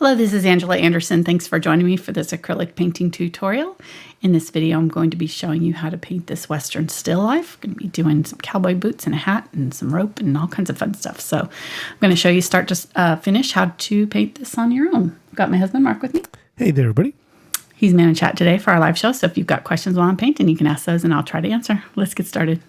Hello, this is Angela Anderson. Thanks for joining me for this acrylic painting tutorial. In this video, I'm going to be showing you how to paint this Western still life. I'm going to be doing some cowboy boots and a hat and some rope and all kinds of fun stuff. So I'm going to show you start to finish how to paint this on your own. I've got my husband Mark with me. Hey there, everybody. He's man in chat today for our live show. So if you've got questions while I'm painting, you can ask those and I'll try to answer. Let's get started.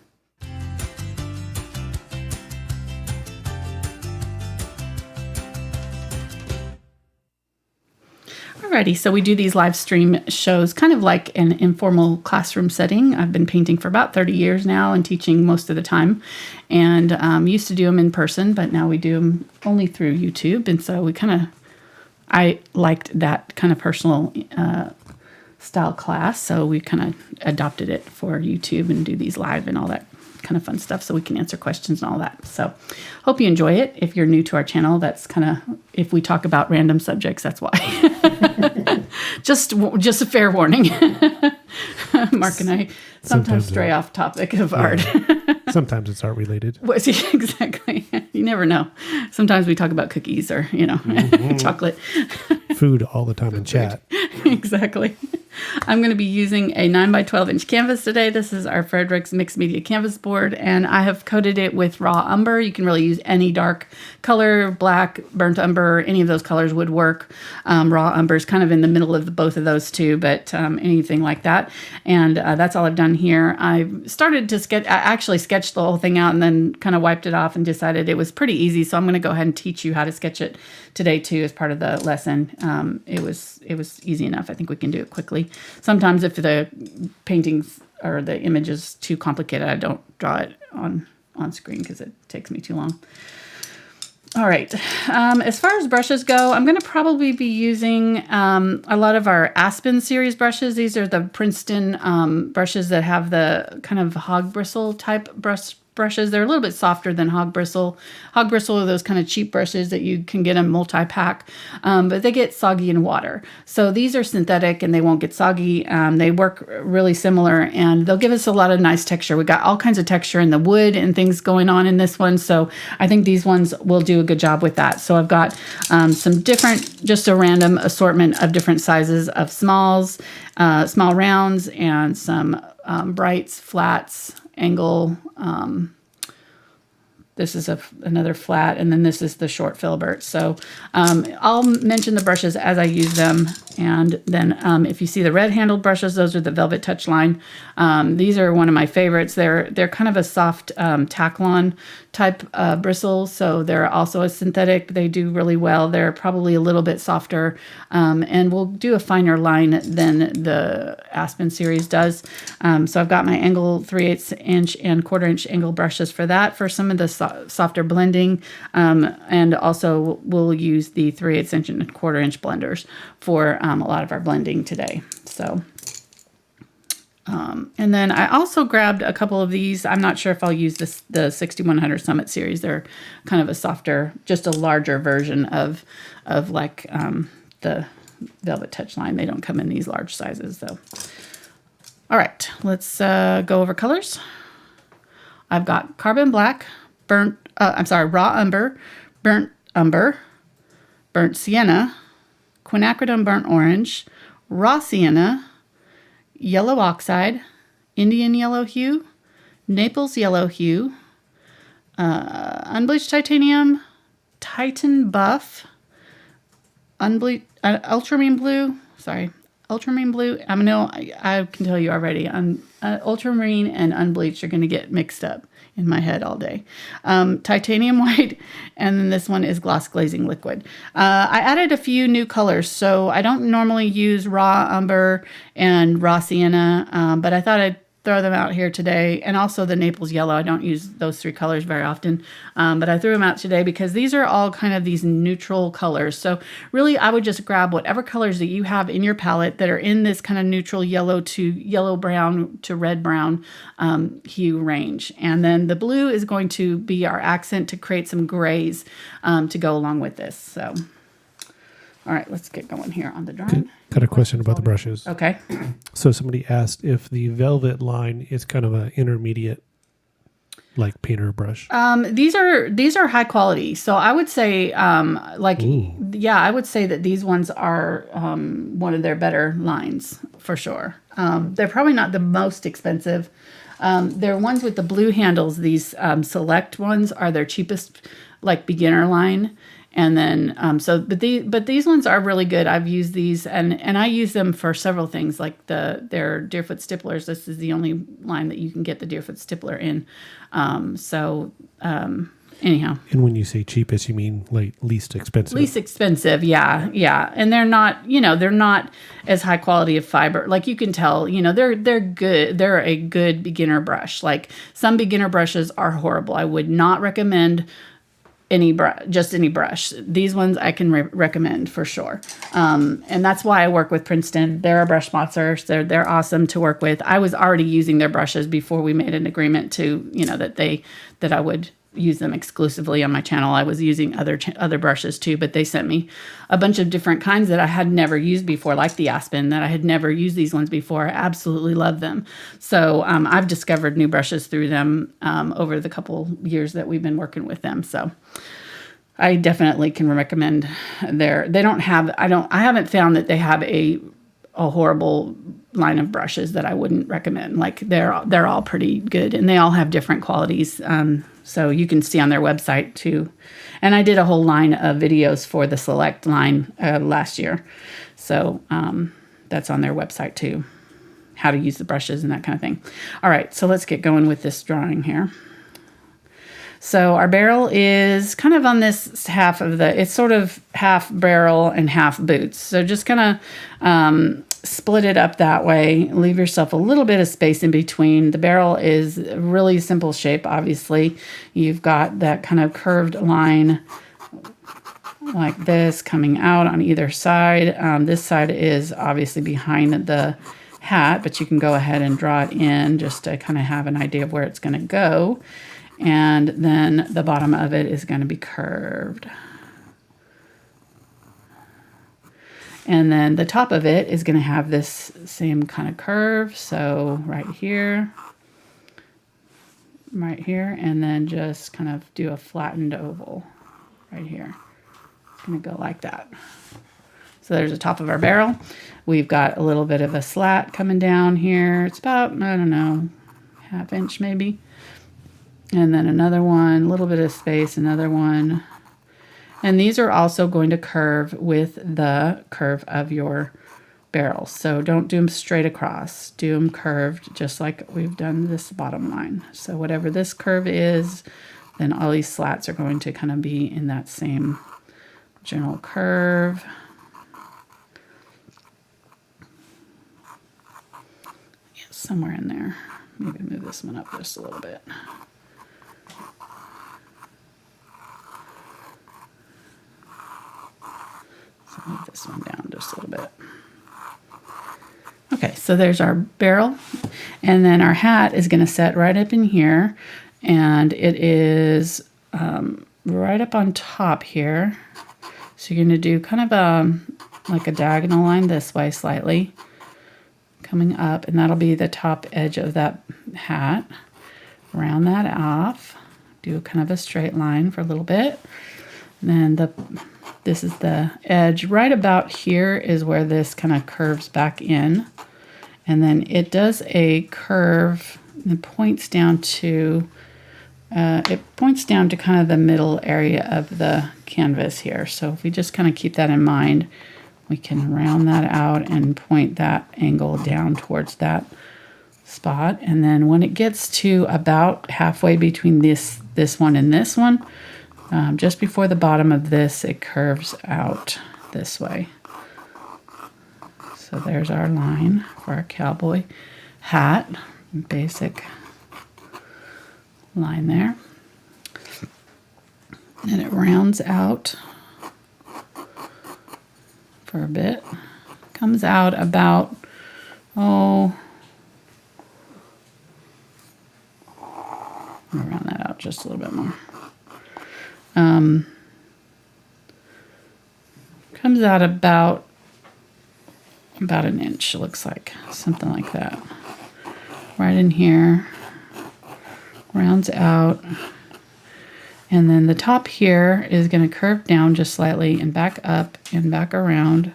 Alrighty, so we do these live stream shows kind of like an informal classroom setting. I've been painting for about 30 years now and teaching most of the time, and used to do them in person, but now we do them only through YouTube. And so I liked that kind of personal style class, so we kind of adopted it for YouTube and do these live and all that kind of fun stuff so we can answer questions and all that. So hope you enjoy it. If you're new to our channel, that's kind of, if we talk about random subjects, that's why. just a fair warning. Mark and I sometimes stray off topic of art. Sometimes it's art related. Exactly. You never know. Sometimes we talk about cookies or, chocolate. Food all the time in chat. Exactly. I'm going to be using a 9x12 inch canvas today. This is our Fredrix mixed media canvas board, and I have coated it with raw umber. You can really use any dark color, black, burnt umber, any of those colors would work. Raw umber is kind of in the middle of both of those two, but anything like that. And that's all I've done here. I started to sketch, I actually sketched the whole thing out and then kind of wiped it off and decided it was pretty easy. So I'm going to go ahead and teach you how to sketch it today too as part of the lesson. It was easy enough. I think we can do it quickly. Sometimes if the paintings or the image is too complicated, I don't draw it on screen because it takes me too long. All right. As far as brushes go, I'm going to probably be using a lot of our Aspen series brushes. These are the Princeton brushes that have the kind of hog bristle type brushes. They're a little bit softer than hog bristle. Hog bristle are those kind of cheap brushes that you can get in multi-pack, but they get soggy in water. So these are synthetic and they won't get soggy. They work really similar and they'll give us a lot of nice texture. We got all kinds of texture in the wood and things going on in this one. So I think these ones will do a good job with that. So I've got some different, just a random assortment of different sizes of smalls, small rounds, and some brights, flats, angle. This is another flat, and then this is the short filbert. So I'll mention the brushes as I use them. And then if you see the red-handled brushes, those are the VelvetTouch line. These are one of my favorites. They're kind of a soft Taklon type bristle, so they're also a synthetic. They do really well. They're probably a little bit softer and will do a finer line than the Aspen series does. So I've got my angle 3/8 inch and 1/4 inch angle brushes for that, for some of the softer blending. And also we'll use the 3/8 inch and 1/4 inch blenders for a lot of our blending today. So, and then I also grabbed a couple of these. I'm not sure if I'll use the 6100 Summit series. They're kind of a softer, just a larger version of like the VelvetTouch line. They don't come in these large sizes though. All right, let's go over colors. I've got carbon black, raw umber, burnt sienna, Quinacridone burnt orange, raw sienna, yellow oxide, Indian yellow hue, Naples yellow hue, unbleached titanium, Titan buff, ultramarine blue. Ultramarine blue. I can tell you already. Ultramarine and unbleached are going to get mixed up in my head all day. Titanium white, and then this one is gloss glazing liquid. I added a few new colors, so I don't normally use raw umber and raw sienna, but I thought I'd throw them out here today, and also the Naples yellow. I don't use those three colors very often, but I threw them out today because these are all kind of these neutral colors. So really I would just grab whatever colors that you have in your palette that are in this kind of neutral yellow to yellow brown to red brown hue range. And then the blue is going to be our accent to create some grays to go along with this. So all right, let's get going here on the drawing. Got a question about the brushes. Okay. So somebody asked if the velvet line is kind of an intermediate like painter brush? These are high quality. So I would say, I would say that these ones are one of their better lines for sure. They're probably not the most expensive. They're ones with the blue handles. These select ones are their cheapest, like beginner line. And then, but these ones are really good. I've used these and I use them for several things, like their Deerfoot stipplers. This is the only line that you can get the Deerfoot stippler in. Anyhow. And when you say cheapest, you mean like least expensive? Least expensive, yeah. And they're not, they're not as high quality of fiber. Like you can tell, they're good. They're a good beginner brush. Like some beginner brushes are horrible. I would not recommend any brush. These ones I can recommend for sure. And that's why I work with Princeton. They're a brush sponsor. They're awesome to work with. I was already using their brushes before we made an agreement to, that I would use them exclusively on my channel. I was using other brushes too, but they sent me a bunch of different kinds that I had never used before, like the Aspen, that I had never used these ones before. I absolutely love them. So I've discovered new brushes through them over the couple years that we've been working with them. So I definitely can recommend I haven't found that they have a horrible line of brushes that I wouldn't recommend. Like they're all pretty good and they all have different qualities. So you can see on their website too. And I did a whole line of videos for the Select line last year. So that's on their website too. How to use the brushes and that kind of thing. All right, so let's get going with this drawing here. So our barrel is kind of on this half of it's sort of half barrel and half boots. So just kind of split it up that way. Leave yourself a little bit of space in between. The barrel is a really simple shape, obviously. You've got that kind of curved line like this coming out on either side. This side is obviously behind the hat, but you can go ahead and draw it in just to kind of have an idea of where it's going to go. And then the bottom of it is going to be curved. And then the top of it is going to have this same kind of curve. So right here, and then just kind of do a flattened oval right here. It's going to go like that. So there's the top of our barrel. We've got a little bit of a slat coming down here. It's about, I don't know, ½ inch maybe. And then another one, a little bit of space, another one. And these are also going to curve with the curve of your barrel. So don't do them straight across. Do them curved just like we've done this bottom line. So whatever this curve is, then all these slats are going to kind of be in that same general curve. Yeah, somewhere in there. Maybe move this one up just a little bit. So move this one down just a little bit. Okay, so there's our barrel. And then our hat is going to set right up in here. And it is right up on top here. So you're going to do kind of like a diagonal line this way slightly. Coming up, and that'll be the top edge of that hat. Round that off. Do kind of a straight line for a little bit. And then this is the edge. Right about here is where this kind of curves back in. And then it does a curve and points down to kind of the middle area of the canvas here. So if we just kind of keep that in mind, we can round that out and point that angle down towards that spot. And then when it gets to about halfway between this one and this one, just before the bottom of this, it curves out this way. So there's our line for our cowboy hat. Basic line there. And it rounds out for a bit. Comes out about, I'll round that out just a little bit more. Comes out about an inch, it looks like, something like that. Right in here. rounds out. And then the top here is going to curve down just slightly and back up and back around.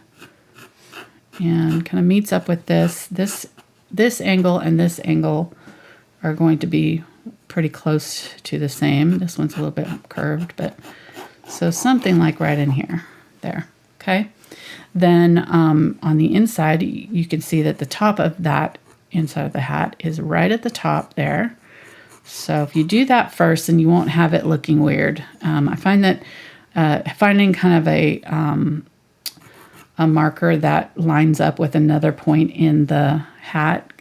And kind of meets up with this. This angle and this angle are going to be pretty close to the same. This one's a little bit curved, but so something like right in here, there, okay? Then on the inside, you can see that the top of that inside of the hat is right at the top there. So if you do that first, then you won't have it looking weird. I find that finding kind of a marker that lines up with another point in the hat,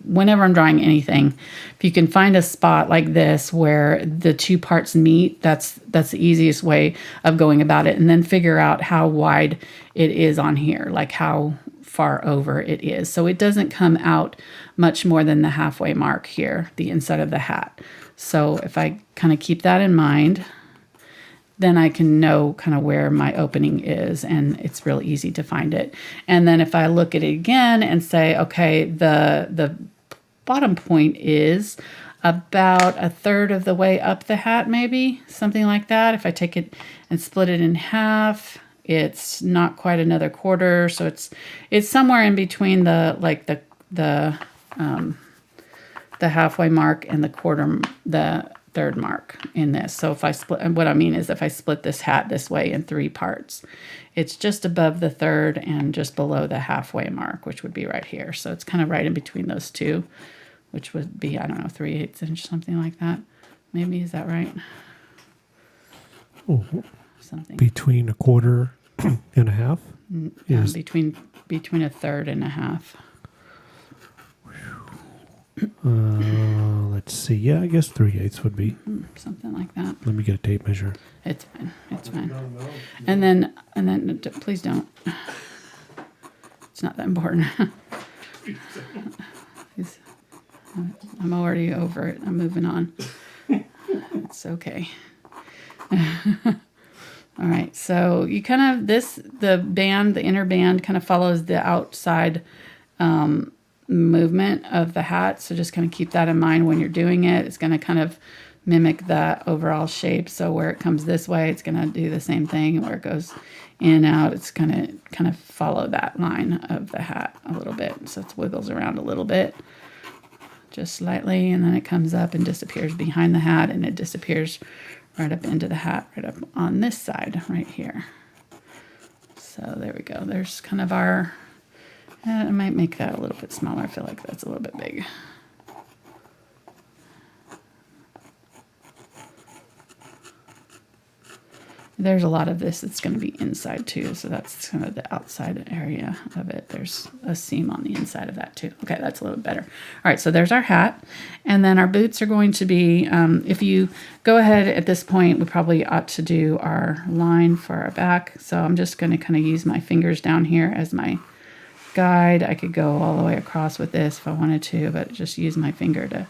whenever I'm drawing anything, if you can find a spot like this where the two parts meet, that's the easiest way of going about it. And then figure out how wide it is on here, like how far over it is. So it doesn't come out much more than the halfway mark here, the inside of the hat. So if I kind of keep that in mind, then I can know kind of where my opening is, and it's real easy to find it. And then if I look at it again and say, okay, the bottom point is about a third of the way up the hat, maybe something like that. If I take it and split it in half, it's not quite another quarter. So it's somewhere in between the halfway mark and the third mark in this. So if I split, and what I mean is if I split this hat this way in 3 parts, it's just above the third and just below the halfway mark, which would be right here. So it's kind of right in between those two, which would be, I don't know, 3/8 inch, something like that. Maybe, is that right? Oh, Something. between a quarter and a half? Is Between a third and a half. Let's see. Yeah, I guess 3/8 would be. Something like that. Let me get a tape measure. It's fine. It's fine. And then please don't. It's not that important. I'm already over it. I'm moving on. It's okay. All right. So you kind of the inner band kind of follows the outside movement of the hat. So just kind of keep that in mind when you're doing it. It's going to kind of mimic the overall shape. So where it comes this way, it's going to do the same thing. Where it goes in and out, it's going to kind of follow that line of the hat a little bit. So it wiggles around a little bit, just slightly, and then it comes up and disappears behind the hat, and it disappears right up into the hat, right up on this side right here. So there we go. There's kind of our, I might make that a little bit smaller. I feel like that's a little bit big. There's a lot of this that's going to be inside too, so that's kind of the outside area of it. There's a seam on the inside of that too. Okay, that's a little bit better. All right, so there's our hat, and then our boots are going to be, if you go ahead at this point, we probably ought to do our line for our back. So I'm just going to kind of use my fingers down here as my guide. I could go all the way across with this if I wanted to, but just use my finger to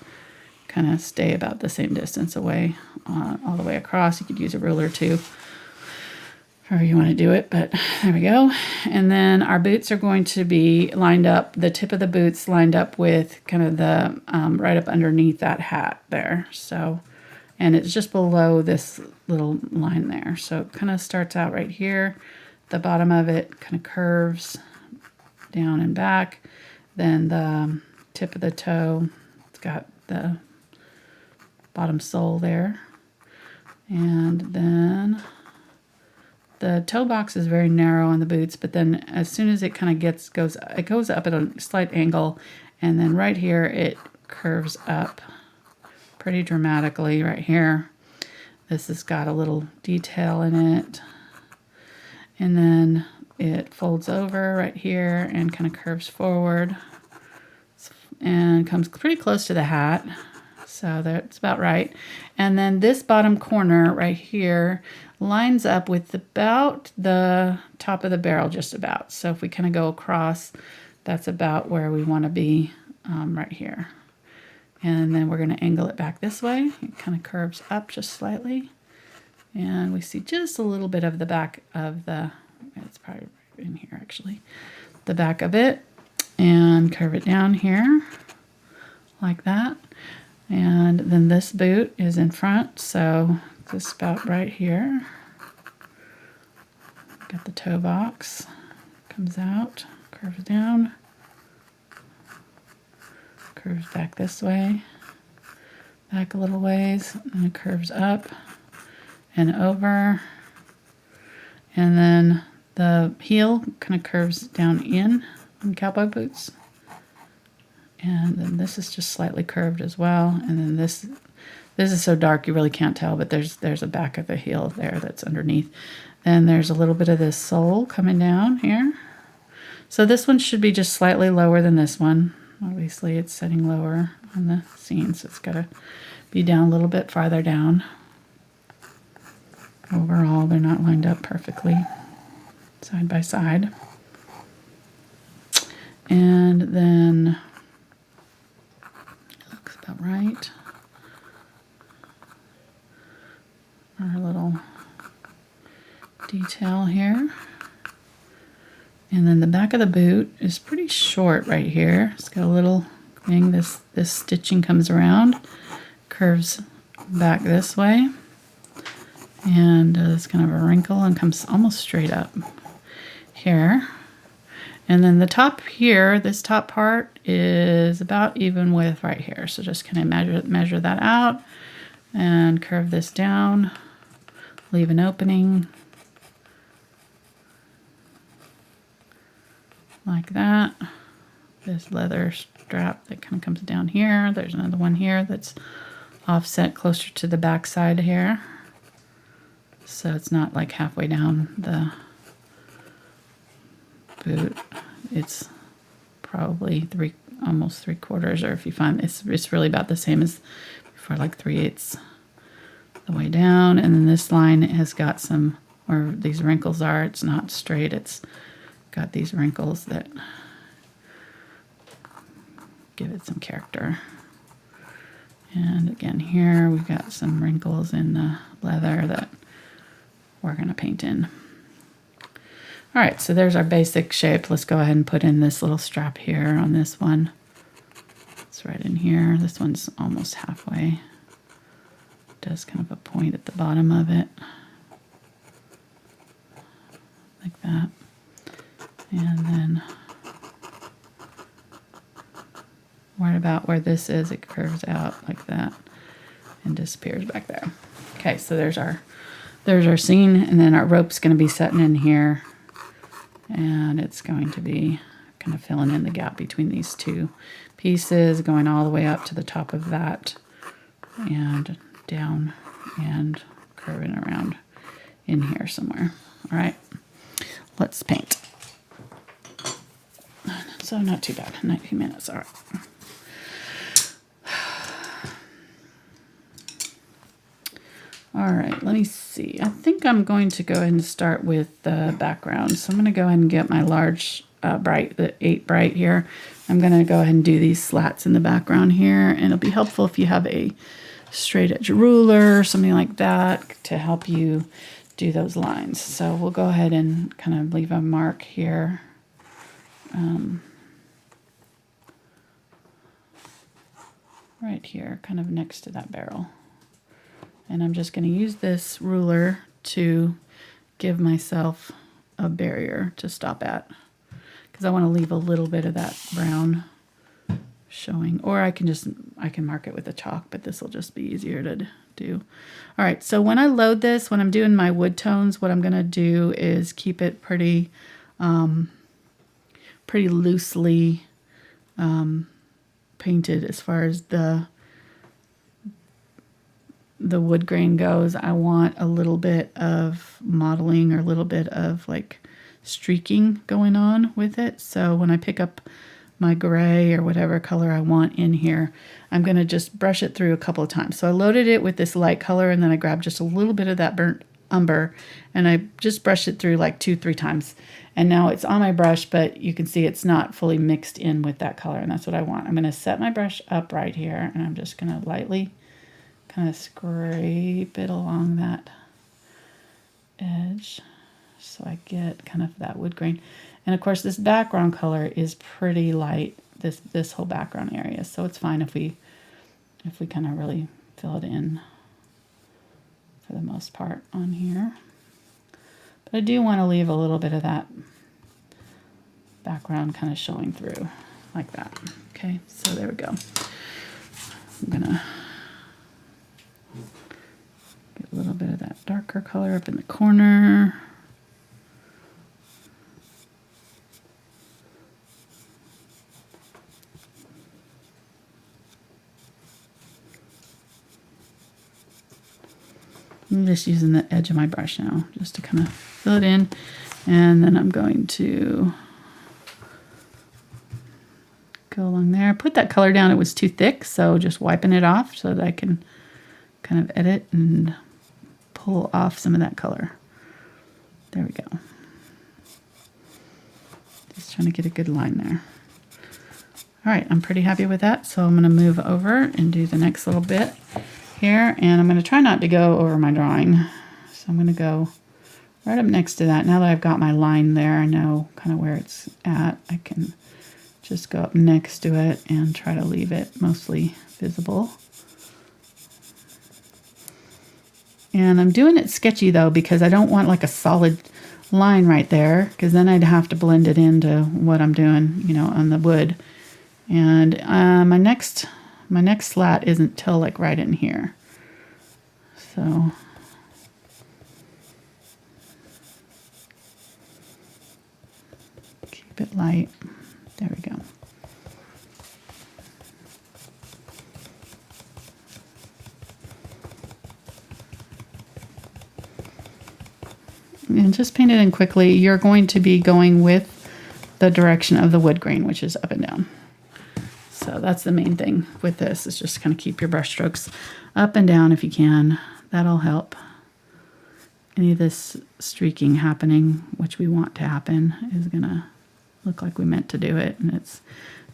kind of stay about the same distance away all the way across. You could use a ruler too, however you want to do it, but there we go. And then our boots are going to be lined up, the tip of the boots lined up with kind of the right up underneath that hat there. So, and it's just below this little line there. So it kind of starts out right here. The bottom of it kind of curves down and back. Then the tip of the toe, it's got the bottom sole there. And then the toe box is very narrow on the boots, but then as soon as it kind of goes up at a slight angle, and then right here it curves up pretty dramatically right here. This has got a little detail in it, and then it folds over right here and kind of curves forward and comes pretty close to the hat. So that's about right. And then this bottom corner right here lines up with about the top of the barrel, just about. So if we kind of go across, that's about where we want to be right here. And then we're going to angle it back this way. It kind of curves up just slightly. And we see just a little bit of the back of the, it's probably in here actually, the back of it, and curve it down here like that. And then this boot is in front, so just about right here. Got the toe box, comes out, curves down, curves back this way, back a little ways, and it curves up and over. And then the heel kind of curves down in cowboy boots. And then this is just slightly curved as well. And then this is so dark you really can't tell, but there's a back of the heel there that's underneath. Then there's a little bit of this sole coming down here. So this one should be just slightly lower than this one. Obviously it's setting lower on the seam, so it's got to be down a little bit farther down. Overall, they're not lined up perfectly side by side. And then looks about right. Our little detail here. And then the back of the boot is pretty short right here. It's got a little thing. This stitching comes around, curves back this way, and it's kind of a wrinkle and comes almost straight up here. And then the top here, this top part is about even with right here. So just kind of measure that out and curve this down, leave an opening like that. This leather strap that kind of comes down here. There's another one here that's offset closer to the back side here. So it's not like halfway down the boot. It's probably almost 3/4, or if you find it's really about the same as before, like 3/8 the way down. And then this line has got some, where these wrinkles are, it's not straight, it's got these wrinkles that give it some character. And again here we've got some wrinkles in the leather that we're going to paint in. All right, so there's our basic shape. Let's go ahead and put in this little strap here on this one. It's right in here. This one's almost halfway. It does kind of a point at the bottom of it, like that. And then right about where this is, it curves out like that and disappears back there. Okay, so there's our seam, and then our rope's going to be setting in here, and it's going to be kind of filling in the gap between these two pieces, going all the way up to the top of that and down and curving around in here somewhere. All right, let's paint. So not too bad, 19 minutes, all right. All right, let me see. I think I'm going to go ahead and start with the background. So I'm going to go ahead and get my large bright, the 8 bright here. I'm going to go ahead and do these slats in the background here, and it'll be helpful if you have a straight edge ruler or something like that to help you do those lines. So we'll go ahead and kind of leave a mark here. Right here, kind of next to that barrel. And I'm just going to use this ruler to give myself a barrier to stop at, because I want to leave a little bit of that brown showing, or I can mark it with a chalk, but this will just be easier to do. All right, so when I load this, when I'm doing my wood tones, what I'm going to do is keep it pretty loosely painted as far as the wood grain goes. I want a little bit of modeling or a little bit of like streaking going on with it. So when I pick up my gray or whatever color I want in here, I'm going to just brush it through a couple of times. So I loaded it with this light color, and then I grabbed just a little bit of that burnt umber, and I just brushed it through like 2-3 times. And now it's on my brush, but you can see it's not fully mixed in with that color, and that's what I want. I'm going to set my brush up right here, and I'm just going to lightly kind of scrape it along that edge so I get kind of that wood grain. And of course this background color is pretty light, this whole background area, so it's fine if we if we kind of really fill it in for the most part on here. But I do want to leave a little bit of that background kind of showing through like that. Okay, so there we go. I'm gonna get a little bit of that darker color up in the corner. I'm just using the edge of my brush now just to kind of fill it in. And then I'm going to go along there. Put that color down. It was too thick, so just wiping it off so that I can kind of edit and pull off some of that color. There we go. Just trying to get a good line there. All right, I'm pretty happy with that, so I'm going to move over and do the next little bit here, and I'm going to try not to go over my drawing. So I'm going to go right up next to that. Now that I've got my line there, I know kind of where it's at. I can just go up next to it and try to leave it mostly visible. And I'm doing it sketchy though, because I don't want like a solid line right there, because then I'd have to blend it into what I'm doing, you know, on the wood. And my next slat isn't till like right in here. So keep it light. There we go. And just paint it in quickly. You're going to be going with the direction of the wood grain, which is up and down. So that's the main thing with this, is just kind of keep your brush strokes up and down if you can. That'll help. Any of this streaking happening, which we want to happen, is going to look like we meant to do it. And it's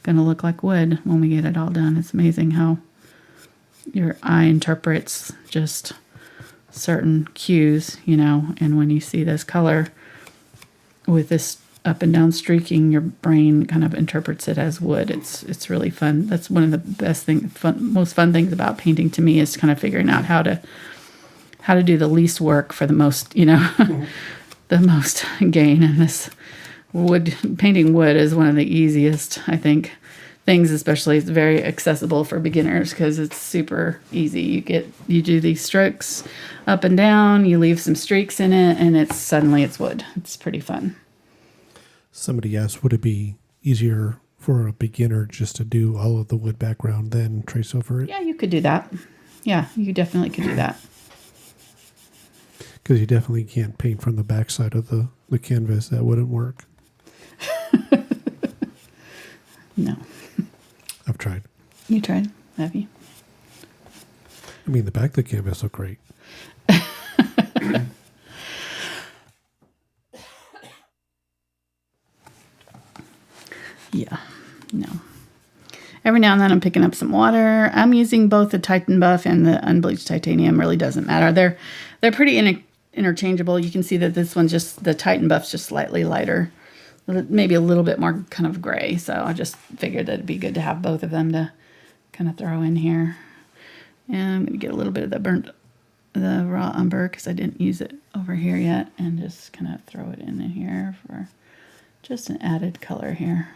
going to look like wood when we get it all done. It's amazing how your eye interprets just certain cues, you know, and when you see this color with this up and down streaking, your brain kind of interprets it as wood. It's really fun. That's one of the best most fun things about painting to me, is kind of figuring out how to do the least work for the most, you know, the most gain. And this painting wood is one of the easiest, I think, things. Especially, it's very accessible for beginners because it's super easy. You do these strokes up and down, you leave some streaks in it, and suddenly it's wood. It's pretty fun. Somebody asked, would it be easier for a beginner just to do all of the wood background, then trace over it? Yeah, you could do that. Yeah, you definitely could do that. Because you definitely can't paint from the backside of the canvas. That wouldn't work. No. I've tried. You tried, have you? I mean, the back of the canvas look great. Yeah, no. Every now and then I'm picking up some water. I'm using both the Titan Buff and the Unbleached Titanium. Really doesn't matter. They're pretty interchangeable. You can see that this one's just, the Titan Buff's just slightly lighter, maybe a little bit more kind of gray. So I just figured that it'd be good to have both of them to kind of throw in here. And I'm going to get a little bit of the raw umber, because I didn't use it over here yet, and just kind of throw it in here for just an added color here.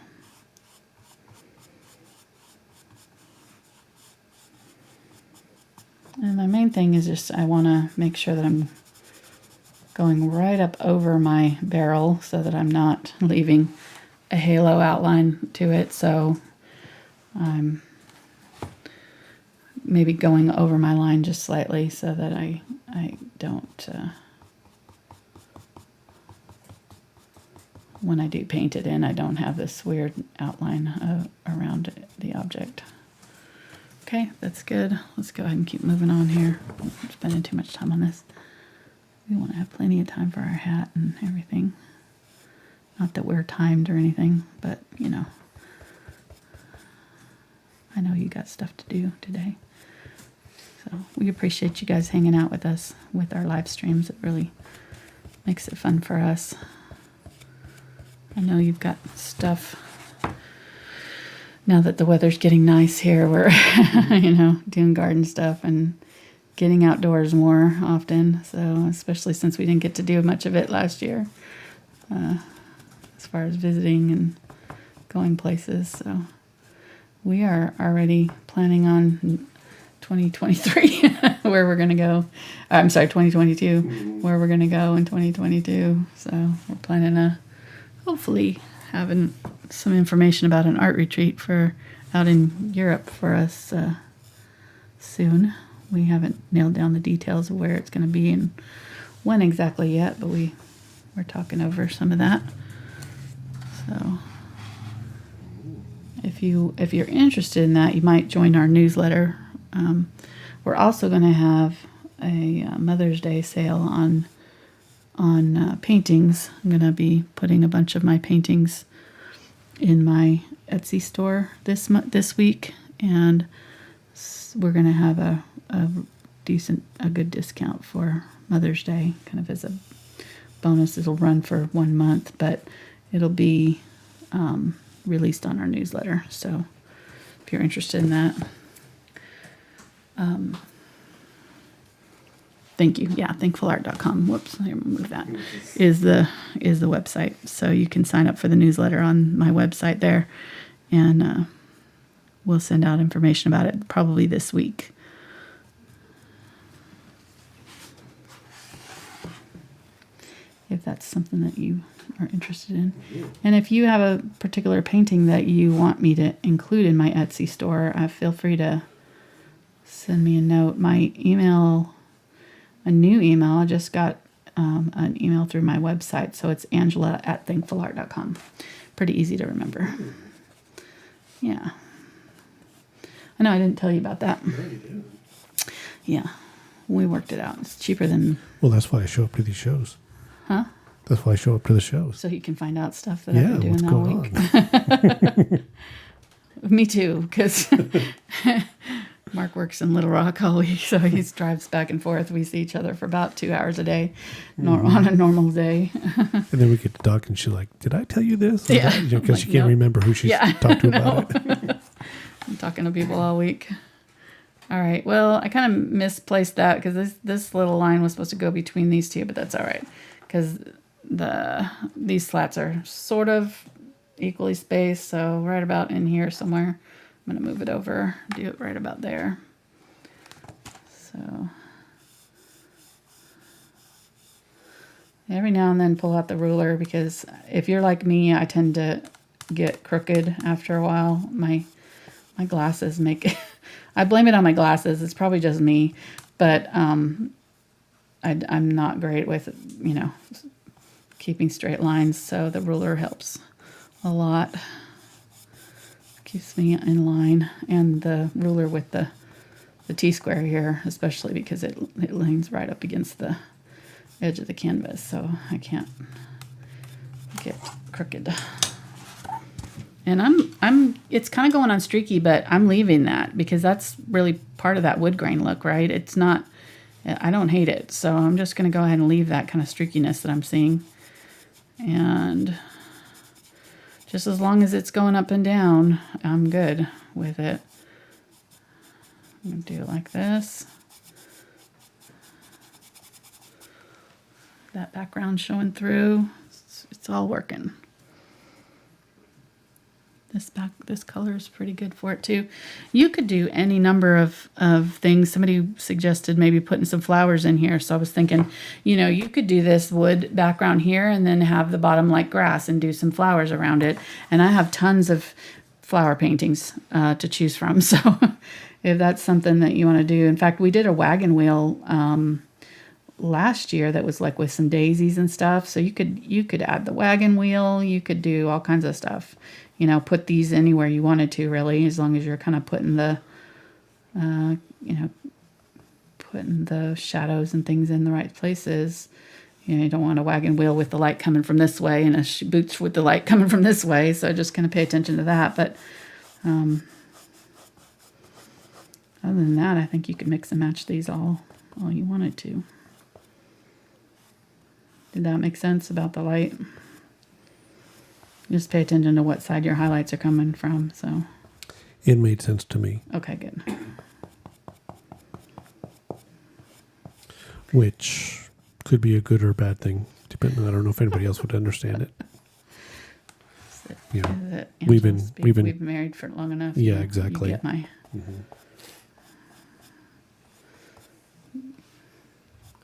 And my main thing is just, I want to make sure that I'm going right up over my barrel so that I'm not leaving a halo outline to it. So I'm maybe going over my line just slightly so that I don't, when I do paint it in, I don't have this weird outline around the object. Okay, that's good. Let's go ahead and keep moving on here. I'm spending too much time on this. We want to have plenty of time for our hat and everything. Not that we're timed or anything, but, you know, I know you got stuff to do today. So we appreciate you guys hanging out with us with our live streams. It really makes it fun for us. I know you've got stuff now that the weather's getting nice here, we're, doing garden stuff and getting outdoors more often. So, especially since we didn't get to do much of it last year, as far as visiting and going places. So, we are already planning on 2023, where we're going to go. I'm sorry, 2022, where we're going to go in 2022. So, we're planning to hopefully having some information about an art retreat for out in Europe for us soon. We haven't nailed down the details of where it's going to be and when exactly yet, but we're talking over some of that. So if you're interested in that, you might join our newsletter. We're also going to have a Mother's Day sale on paintings. I'm going to be putting a bunch of my paintings in my Etsy store this week, and we're going to have a good discount for Mother's Day, kind of as a bonus. It'll run for 1 month, but it'll be released on our newsletter. So if you're interested in that, thank you. Yeah, thankfulart.com. Whoops, let me remove that. Is the website. So you can sign up for the newsletter on my website there, and we'll send out information about it probably this week. If that's something that you are interested in. And if you have a particular painting that you want me to include in my Etsy store, feel free to send me a note. My email, a new email, I just got an email through my website, so it's angela@thankfulart.com. Pretty easy to remember. Yeah. I know I didn't tell you about that. Yeah, you did. Yeah. We worked it out. It's cheaper than... Well, that's why I show up to these shows. Huh? That's why I show up to the shows. So you can find out stuff that I've been doing all week. On? Me too, because Mark works in Little Rock all week, so he drives back and forth. We see each other for about 2 hours a day, on a normal day. And then we get to talk, and she's like, "Did I tell you this?" Yeah. Because Like, she can't no. remember who she's talked to about it. I'm talking to people all week. All right. Well, I kind of misplaced that because this little line was supposed to go between these two, but that's all right because these slats are sort of equally spaced, so right about in here somewhere. I'm going to move it over, do it right about there. So every now and then pull out the ruler, because if you're like me, I tend to get crooked after a while. My glasses make I blame it on my glasses. It's probably just me, but I'm not great with, keeping straight lines, so the ruler helps a lot. Keeps me in line, and the ruler with the T-square here, especially because it leans right up against the edge of the canvas, so I can't get crooked. And it's kind of going on streaky, but I'm leaving that because that's really part of that wood grain look, right? It's not, I don't hate it, so I'm just going to go ahead and leave that kind of streakiness that I'm seeing. And just as long as it's going up and down, I'm good with it. I'm going to do it like this. That background showing through. It's all working. This color is pretty good for it too. You could do any number of things. Somebody suggested maybe putting some flowers in here. So I was thinking, you could do this wood background here and then have the bottom like grass and do some flowers around it. And I have tons of flower paintings to choose from. So if that's something that you want to do. In fact, we did a wagon wheel last year that was like with some daisies and stuff. So you could add the wagon wheel. You could do all kinds of stuff. Put these anywhere you wanted to, really, as long as you're kind of putting the, putting the shadows and things in the right places. You don't want a wagon wheel with the light coming from this way and a boots with the light coming from this way. So just kind of pay attention to that. But other than that, I think you could mix and match these all you wanted to. Did that make sense about the light? Just pay attention to what side your highlights are coming from. So It made sense to me, Okay, good. which could be a good or bad thing, depending. I don't know if anybody else would understand it. Yeah, Is it we've been Angela's we've been we've been married for long enough. Yeah, You exactly. get my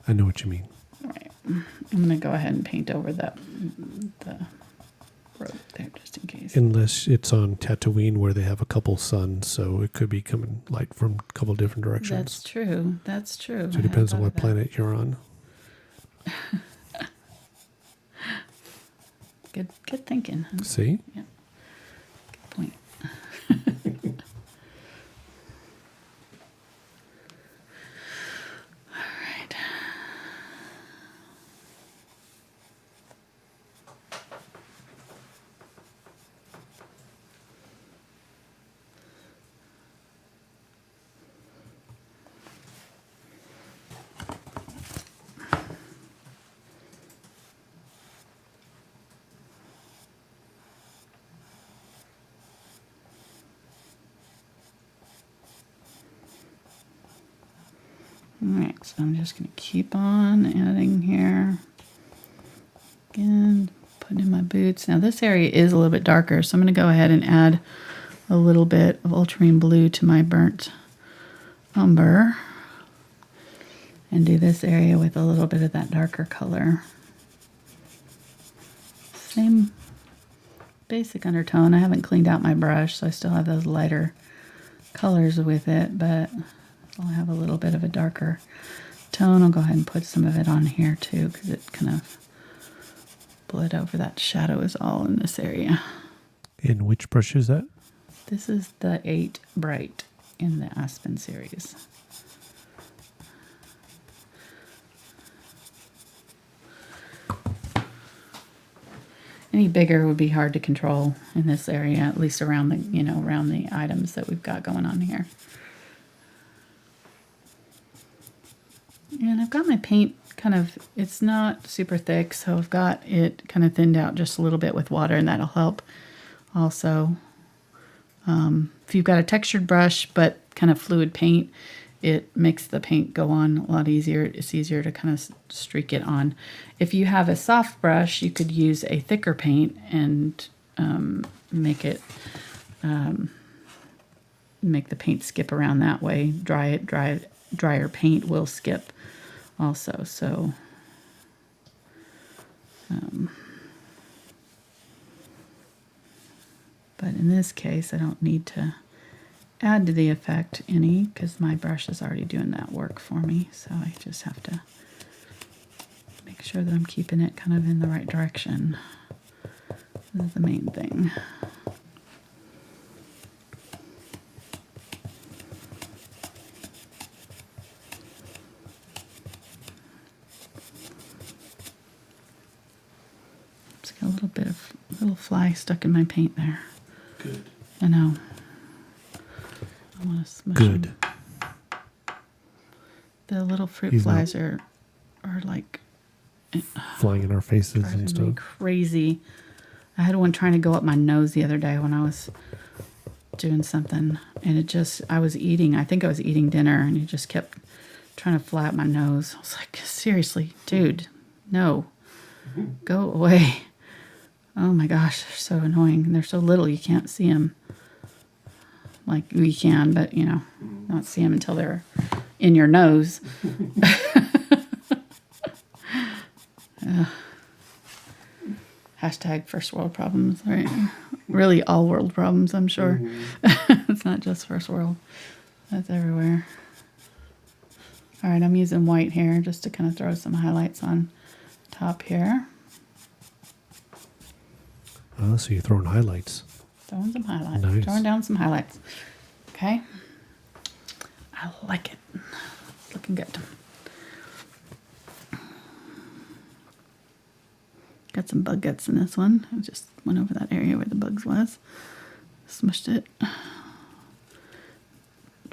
I know what you mean. all right. I'm gonna go ahead and paint over the road there just in case. Unless it's on Tatooine where they have a couple suns, so it could be coming light from a couple different directions. That's true. That's true. So it depends on what planet you're on. Good thinking. Huh? See? Yeah. Good point. All right. All right, so I'm just going to keep on adding here. Again, putting in my boots. Now this area is a little bit darker, so I'm going to go ahead and add a little bit of Ultramarine Blue to my burnt umber. And do this area with a little bit of that darker color. Same basic undertone. I haven't cleaned out my brush, so I still have those lighter colors with it, but I'll have a little bit of a darker tone. I'll go ahead and put some of it on here too, because it kind of bled over. That shadow is all in this area. And which brush is that? This is the 8 Bright in the Aspen series. Any bigger would be hard to control in this area, at least around the, around the items that we've got going on here. And I've got my paint kind of, it's not super thick, so I've got it kind of thinned out just a little bit with water, and that'll help also. If you've got a textured brush but kind of fluid paint, it makes the paint go on a lot easier. It's easier to kind of streak it on. If you have a soft brush, you could use a thicker paint and make the paint skip around that way. Drier paint will skip also. So but in this case, I don't need to add to the effect any, because my brush is already doing that work for me. So I just have to make sure that I'm keeping it kind of in the right direction. This is the main thing. Just got a little fly stuck in my paint there. Good. I know. I want to smush Good. them. The little fruit He's flies are like flying in our faces and driving me stuff. crazy. I had one trying to go up my nose the other day when I was doing something, and I was eating. I think I was eating dinner, and it just kept trying to fly up my nose. I was like, seriously, dude, no, go away. Oh my gosh, they're so annoying. And they're so little, you can't see them. Like, we can, but, not see them until they're in your nose. Hashtag first world problems, right? Really all world problems, I'm sure. It's not just first world. That's everywhere. All right, I'm using white here just to kind of throw some highlights on top here. Oh, so you're throwing highlights. Throwing some highlights. Nice. Throwing down some highlights. Okay. I like it. It's looking good. Got some bug guts in this one. I just went over that area where the bugs was. Smushed it.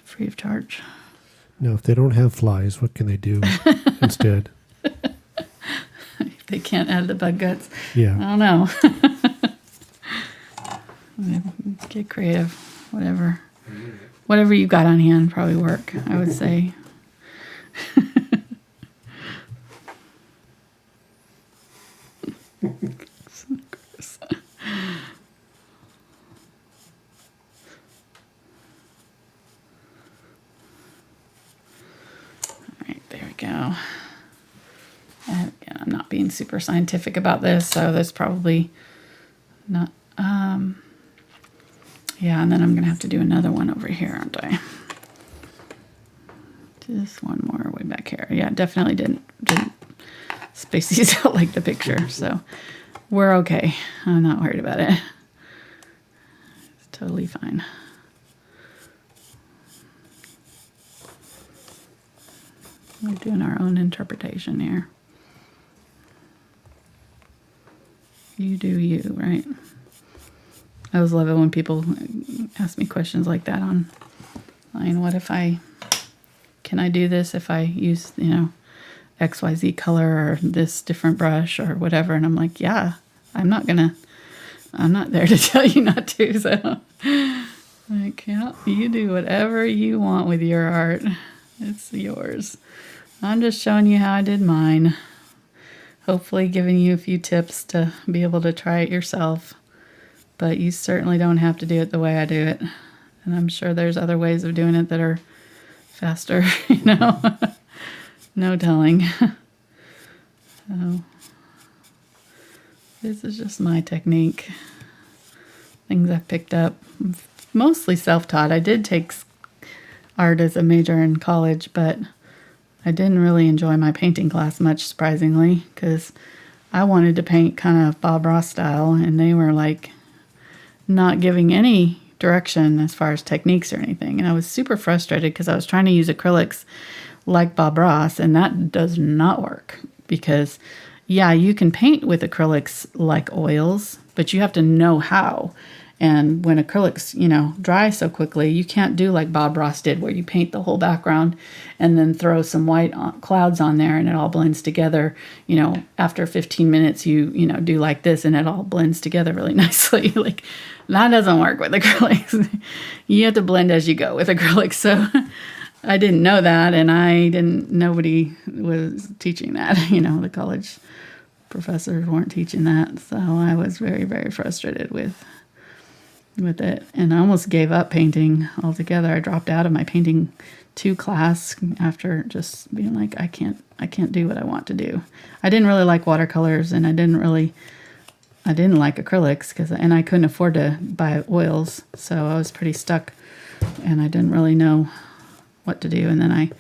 Free of charge. Now, if they don't have flies, what can they do instead? If they can't add the bug guts. Yeah. I don't know. Get creative. Whatever. whatever you got on hand probably work, I would say. Go. And again, I'm not being super scientific about this, so there's probably not. Yeah, and then I'm gonna have to do another one over here, aren't I? Just one more way back here. Yeah, definitely didn't space these out like the picture, so we're okay. I'm not worried about it. It's totally fine. We're doing our own interpretation here. You do you, right? I always love it when people ask me questions like that online. What if can I do this if I use, XYZ color or this different brush or whatever? And I'm like, yeah, I'm not there to tell you not to. So, like, yeah, you do whatever you want with your art. It's yours. I'm just showing you how I did mine. Hopefully giving you a few tips to be able to try it yourself. But you certainly don't have to do it the way I do it. And I'm sure there's other ways of doing it that are faster, No telling. So, this is just my technique. Things I've picked up. Mostly self-taught. I did take art as a major in college, but I didn't really enjoy my painting class much, surprisingly, because I wanted to paint kind of Bob Ross style, and they were like not giving any direction as far as techniques or anything. And I was super frustrated because I was trying to use acrylics like Bob Ross, and that does not work because, yeah, you can paint with acrylics like oils, but you have to know how. And when acrylics, dry so quickly, you can't do like Bob Ross did, where you paint the whole background and then throw some white clouds on there and it all blends together. After 15 minutes, you do like this and it all blends together really nicely. Like, that doesn't work with acrylics. You have to blend as you go with acrylics. So I didn't know that, and nobody was teaching that. The college professors weren't teaching that. So I was very, very frustrated with it, and I almost gave up painting altogether. I dropped out of my painting 2 class after just being like, I can't do what I want to do. I didn't really like watercolors, and I didn't like acrylics and I couldn't afford to buy oils, so I was pretty stuck, and I didn't really know what to do. And then I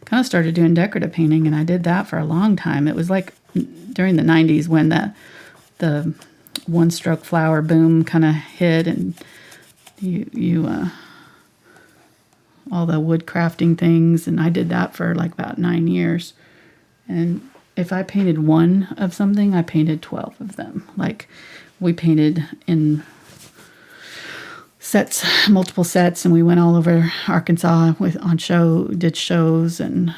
kind of started doing decorative painting, and I did that for a long time. It was like during the 90s when the one-stroke flower boom kind of hit, and you all the wood crafting things, and I did that for like about 9 years. And if I painted one of something, I painted 12 of them. Like, we painted in multiple sets, and we went all over Arkansas did shows, and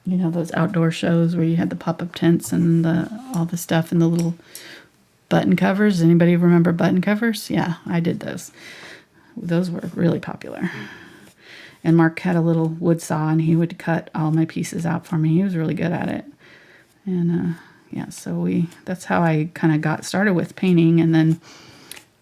those outdoor shows where you had the pop-up tents and all the stuff and the little button covers. Anybody remember button covers? Yeah, I did those. Those were really popular. And Mark had a little wood saw, and he would cut all my pieces out for me. He was really good at it. And so that's how I kind of got started with painting. And then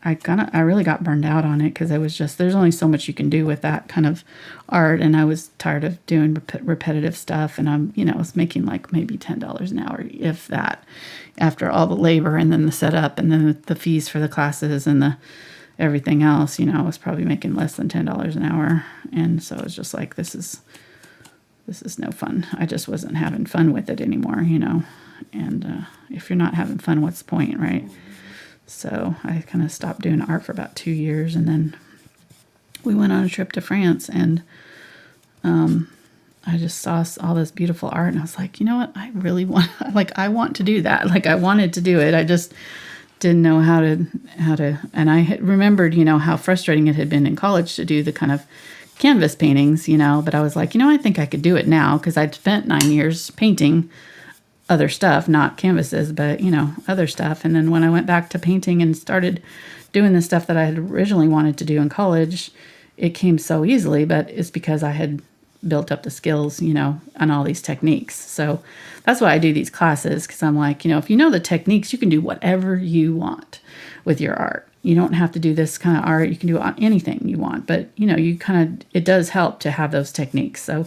I really got burned out on it because there's only so much you can do with that kind of art, and I was tired of doing repetitive stuff, and I was making like maybe $10 an hour, if that, after all the labor and then the setup and then the fees for the classes and the everything else. I was probably making less than $10 an hour, and so it was just like, this is no fun. I just wasn't having fun with it anymore, and if you're not having fun, what's the point, right? So I kind of stopped doing art for about 2 years, and then we went on a trip to France, and I just saw all this beautiful art, and I was like, you know what? I really want, I want to do that. Like, I wanted to do it. I just didn't know how to, and I had remembered, how frustrating it had been in college to do the kind of canvas paintings, but I was like, I think I could do it now, because I'd spent 9 years painting other stuff, not canvases, but, you know, other stuff. And then when I went back to painting and started doing the stuff that I had originally wanted to do in college, it came so easily, but it's because I had built up the skills, you know, on all these techniques. So that's why I do these classes, because I'm like, you know, if you know the techniques, you can do whatever you want with your art. You don't have to do this kind of art. You can do anything you want, but, you know, you kind of, it does help to have those techniques. So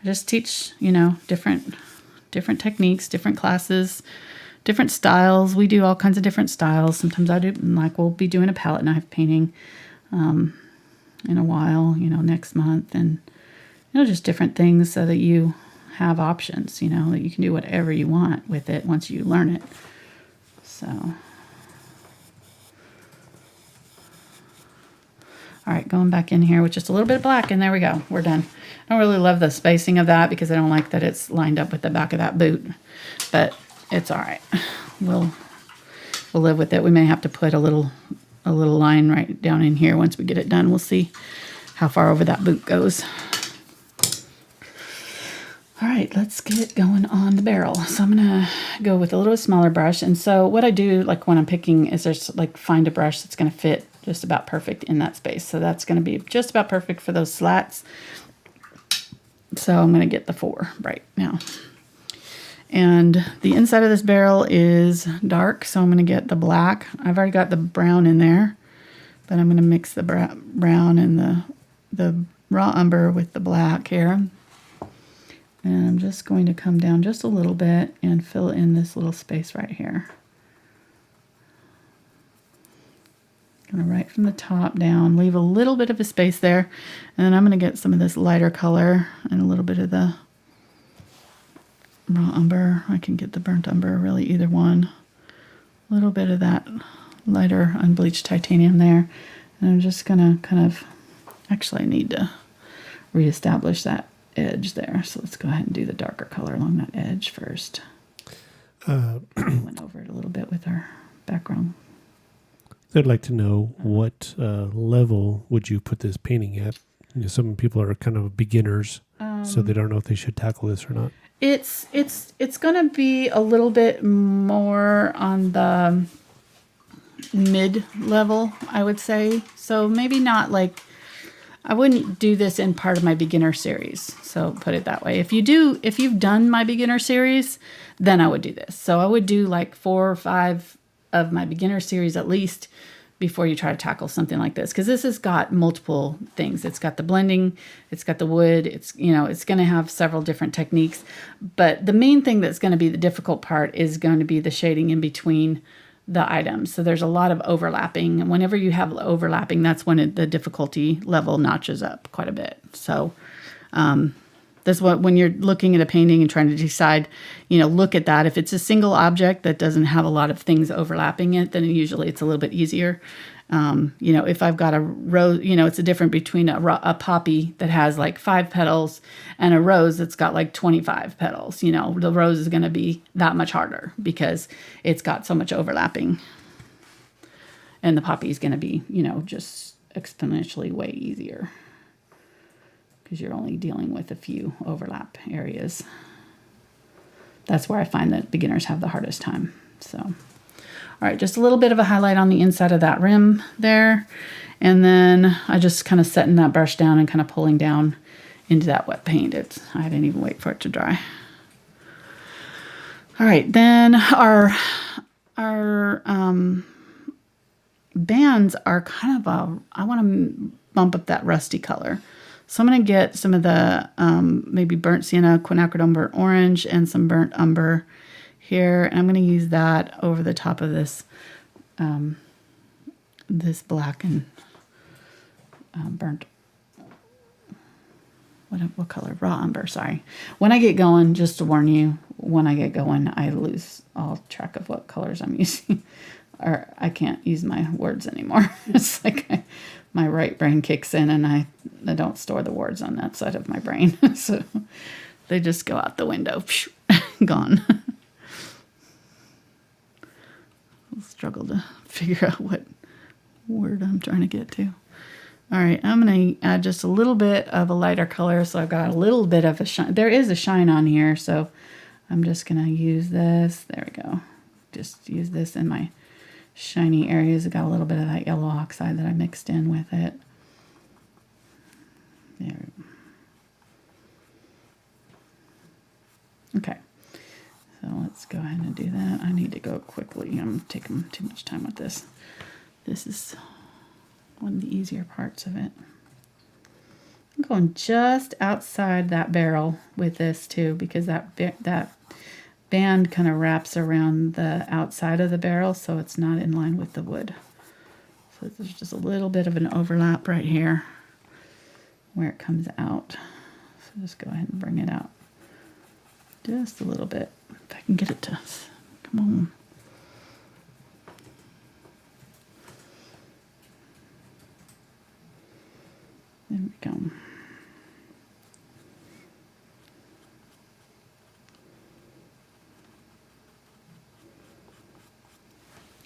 I just teach, you know, different techniques, different classes, different styles. We do all kinds of different styles. Sometimes I do, like, we'll be doing a palette knife painting in a while, you know, next month, and, you know, just different things so that you have options, you know, that you can do whatever you want with it once you learn it. So, all right, going back in here with just a little bit of black, and there we go. We're done. I don't really love the spacing of that because I don't like that it's lined up with the back of that boot, but it's all right. We'll live with it. We may have to put a little line right down in here once we get it done. We'll see how far over that boot goes. All right, let's get going on the barrel. So I'm gonna go with a little smaller brush. And so what I do, like when I'm picking, is just like find a brush that's gonna fit just about perfect in that space. So that's gonna be just about perfect for those slats. So I'm gonna get the 4 right now. And the inside of this barrel is dark, so I'm gonna get the black. I've already got the brown in there, but I'm gonna mix the brown and the raw umber with the black here. And I'm just going to come down just a little bit and fill in this little space right here. Gonna right from the top down, leave a little bit of a space there, and then I'm gonna get some of this lighter color and a little bit of the raw umber. I can get the burnt umber, really either one. A little bit of that lighter unbleached titanium there. And I'm just gonna kind of, actually I need to reestablish that edge there. So let's go ahead and do the darker color along that edge first. Went over it a little bit with our background. I'd like to know what level would you put this painting at? You know, some people are kind of beginners, so they don't know if they should tackle this or not. It's going to be a little bit more on the mid level, I would say. So maybe not like, I wouldn't do this in part of my beginner series. So put it that way. If you've done my beginner series, then I would do this. So I would do like 4 or 5 of my beginner series at least before you try to tackle something like this, because this has got multiple things. It's got the blending, it's got the wood, it's, you know, it's going to have several different techniques, but the main thing that's going to be the difficult part is going to be the shading in between the items. So there's a lot of overlapping, and whenever you have overlapping, that's when the difficulty level notches up quite a bit. So that's what, when you're looking at a painting and trying to decide, you know, look at that. If it's a single object that doesn't have a lot of things overlapping it, then usually it's a little bit easier. You know, if I've got a rose, you know, it's a difference between a poppy that has like 5 petals and a rose that's got like 25 petals. You know, the rose is going to be that much harder because it's got so much overlapping. And the poppy is going to be, you know, just exponentially way easier, because you're only dealing with a few overlap areas. That's where I find that beginners have the hardest time. So, all right, just a little bit of a highlight on the inside of that rim there. And then I just kind of setting that brush down and kind of pulling down into that wet paint. I didn't even wait for it to dry. All right, then our bands are kind of I want to bump up that rusty color. So I'm going to get some of the maybe burnt sienna, quinacridone burnt orange, and some burnt umber here. And I'm going to use that over the top of this this black and burnt, what color? Raw umber, sorry. When I get going, just to warn you, when I get going, I lose all track of what colors I'm using. Or I can't use my words anymore. It's like my right brain kicks in, and I don't store the words on that side of my brain. So they just go out the window. Gone. I'll struggle to figure out what word I'm trying to get to. All right, I'm going to add just a little bit of a lighter color, so I've got a little bit of a shine. There is a shine on here, so I'm just going to use this. There we go. Just use this in my shiny areas. It got a little bit of that yellow oxide that I mixed in with it. There. Okay. So let's go ahead and do that. I need to go quickly. I'm taking too much time with this. This is one of the easier parts of it. I'm going just outside that barrel with this too, because that band kind of wraps around the outside of the barrel, so it's not in line with the wood. So there's just a little bit of an overlap right here where it comes out. So just go ahead and bring it out just a little bit. If I can get it to, come on. There we go.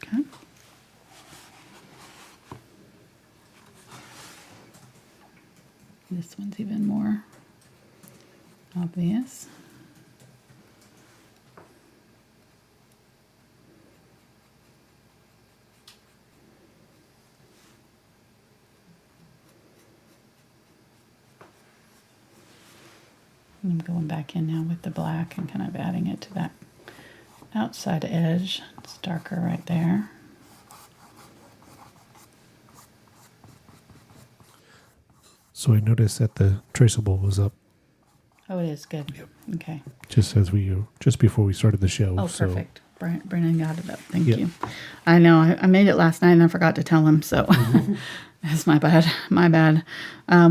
Okay. This one's even more obvious. I'm going back in now with the black and kind of adding it to that outside edge. It's darker right there. So I noticed that the traceable was up. Oh, it is good. Yep. Okay. Just before we started the show. Oh, so. perfect. Brennan got it up. Thank Yep. you. I know. I made it last night and I forgot to tell him. So that's my bad. My bad.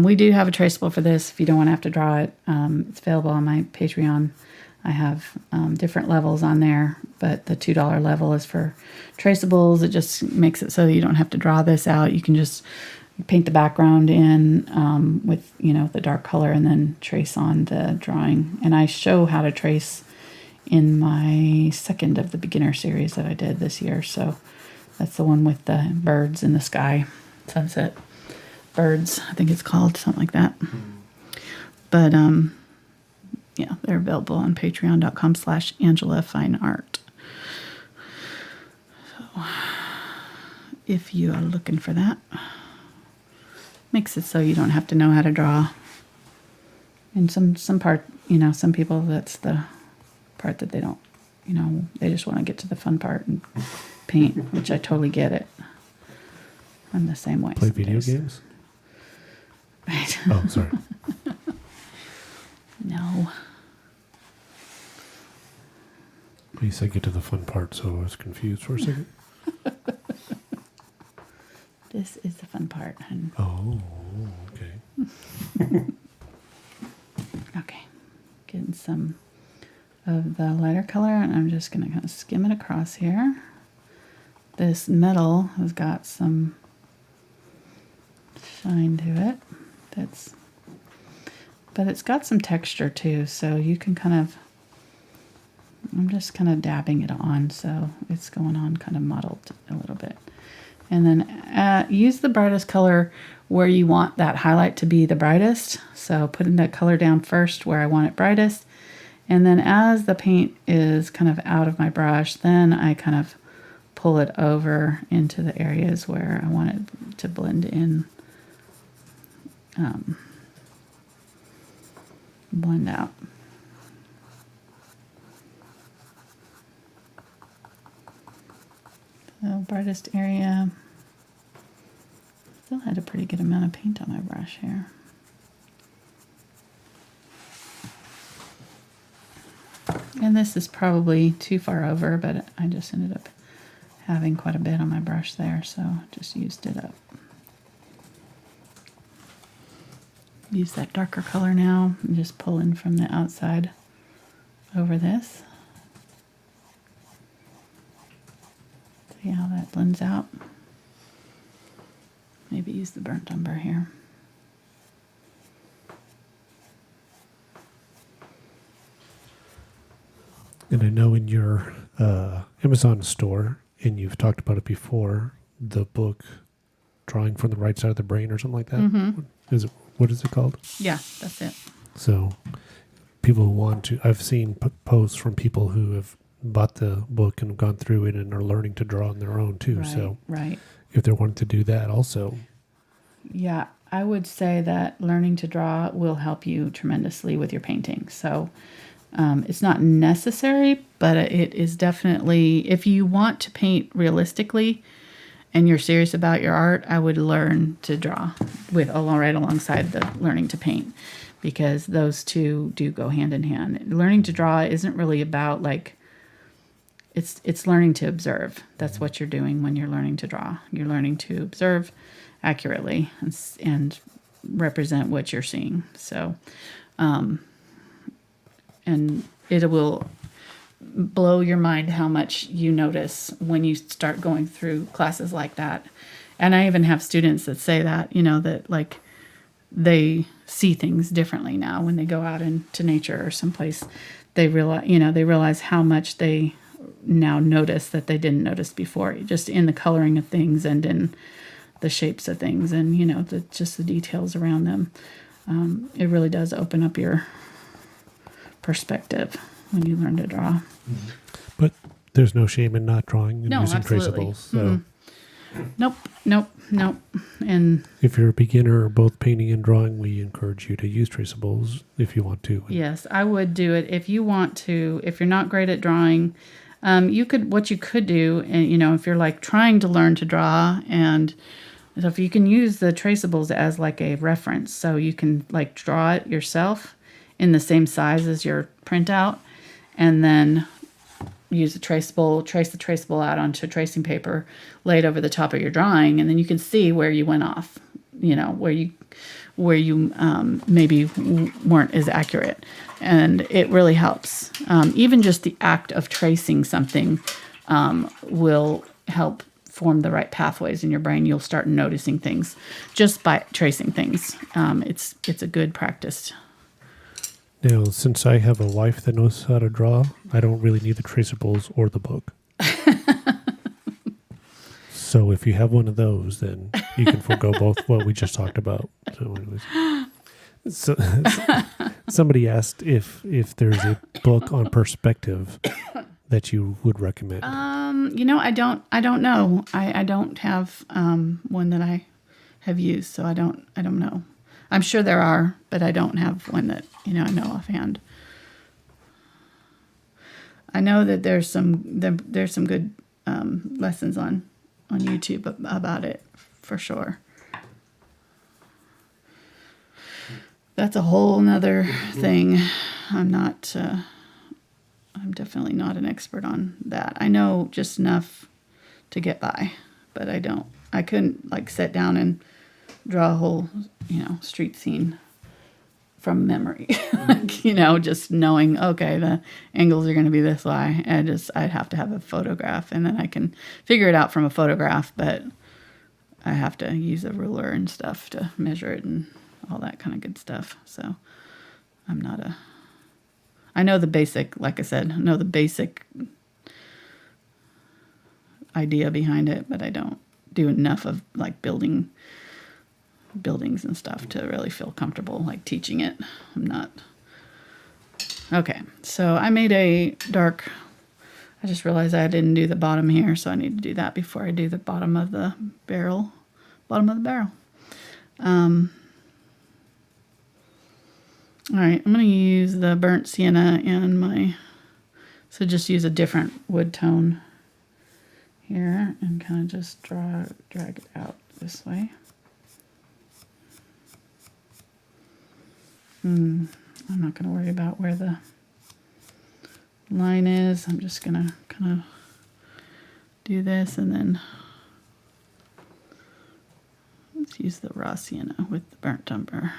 We do have a traceable for this if you don't want to have to draw it. It's available on my Patreon. I have different levels on there, but the $2 level is for traceables. It just makes it so that you don't have to draw this out. You can just paint the background in with, the dark color and then trace on the drawing. And I show how to trace in my second of the beginner series that I did this year. So that's the one with the birds in the sky, sunset birds, I think it's called, something like that. But yeah, they're available on patreon.com/AngelaFineArt. So if you are looking for that, makes it so you don't have to know how to draw. And some part, some people, that's the part that they don't, they just want to get to the fun part and paint, which I totally get it. I'm the same way. Play video games? Right. Oh, sorry. No. You said get to the fun part, so I was confused for a second. This is the fun part. And Oh, okay. okay. Getting some of the lighter color, and I'm just going to kind of skim it across here. This metal has got some shine to it. But it's got some texture too, so you can I'm just kind of dabbing it on, so it's going on kind of mottled a little bit. And then use the brightest color where you want that highlight to be the brightest. So putting that color down first where I want it brightest. And then as the paint is kind of out of my brush, then I kind of pull it over into the areas where I want it to blend in, blend out. So brightest area. Still had a pretty good amount of paint on my brush here. And this is probably too far over, but I just ended up having quite a bit on my brush there, so just used it up. Use that darker color now and just pull in from the outside over this. See how that blends out. Maybe use the burnt umber here. And I know in your Amazon store, and you've talked about it before, the book Drawing from the Right Side of the Brain or something like that. Mm-hmm. What is it called? Yeah, that's it. So people who want to. I've seen posts from people who have bought the book and have gone through it and are learning to draw on their own too. So Right. if they're wanting to do that also. Yeah, I would say that learning to draw will help you tremendously with your painting. So it's not necessary, but it is definitely, if you want to paint realistically and you're serious about your art, I would learn to draw right alongside the learning to paint, because those two do go hand in hand. Learning to draw isn't really about it's learning to observe. That's what you're doing when you're learning to draw. You're learning to observe accurately and represent what you're seeing. So, and it will blow your mind how much you notice when you start going through classes like that. And I even have students that say that, that like they see things differently now when they go out into nature or someplace. They realize how much they now notice that they didn't notice before, just in the coloring of things and in the shapes of things and, just the details around them. It really does open up your perspective when you learn to draw. But there's no shame in not drawing and No, using absolutely. traceables. So Nope. And if you're a beginner or both painting and drawing, we encourage you to use traceables if you want to. yes, I would do it if you want to. If you're not great at drawing, what you could do, and if you're like trying to learn to draw, and so if you can use the traceables as like a reference, so you can like draw it yourself in the same size as your printout, and then use the trace the traceable out onto tracing paper, lay it over the top of your drawing, and then you can see where you went off, where you maybe weren't as accurate. And it really helps. Even just the act of tracing something will help form the right pathways in your brain. You'll start noticing things just by tracing things. It's a good practice. Now, since I have a wife that knows how to draw, I don't really need the traceables or the book. So if you have one of those, then you can forego both what we just talked about. So anyways, somebody asked if there's a book on perspective that you would recommend. I don't know. I don't have one that I have used, so I don't know. I'm sure there are, but I don't have one that, I know offhand. I know that there's some good lessons on YouTube about it, for sure. That's a whole nother thing. I'm definitely not an expert on that. I know just enough to get by, but I couldn't like sit down and draw a whole, street scene from memory. Just knowing, okay, the angles are going to be this way. I'd have to have a photograph, and then I can figure it out from a photograph, but I have to use a ruler and stuff to measure it and all that kind of good stuff. So I know the basic, like I said, idea behind it, but I don't do enough of like buildings and stuff to really feel comfortable like teaching it. I'm not. Okay, so I made a dark. I just realized I didn't do the bottom here, so I need to do that before I do the bottom of the barrel. All right, I'm going to use the burnt sienna and so just use a different wood tone here and kind of just drag it out this way. I'm not going to worry about where the line is. I'm just going to kind of do this, and then let's use the raw sienna with the burnt umber.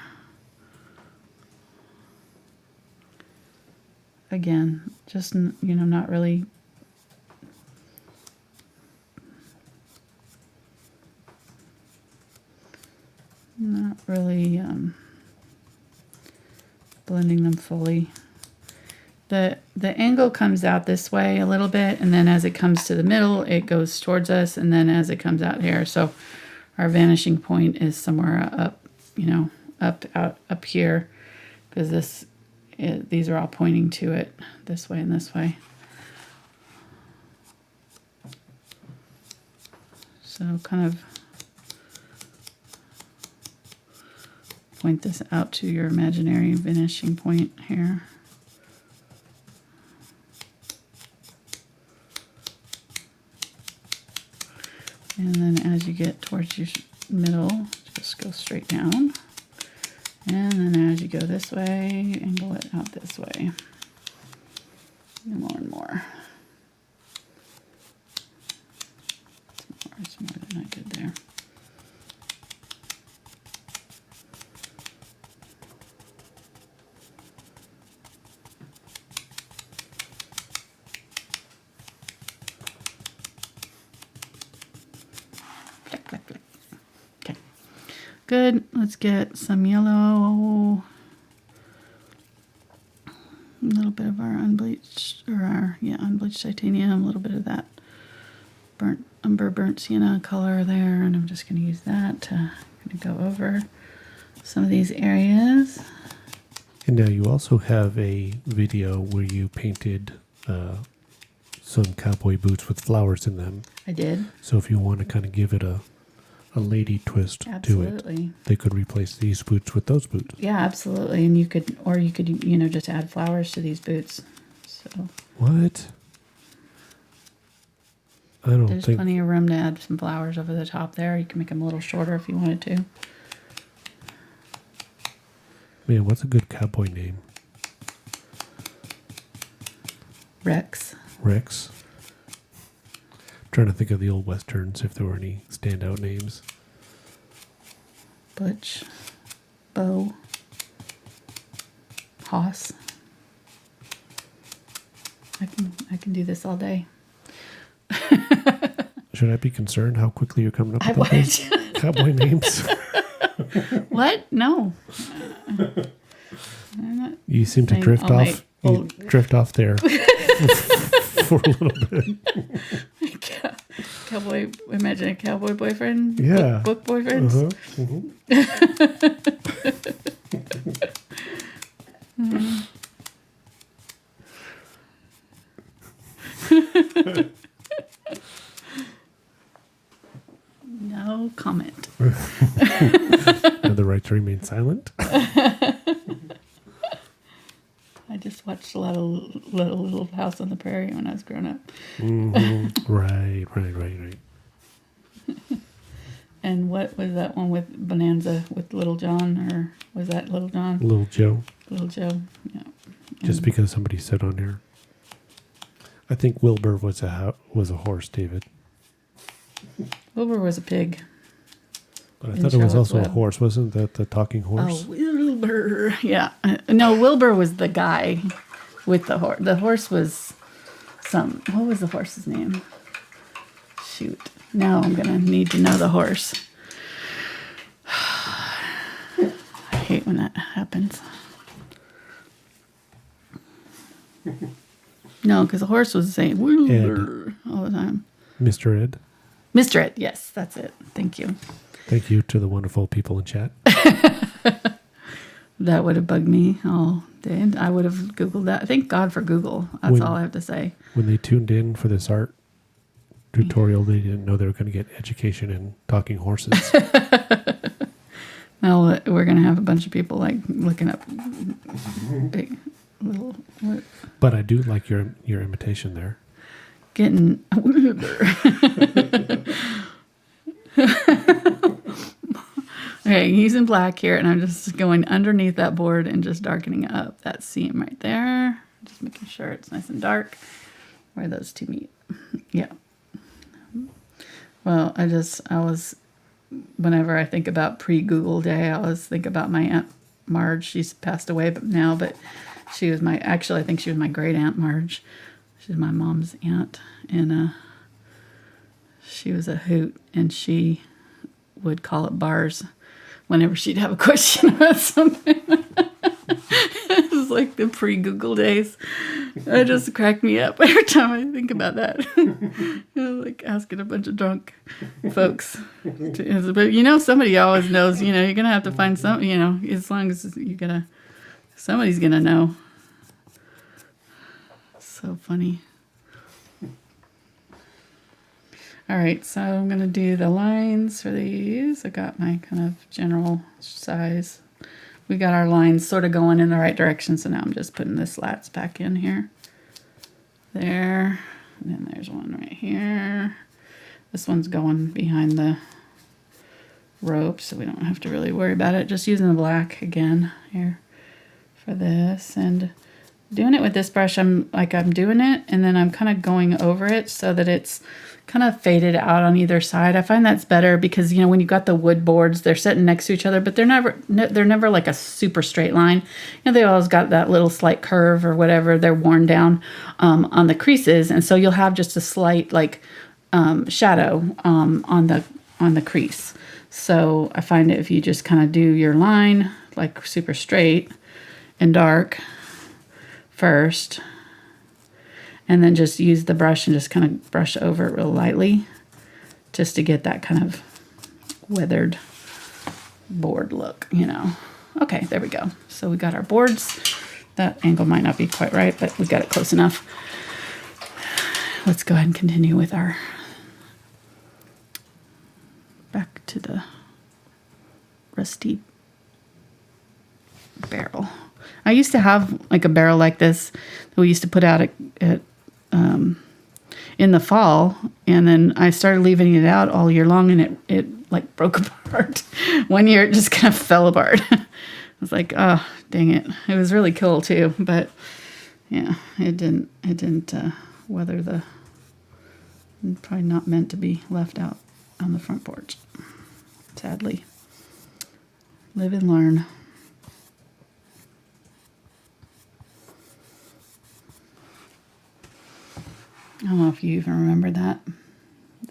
Again, just, not really blending them fully. The angle comes out this way a little bit, and then as it comes to the middle, it goes towards us, and then as it comes out here, so our vanishing point is somewhere up, up here, because this these are all pointing to it this way and this way. So kind of point this out to your imaginary vanishing point here. And then as you get towards your middle, just go straight down. And then as you go this way, angle it out this way. And more. It's more than I did there. Okay, good. Let's get some yellow. A little bit of our unbleached titanium. A little bit of that burnt sienna color there, and I'm just going to use that to go over some of these areas. And now you also have a video where you painted some cowboy boots with flowers in them. I did. So if you want to kind of give it a lady twist to it, they could replace these boots with those boots. Yeah, absolutely. And you could just add flowers to these boots. So what? There's plenty of room to add some flowers over the top there. You can make them a little shorter if you wanted to. Man, what's a good cowboy name? Rex. Rex. Trying to think of the old westerns, if there were any standout names. Butch. Bo. Hoss. I can do this all day. Should I be concerned how quickly you're coming up with I all these cowboy names? What? No. You seem to drift off. You drift off there for a little bit. Cowboy. Imagine a cowboy boyfriend. Yeah. Book boyfriends. No comment. Have the right to remain silent. I just watched a lot of Little House on the Prairie when I was growing up. Mm-hmm. Right. And what was that one with Bonanza with Little John, or was that Little John? Little Joe. Little Joe, yeah. Just because somebody said on here. I think Wilbur was a horse, David. Wilbur was a pig. But I thought it was also a horse. Wasn't that the talking horse? Oh, Wilbur. Yeah. No, Wilbur was the guy with the horse. The horse was what was the horse's name? Shoot. Now I'm going to need to know the horse. I hate when that happens. No, because the horse was saying Wilbur all the time. Mr. Ed. Mr. Ed, yes, that's it. Thank you. Thank you to the wonderful people in chat. That would have bugged me all day. I would have Googled that. Thank God for Google. That's all I have to say. When they tuned in for this art tutorial, they didn't know they were going to get education in talking horses. Now we're going to have a bunch of people like looking up big little. What? But I do like your imitation there. Getting okay, using black here, and I'm just going underneath that board and just darkening up that seam right there. Just making sure it's nice and dark where those two meet. Yeah. Well, whenever I think about pre-Google day, I always think about my Aunt Marge. She's passed away now, but she was I think she was my great Aunt Marge. She's my mom's aunt, and she was a hoot, and she would call it bars whenever she'd have a question about something. It was like the pre-Google days. It just cracked me up every time I think about that. Like asking a bunch of drunk folks. But somebody always knows, you're going to have to find some, as long as somebody's going to know. So funny. All right, so I'm going to do the lines for these. I got my kind of general size. We got our lines sort of going in the right direction, so now I'm just putting the slats back in here. There. And then there's one right here. This one's going behind the rope, so we don't have to really worry about it. Just using the black again here for this. And doing it with this brush, I'm doing it, and then I'm kind of going over it so that it's kind of faded out on either side. I find that's better because, you know, when you've got the wood boards, they're sitting next to each other, but they're never like a super straight line. You know, they always got that little slight curve or whatever. They're worn down on the creases, and so you'll have just a slight like shadow on the crease. So I find that if you just kind of do your line like super straight and dark first, and then just use the brush and just kind of brush over it real lightly just to get that kind of weathered board look, you know. Okay, there we go. So we got our boards. That angle might not be quite right, but we got it close enough. Let's go ahead and continue with our back to the rusty barrel. I used to have like a barrel like this that we used to put out at in the fall, and then I started leaving it out all year long, and it like broke apart. One year it just kind of fell apart. I was like, oh, dang it. It was really cool too, but yeah, it didn't weather the, probably not meant to be left out on the front porch. Sadly. Live and learn. I don't know if you even remember that.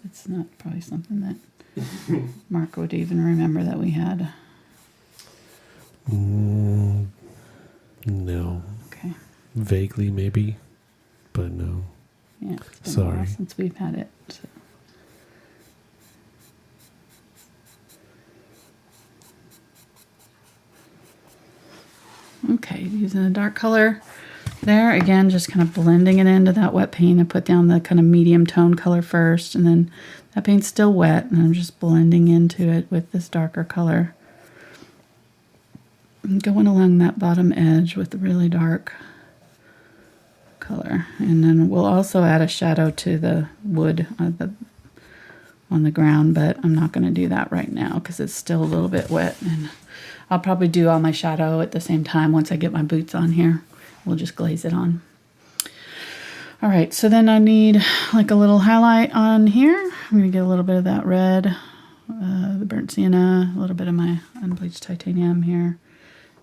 That's not probably something that Mark would even remember that we had. No. Okay. Vaguely, maybe, but no. Yeah, it's been a while since we've had it. So. Okay, using a dark color there. Again, just kind of blending it into that wet paint. I put down the kind of medium tone color first, and then that paint's still wet, and I'm just blending into it with this darker color. And going along that bottom edge with the really dark color. And then we'll also add a shadow to the wood on the ground, but I'm not going to do that right now because it's still a little bit wet, and I'll probably do all my shadow at the same time once I get my boots on here. We'll just glaze it on. All right, so then I need like a little highlight on here. I'm going to get a little bit of that red, the burnt sienna, a little bit of my unbleached titanium here.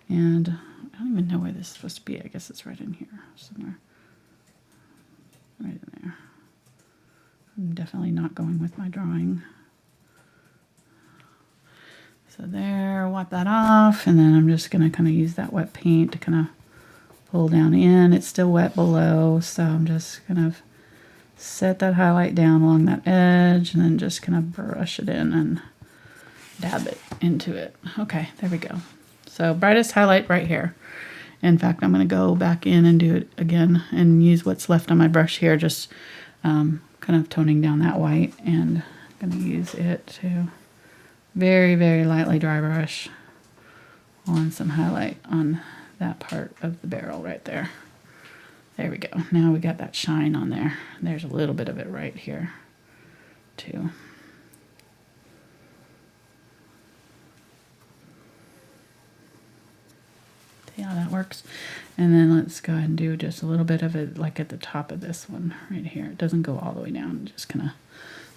And I don't even know where this is supposed to be. I guess it's right in here somewhere. Right in there. I'm definitely not going with my drawing. So there, wipe that off, and then I'm just going to kind of use that wet paint to kind of pull down in. It's still wet below, so I'm just kind of set that highlight down along that edge, and then just kind of brush it in and dab it into it. Okay, there we go. So brightest highlight right here. In fact, I'm going to go back in and do it again and use what's left on my brush here, just kind of toning down that white, and I'm going to use it to very, very lightly dry brush on some highlight on that part of the barrel right there. There we go. Now we got that shine on there. There's a little bit of it right here too. See how that works? And then let's go ahead and do just a little bit of it like at the top of this one right here. It doesn't go all the way down. It just kind of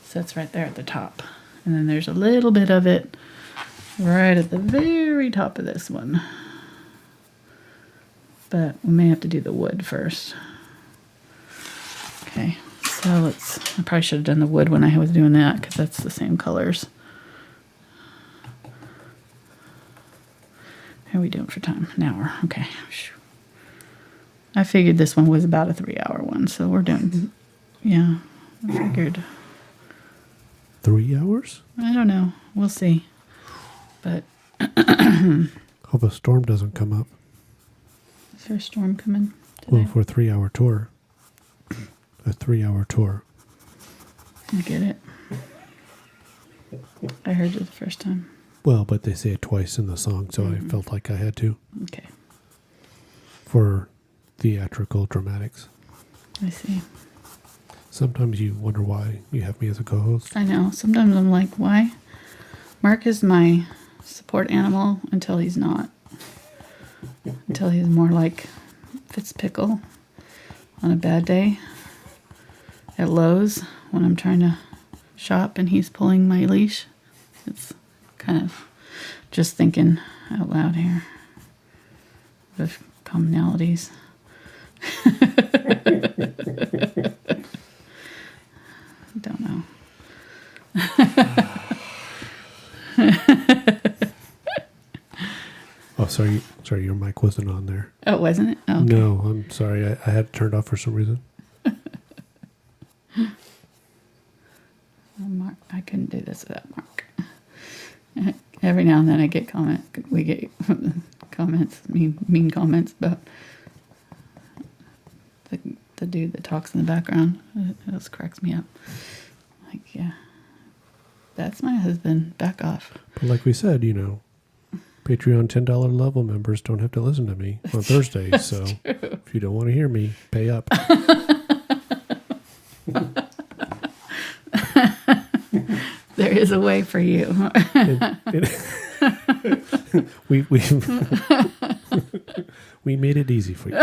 sits right there at the top. And then there's a little bit of it right at the very top of this one. But we may have to do the wood first. Okay, so I probably should have done the wood when I was doing that because that's the same colors. How are we doing for time? An hour. Okay. I figured this one was about a 3-hour one, so we're doing, yeah, I figured. 3 hours? I don't know. We'll see. But Hope a storm doesn't come up. is there a storm coming today? Well, for a 3-hour tour. a 3-hour tour. I get it. I heard it the first time. Well, but they say it twice in the song, so I felt like I had to. Okay. For theatrical dramatics. I see. Sometimes you wonder why you have me as a co-host. I know. Sometimes I'm like, why? Mark is my support animal until he's not. Until he's more like Fitzpickle on a bad day at Lowe's when I'm trying to shop and he's pulling my leash. It's kind of just thinking out loud here with commonalities. Don't know. Oh, sorry, your mic wasn't on there. Oh, wasn't it? Oh, okay. No, I'm sorry. I had it turned off for some reason. Mark, I couldn't do this without Mark. Every now and then I get we get comments, mean comments about the dude that talks in the background. It just cracks me up. Like, yeah, that's my husband. Back off. But like we said, Patreon $10 level members don't have to listen to me on Thursdays. So true. If you don't want to hear me, pay up. There is a way for you. We made it easy for you.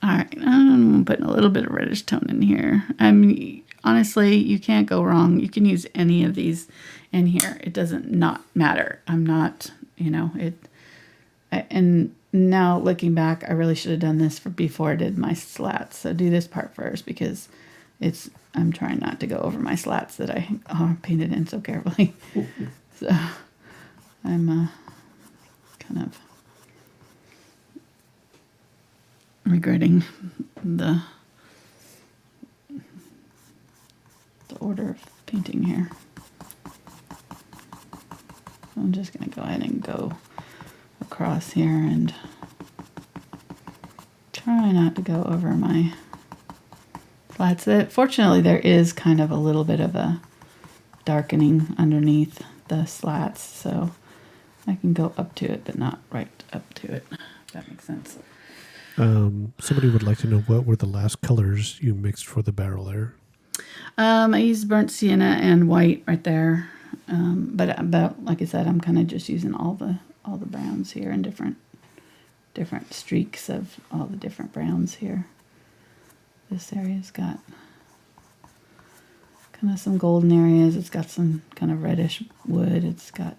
All right, I'm putting a little bit of reddish tone in here. I mean, honestly, you can't go wrong. You can use any of these in here. It doesn't not matter. I'm not, and now looking back, I really should have done this before I did my slats. So do this part first because I'm trying not to go over my slats that I painted in so carefully. So I'm kind of regretting the order of painting here. So I'm just going to go ahead and go across here and try not to go over my flats. Fortunately, there is kind of a little bit of a darkening underneath the slats, so I can go up to it, but not right up to it, if that makes sense. Somebody would like to know what were the last colors you mixed for the barrel there? I used burnt sienna and white right there, but like I said, I'm kind of just using all the browns here and different streaks of all the different browns here. This area's got kind of some golden areas. It's got some kind of reddish wood. It's got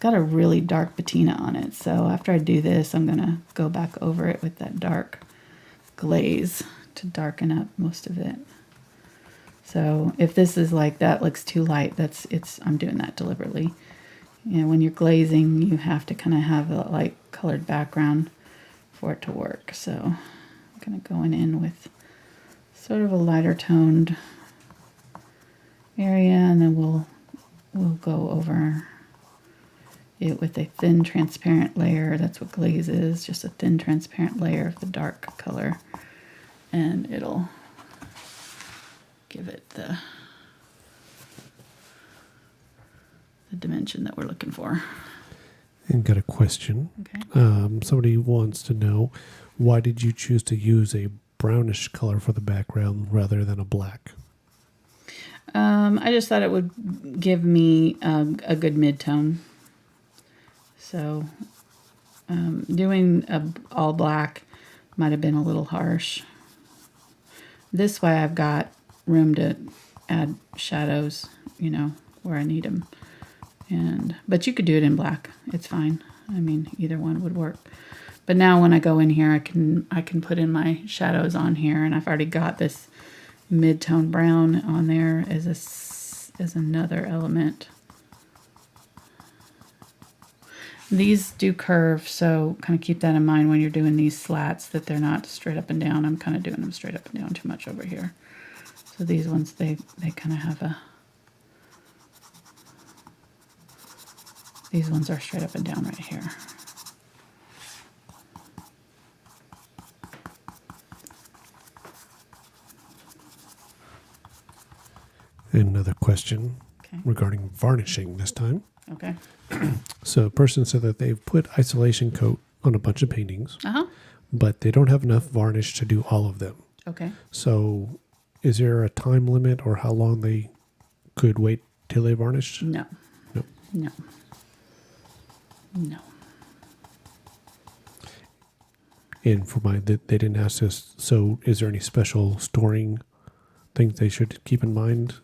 a really dark patina on it. So after I do this, I'm gonna go back over it with that dark glaze to darken up most of it. So if this is like that looks too light, I'm doing that deliberately. When you're glazing, you have to kind of have a light colored background for it to work. So I'm kind of going in with sort of a lighter toned area, and then we'll go over it with a thin transparent layer. That's what glaze is, just a thin transparent layer of the dark color, and it'll give it the dimension that we're looking for. And got a question. Okay. Somebody wants to know, why did you choose to use a brownish color for the background rather than a black? I just thought it would give me a good mid-tone. So doing all black might have been a little harsh. This way I've got room to add shadows, where I need them. But you could do it in black. It's fine. I mean, either one would work. But now when I go in here, I can put in my shadows on here, and I've already got this mid-tone brown on there as another element. These do curve, so kind of keep that in mind when you're doing these slats, that they're not straight up and down. I'm kind of doing them straight up and down too much over here. So these ones, they kind of have these ones are straight up and down right here. And another question Okay. regarding varnishing this time. Okay. So a person said that they've put isolation coat on a bunch of paintings, Uh-huh. but they don't have enough varnish to do all of them. Okay. So is there a time limit or how long they could wait till they varnish? No. No. No. No. And for they didn't ask us, so is there any special storing things they should keep in mind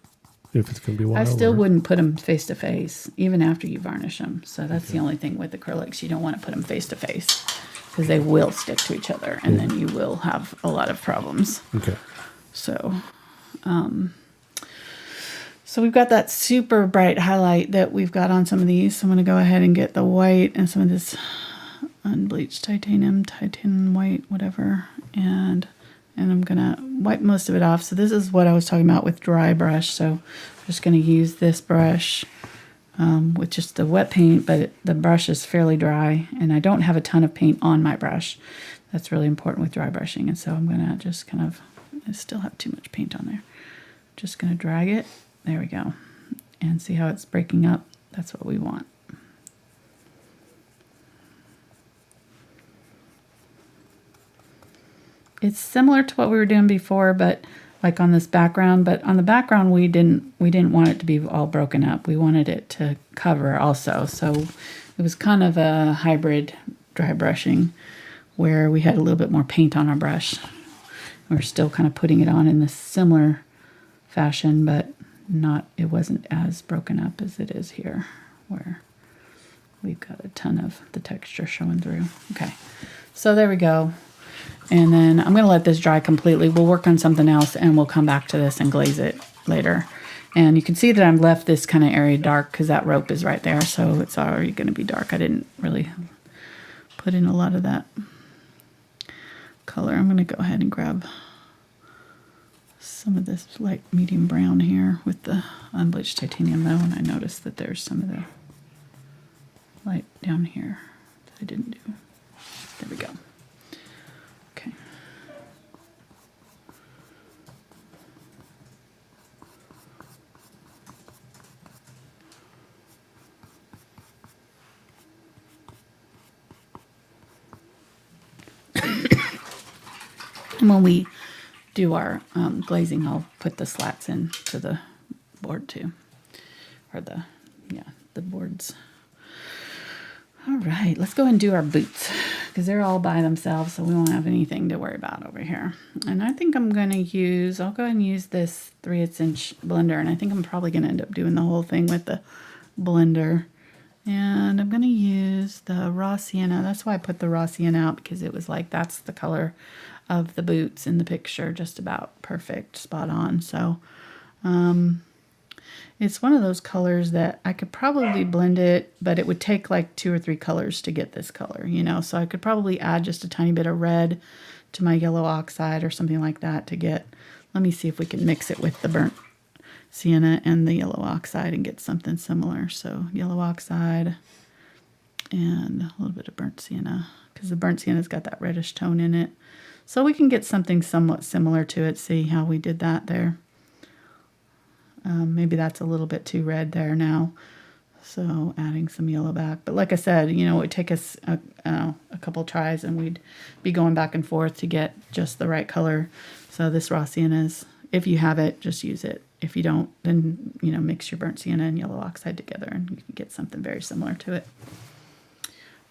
if it's going to be a while? I still wouldn't put them face to face, even after you varnish them. So that's the only thing with acrylics. You don't want to put them face to face because they will stick to each other, and then you will have a lot of problems. Okay. So, so we've got that super bright highlight that we've got on some of these. So I'm going to go ahead and get the white and some of this unbleached titanium white, whatever, and I'm gonna wipe most of it off. So this is what I was talking about with dry brush. So I'm just gonna use this brush with just the wet paint, but the brush is fairly dry, and I don't have a ton of paint on my brush. That's really important with dry brushing, and so I'm gonna just kind of, I still have too much paint on there. Just gonna drag it. There we go, and see how it's breaking up. That's what we want. It's similar to what we were doing before, but like on this background, but on the background we didn't want it to be all broken up. We wanted it to cover also. So it was kind of a hybrid dry brushing where we had a little bit more paint on our brush. We're still kind of putting it on in this similar fashion, but it wasn't as broken up as it is here, where we've got a ton of the texture showing through. Okay, so there we go. And then I'm going to let this dry completely. We'll work on something else and we'll come back to this and glaze it later. And you can see that I've left this kind of area dark because that rope is right there. So it's already going to be dark. I didn't really put in a lot of that color. I'm going to go ahead and grab some of this light medium brown here with the unbleached titanium though. And I noticed that there's some of the light down here that I didn't do. There we go. Okay. And when we do our glazing, I'll put the slats into the board too, or the boards. All right, let's go and do our boots because they're all by themselves, so we won't have anything to worry about over here. And I think I'm going to I'll go ahead and use this 3/8" blender, and I think I'm probably going to end up doing the whole thing with the blender. And I'm going to use the raw sienna. That's why I put the raw sienna out, because it was like that's the color of the boots in the picture, just about perfect, spot on. So it's one of those colors that I could probably blend it, but it would take like 2 or 3 colors to get this color, you know. So I could probably add just a tiny bit of red to my yellow oxide or something like that to get, let me see if we can mix it with the burnt sienna and the yellow oxide and get something similar. So yellow oxide and a little bit of burnt sienna, because the burnt sienna's got that reddish tone in it. So we can get something somewhat similar to it. See how we did that there. Maybe that's a little bit too red there now. So adding some yellow back. But like I said, you know, it would take us a couple tries and we'd be going back and forth to get just the right color. So this raw sienna is, if you have it, just use it. If you don't, then, you know, mix your burnt sienna and yellow oxide together and you can get something very similar to it.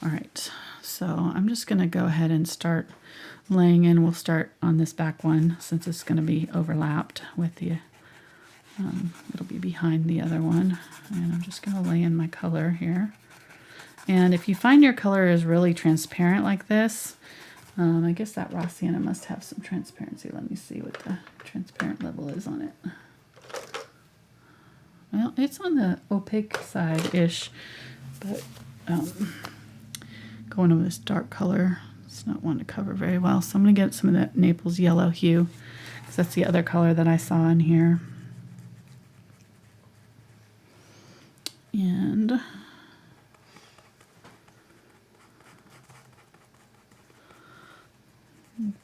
All right, so I'm just going to go ahead and start laying in. We'll start on this back one since it's going to be overlapped with the, it'll be behind the other one. And I'm just going to lay in my color here. And if you find your color is really transparent like this, I guess that raw sienna must have some transparency. Let me see what the transparent level is on it. Well, it's on the opaque side-ish, but going over this dark color, it's not one to cover very well. So I'm going to get some of that Naples Yellow Hue, because that's the other color that I saw in here. And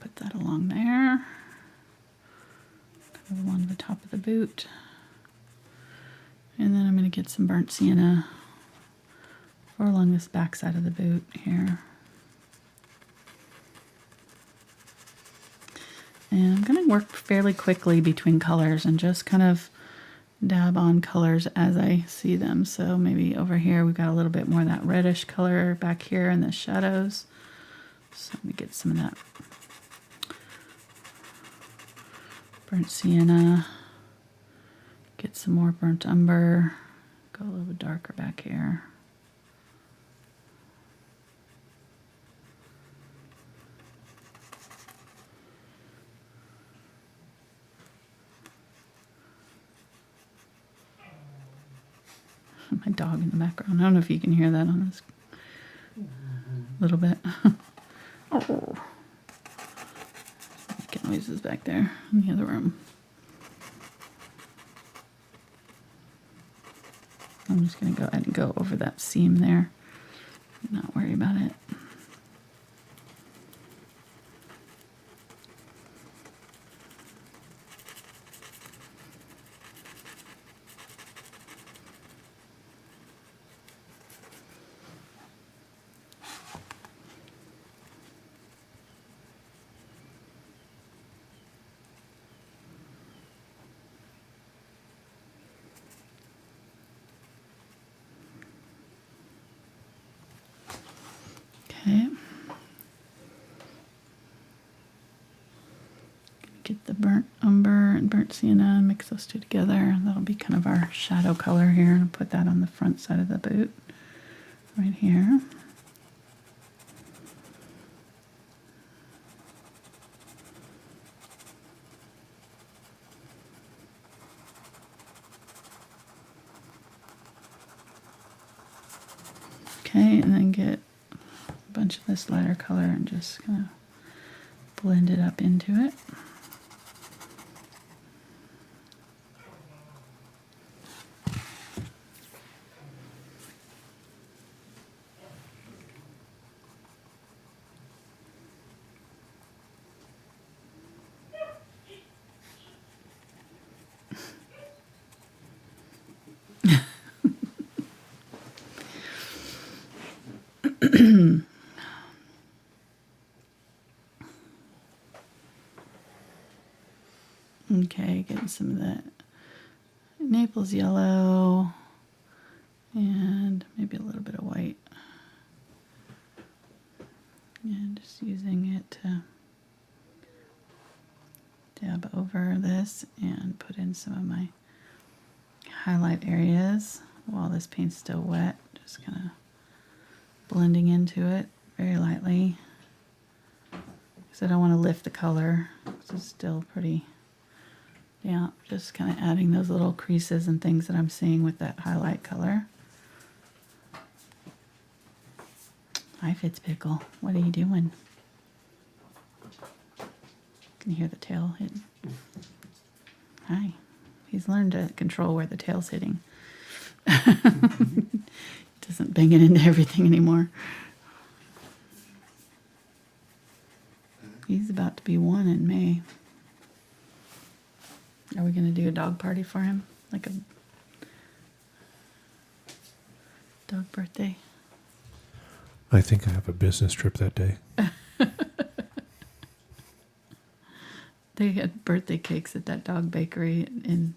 put that along there, kind of along the top of the boot. going to get some burnt sienna or along this back side of the boot here. And I'm going to work fairly quickly between colors and just kind of dab on colors as I see them. So maybe over here we've got a little bit more of that reddish color back here in the shadows. So let me get some of that burnt sienna, get some more burnt umber, go a little bit darker back here. My dog in the background. I don't know if you can hear that on this little bit. Oh. Making noises back there in the other room. I'm just going to go ahead and go over that seam there. Not worry about it. Okay. Get the burnt umber and burnt sienna and mix those two together. That'll be kind of our shadow color here. And put that on the front side of the boot right here. Okay, and then get a bunch of this lighter color and just kind of blend it up into it. Okay, getting some of that Naples yellow and maybe a little bit of white. And just using it to dab over this and put in some of my highlight areas while this paint's still wet. Just kind of blending into it very lightly. Because I don't want to lift the color. It's still pretty damp. Just kind of adding those little creases and things that I'm seeing with that highlight color. Hi, Fitzpickle. What are you doing? Can you hear the tail hitting? Hi. He's learned to control where the tail's hitting. Doesn't bang it into everything anymore. He's about to be 1 in May. Are we going to do a dog party for him? Like a dog birthday? I think I have a business trip that day. They had birthday cakes at that dog bakery in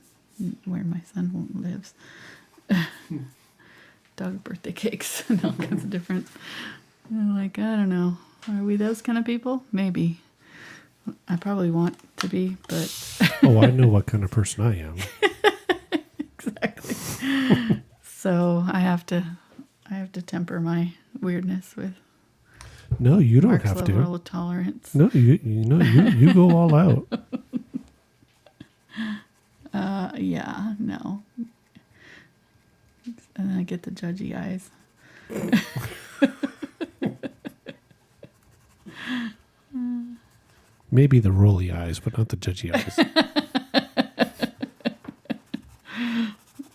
where my son lives. Dog birthday cakes and all kinds of different. I'm like, I don't know. Are we those kind of people? Maybe. I probably want to be, but... Oh, I know what kind of person I am. Exactly. So I have to temper my weirdness with... No, you don't Mark's have level to. of tolerance. No, you go all out. Yeah, no. And then I get the judgy eyes. Maybe the rolly eyes, but not the judgy eyes.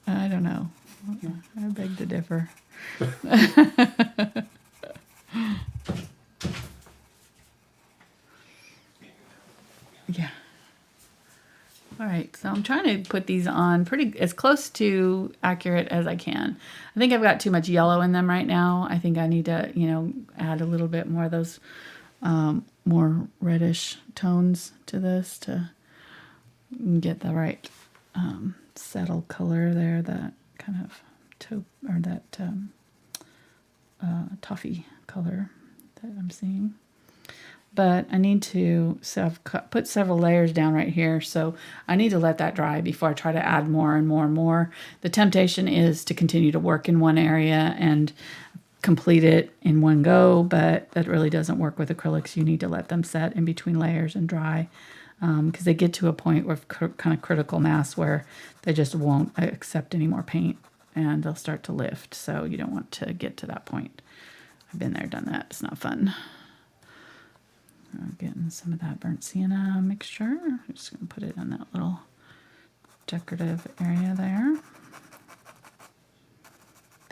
I don't know. I beg to differ. Yeah. All right, so I'm trying to put these on pretty as close to accurate as I can. I think I've got too much yellow in them right now. I think I need to, add a little bit more of those more reddish tones to this to get the right settled color there, that kind of taupe or that toffee color that I'm seeing. But I need to, so I've put several layers down right here, so I need to let that dry before I try to add more and more and more. The temptation is to continue to work in one area and complete it in one go, but that really doesn't work with acrylics. You need to let them set in between layers and dry, because they get to a point of kind of critical mass where they just won't accept any more paint and they'll start to lift. So you don't want to get to that point. I've been there, done that. It's not fun. Getting some of that burnt sienna mixture. I'm just going to put it in that little decorative area there.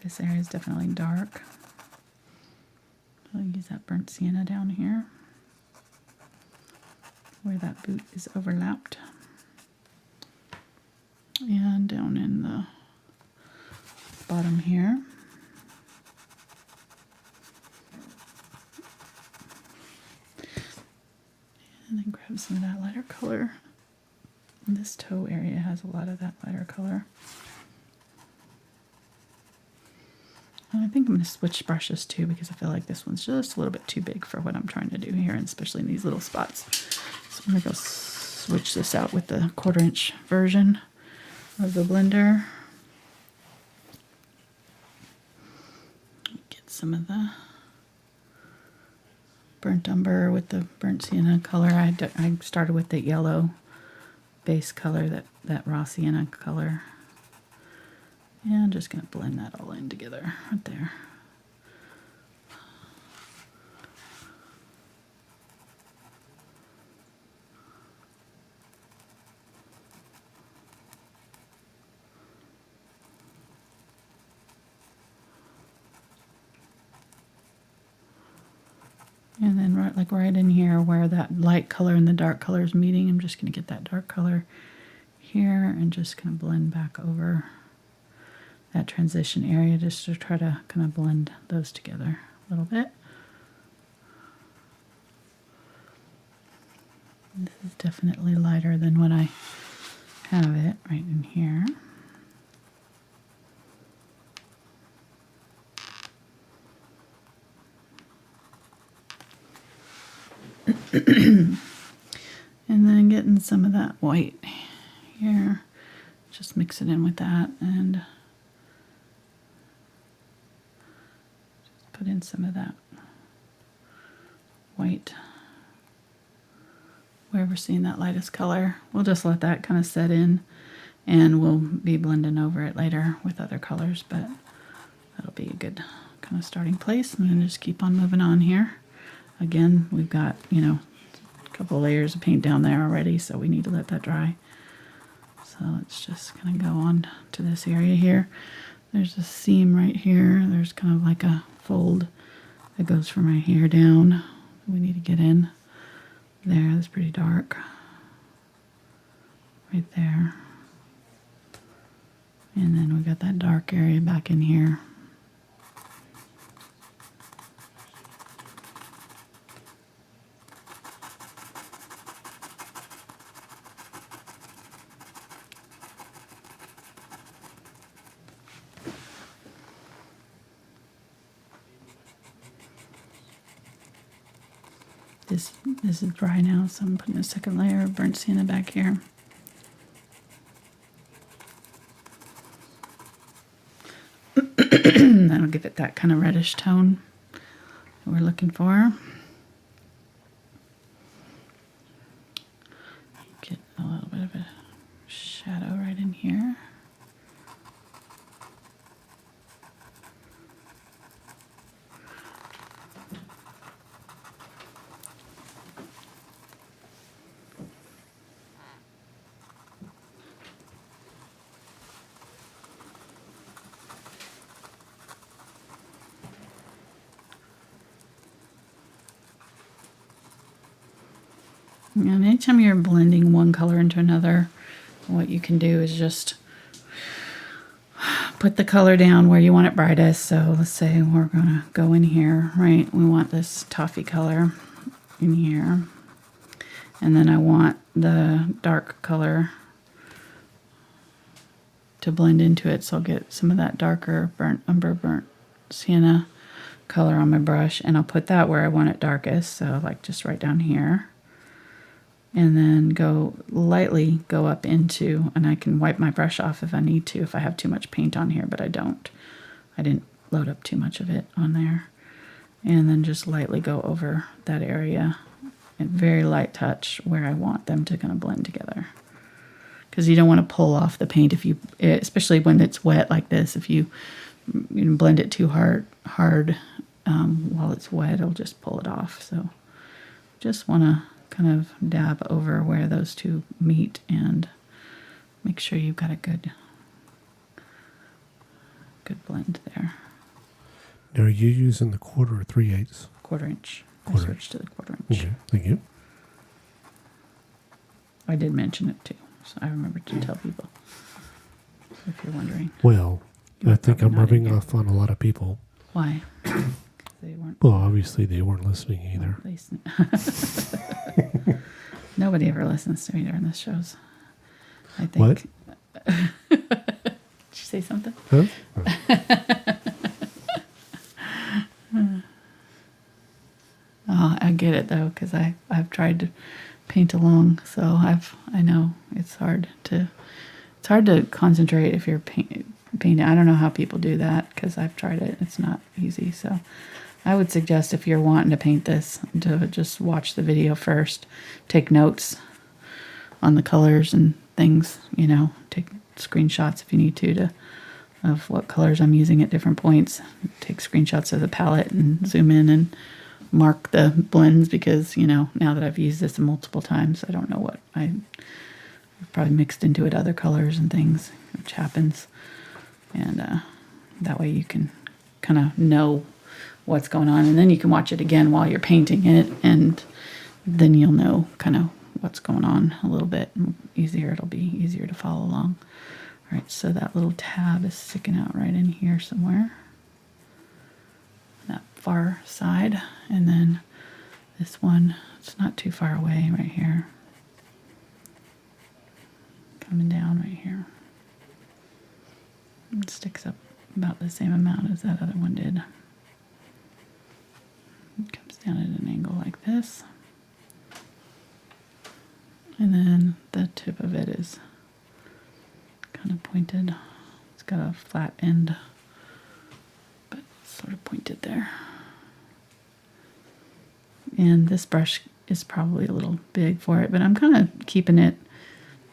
This area is definitely dark. I'll use that burnt sienna down here where that boot is overlapped. And down in the bottom here. And then grab some of that lighter color. And this toe area has a lot of that lighter color. And I think I'm going to switch brushes too, because I feel like this one's just a little bit too big for what I'm trying to do here, and especially in these little spots. So I'm going to go switch this out with the 1/4 inch version of the blender. Get some of the burnt umber with the burnt sienna color. I started with the yellow base color, that raw sienna color. And I'm just going to blend that all in together right there. And then right in here where that light color and the dark color is meeting, I'm just going to get that dark color here and just kind of blend back over that transition area just to try to kind of blend those together a little bit. This is definitely lighter than when I have it right in here. And then getting some of that white here, just mix it in with that and just put in some of that white where we're seeing that lightest color. We'll just let that kind of set in and we'll be blending over it later with other colors, but that'll be a good kind of starting place. And then just keep on moving on here. Again, we've got, a couple layers of paint down there already, so we need to let that dry. So let's just kind of go on to this area here. There's a seam right here. There's kind of like a fold that goes from right here down. We need to get in there. That's pretty dark. Right there. And then we've got that dark area back in here. This is dry now, so I'm putting a second layer of burnt sienna back here. That'll give it that kind of reddish tone that we're looking for. Get a little bit of a shadow right in here. And anytime you're blending one color into another, what you can do is just put the color down where you want it brightest. So let's say we're going to go in here, right? We want this toffee color in here. And then I want the dark color to blend into it. So I'll get some of that darker burnt umber, burnt sienna color on my brush. And I'll put that where I want it darkest. So like just right down here. And then lightly go up into, and I can wipe my brush off if I need to, if I have too much paint on here, but I don't. I didn't load up too much of it on there. And then just lightly go over that area, and very light touch where I want them to kind of blend together. Because you don't want to pull off the paint if you, especially when it's wet like this, if you blend it too hard while it's wet, it'll just pull it off. So just want to kind of dab over where those two meet and make sure you've got a good blend there. Now, are you using the 1/4 or 3/8? 1/4 inch. I 1/4 switched to the 1/4 inch. Okay, thank you. I did mention it too, so I remembered to tell people. If you're wondering. Well, You I were think probably I'm not in rubbing here. off on a lot of people. Why? They weren't. Well, obviously they weren't listening either. Nobody ever listens to me during the shows. I think. What? Did you say something? Huh? Oh, I get it though, because I've tried to paint along, so I know it's hard to concentrate if you're painting. I don't know how people do that because I've tried it. It's not easy. So I would suggest if you're wanting to paint this to just watch the video first, take notes on the colors and things. Take screenshots if you need to of what colors I'm using at different points. Take screenshots of the palette and zoom in and mark the blends because, now that I've used this multiple times, I don't know what I've probably mixed into it other colors and things, which happens. And that way you can kind of know what's going on. And then you can watch it again while you're painting it. And then you'll know kind of what's going on a little bit easier. It'll be easier to follow along. All right, so that little tab is sticking out right in here somewhere. That far side. And then this one, it's not too far away right here. Coming down right here. It sticks up about the same amount as that other one did. It comes down at an angle like this. And then the tip of it is kind of pointed. It's got a flat end, but it's sort of pointed there. And this brush is probably a little big for it, but I'm kind of keeping it,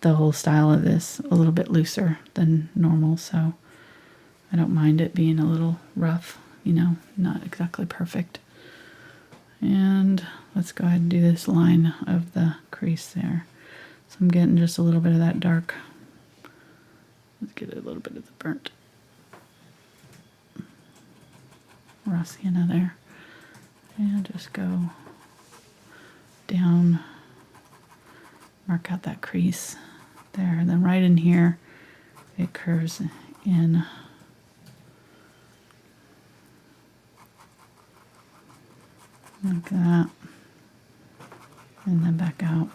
the whole style of this, a little bit looser than normal, so I don't mind it being a little rough, not exactly perfect. And let's go ahead and do this line of the crease there. So I'm getting just a little bit of that dark. Let's get a little bit of the burnt raw sienna there. And just go down, mark out that crease there. And then right in here, it curves in. Like that. And then back out.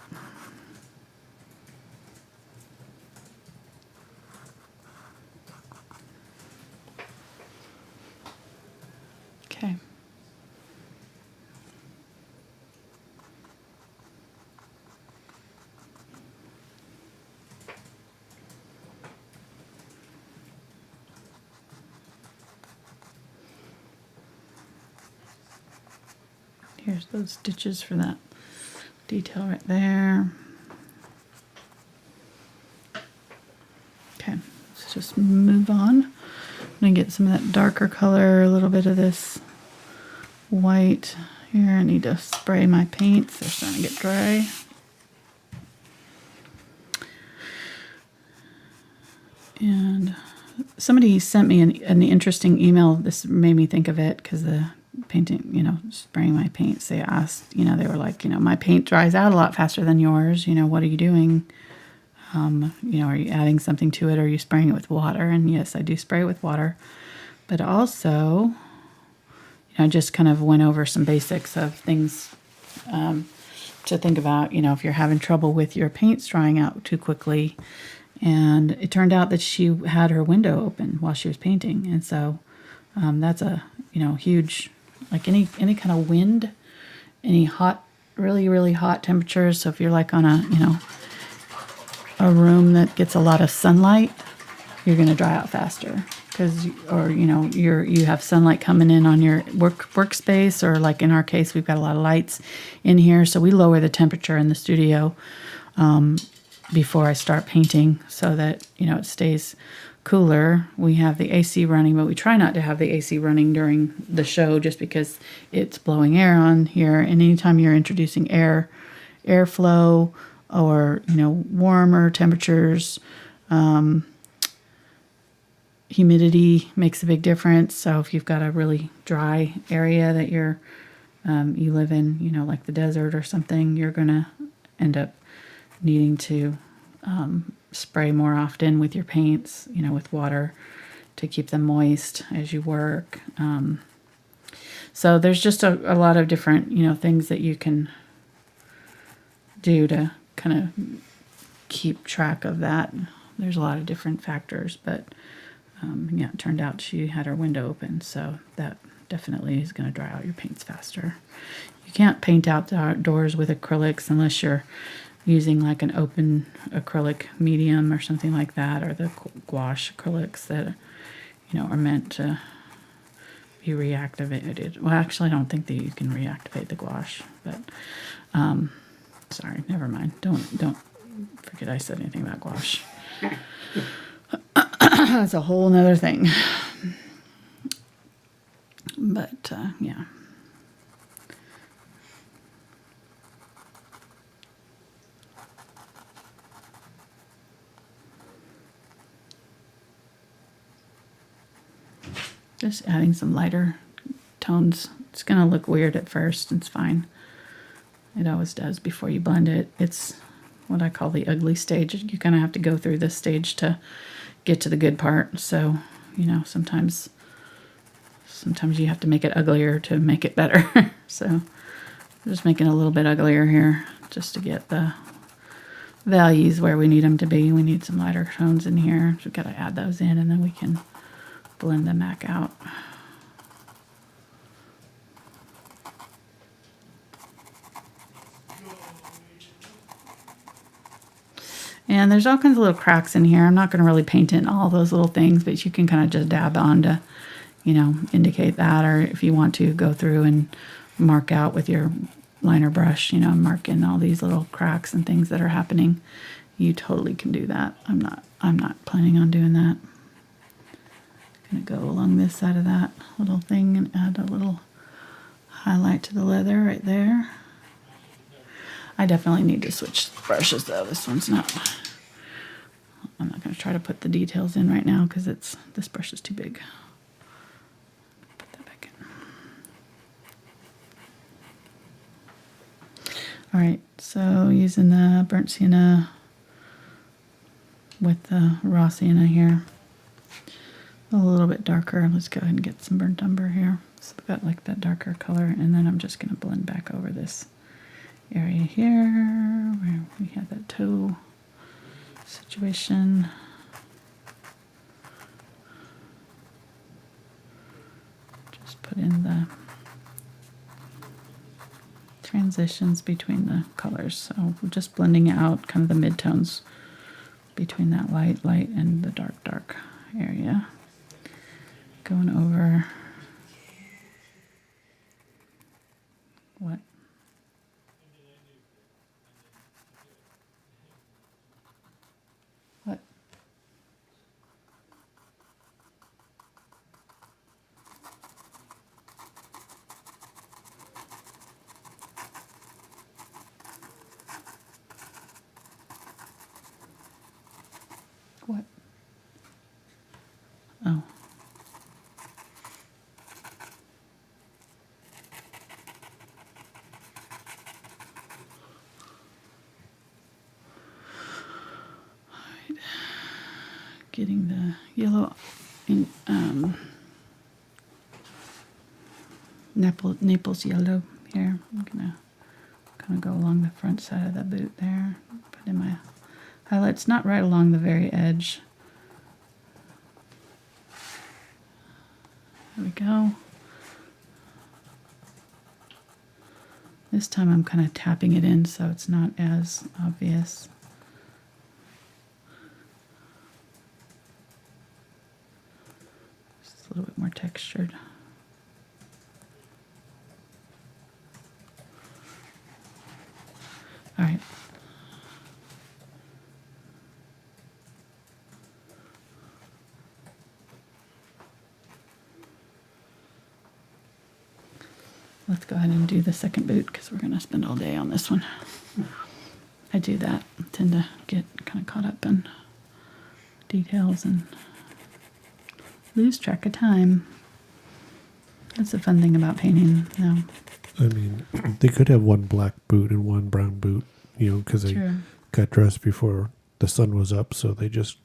Okay. Here's those stitches for that detail right there. Okay, let's just move on. I'm gonna get some of that darker color, a little bit of this white here. I need to spray my paints. They're starting to get dry. And somebody sent me an interesting email. This made me think of it because the painting, spraying my paints, they asked, they were like, my paint dries out a lot faster than yours. What are you doing? Are you adding something to it, or are you spraying it with water? And yes, I do spray it with water, but also, I just kind of went over some basics of things to think about, if you're having trouble with your paints drying out too quickly. And it turned out that she had her window open while she was painting. And so that's a, huge, like any kind of wind, any hot, really, really hot temperatures. So if you're like on a room that gets a lot of sunlight, you're going to dry out faster. You have sunlight coming in on your workspace, or like in our case, we've got a lot of lights in here, so we lower the temperature in the studio before I start painting so that it stays cooler. We have the AC running, but we try not to have the AC running during the show just because it's blowing air on here. And anytime you're introducing airflow or warmer temperatures, humidity makes a big difference. So if you've got a really dry area that you live in, like the desert or something, you're going to end up needing to spray more often with your paints, with water to keep them moist as you work. So there's just a lot of different, things that you can do to kind of keep track of that. There's a lot of different factors, but it turned out she had her window open, so that definitely is going to dry out your paints faster. You can't paint outdoors with acrylics unless you're using like an open acrylic medium or something like that, or the gouache acrylics that are meant to be reactivated. Well, actually, I don't think that you can reactivate the gouache, but sorry, never mind. Don't forget I said anything about gouache. That's a whole nother thing. But yeah. Just adding some lighter tones. It's going to look weird at first. It's fine. It always does before you blend it. It's what I call the ugly stage. You kind of have to go through this stage to get to the good part. So, sometimes you have to make it uglier to make it better. So I'm just making it a little bit uglier here just to get the values where we need them to be. We need some lighter tones in here. So we've got to add those in, and then we can blend them back out. And there's all kinds of little cracks in here. I'm not going to really paint in all those little things, but you can kind of just dab on to, indicate that. Or if you want to, go through and mark out with your liner brush, mark in all these little cracks and things that are happening. You totally can do that. I'm not planning on doing that. I'm going to go along this side of that little thing and add a little highlight to the leather right there. I definitely need to switch brushes though. This one's not. I'm not going to try to put the details in right now because this brush is too big. Put that back in. All right, so using the burnt sienna with the raw sienna here. A little bit darker. Let's go ahead and get some burnt umber here. So we've got like that darker color, and then I'm just going to blend back over this area here where we had that toe situation. Just put in the transitions between the colors. So we're just blending out kind of the midtones between that light and the dark area. Going over what? What? What? Oh. getting the yellow in Naples Yellow here. I'm gonna kind of go along the front side of the boot there. Put in my highlights, not right along the very edge. There we go. This time I'm kind of tapping it in so it's not as obvious. Just a little bit more textured. All right. Let's go ahead and do the second boot because we're going to spend all day on this one. I do that. I tend to get kind of caught up in details and lose track of time. That's the fun thing about painting now. I mean, they could have one black boot and one brown boot, because they got dressed before the sun was up, so they just,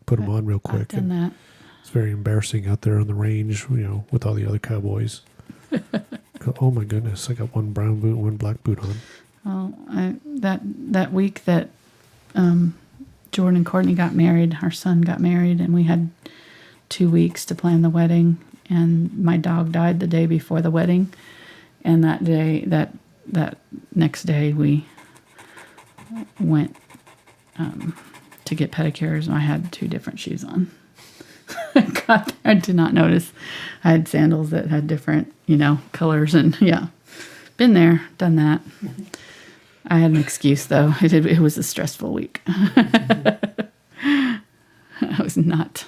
put them on real quick. I've done that. It's very embarrassing out there on the range, with all the other cowboys. Oh my goodness, I got one brown boot and one black boot on. Well, that week that Jordan and Courtney got married, our son got married, and we had 2 weeks to plan the wedding, and my dog died the day before the wedding. And that day, that next day, we went to get pedicures, and I had 2 different shoes on. God, I did not notice. I had sandals that had different, colors, and been there, done that. I had an excuse though. It was a stressful week. I was not.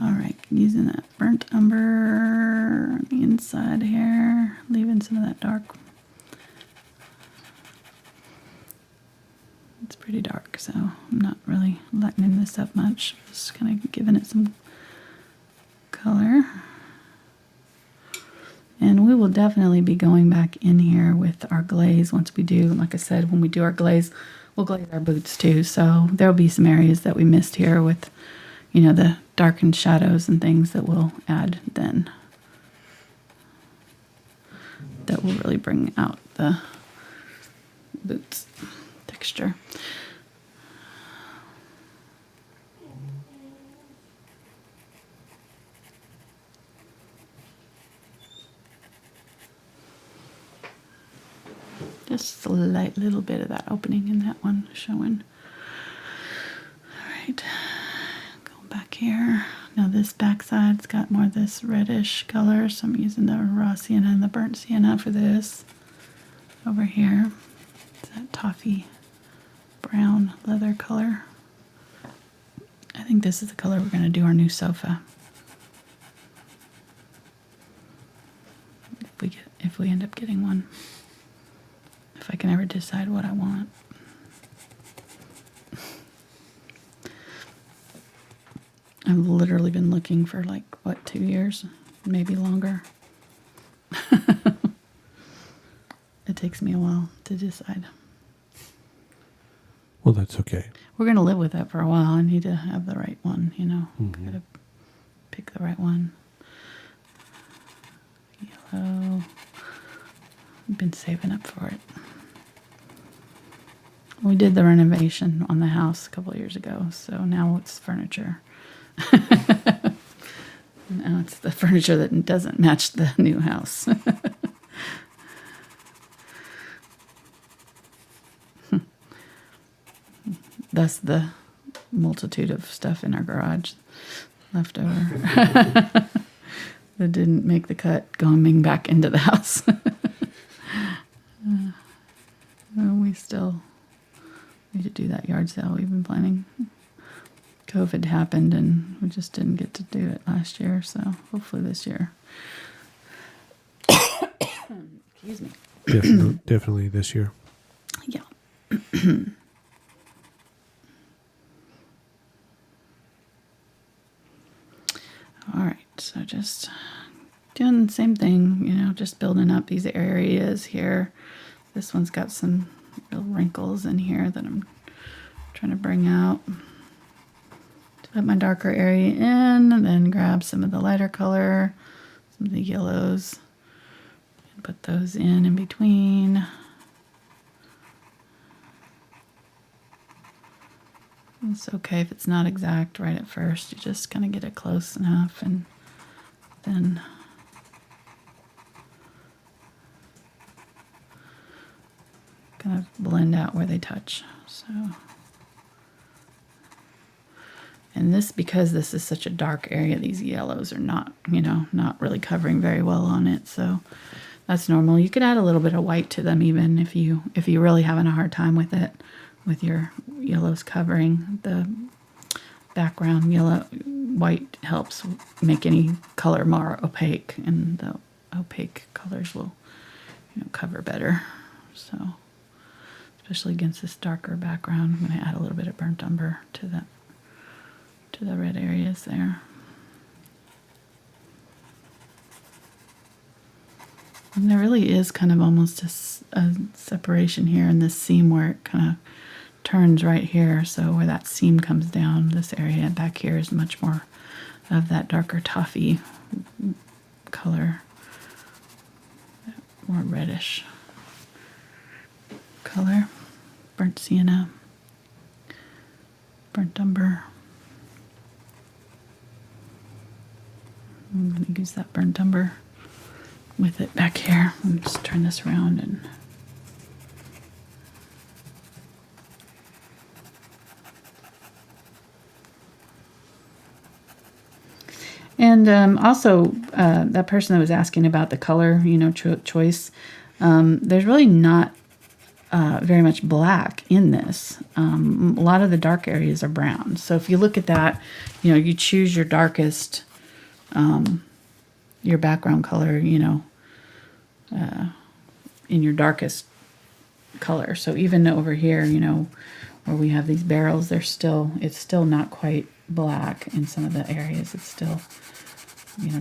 All right, using that burnt umber on the inside here, leaving some of that dark. It's pretty dark, so I'm not really lightening this up much. Just kind of giving it some color. And we will definitely be going back in here with our glaze once we do, like I said, when we do our glaze, we'll glaze our boots too. So there'll be some areas that we missed here with, the darkened shadows and things that we'll add then. That will really bring out the boots texture. Just a light little bit of that opening in that one showing. All right, go back here. Now this back side's got more of this reddish color, so I'm using the raw sienna and the burnt sienna for this. Over here, it's that toffee brown leather color. I think this is the color we're going to do our new sofa. If we end up getting one. If I can ever decide what I want. I've literally been looking for 2 years, maybe longer. It takes me a while to decide. Well, that's okay. We're going to live with that for a while. I need to have the right one, Mm-hmm. Got to pick the right one. Yellow. I've been saving up for it. We did the renovation on the house a couple of years ago, so now it's furniture. Now it's the furniture that doesn't match the new house. Thus the multitude of stuff in our garage left over that didn't make the cut going back into the house. We still need to do that yard sale we've been planning. COVID happened and we just didn't get to do it last year, so hopefully this year. Excuse me. Definitely this year. Yeah. All right, so just doing the same thing, just building up these areas here. This one's got some real wrinkles in here that I'm trying to bring out. To put my darker area in, and then grab some of the lighter color, some of the yellows, and put those in between. It's okay if it's not exact right at first. You just kind of get it close enough and then kind of blend out where they touch. So, and this, because this is such a dark area, these yellows are not, not really covering very well on it. So that's normal. You could add a little bit of white to them even if you're really having a hard time with it, with your yellows covering the background. White helps make any color more opaque, and the opaque colors will cover better. So especially against this darker background, I'm going to add a little bit of burnt umber to the red areas there. And there really is kind of almost a separation here in this seam where it kind of turns right here. So where that seam comes down, this area back here is much more of that darker toffee color, more reddish color. Burnt sienna, burnt umber. I'm going to use that burnt umber with it back here. Let me just turn this around and also that person that was asking about the color, choice. There's really not very much black in this. A lot of the dark areas are brown. So if you look at that, you choose your darkest, your background color, in your darkest color. So even over here, where we have these barrels, it's still not quite black in some of the areas. It's still,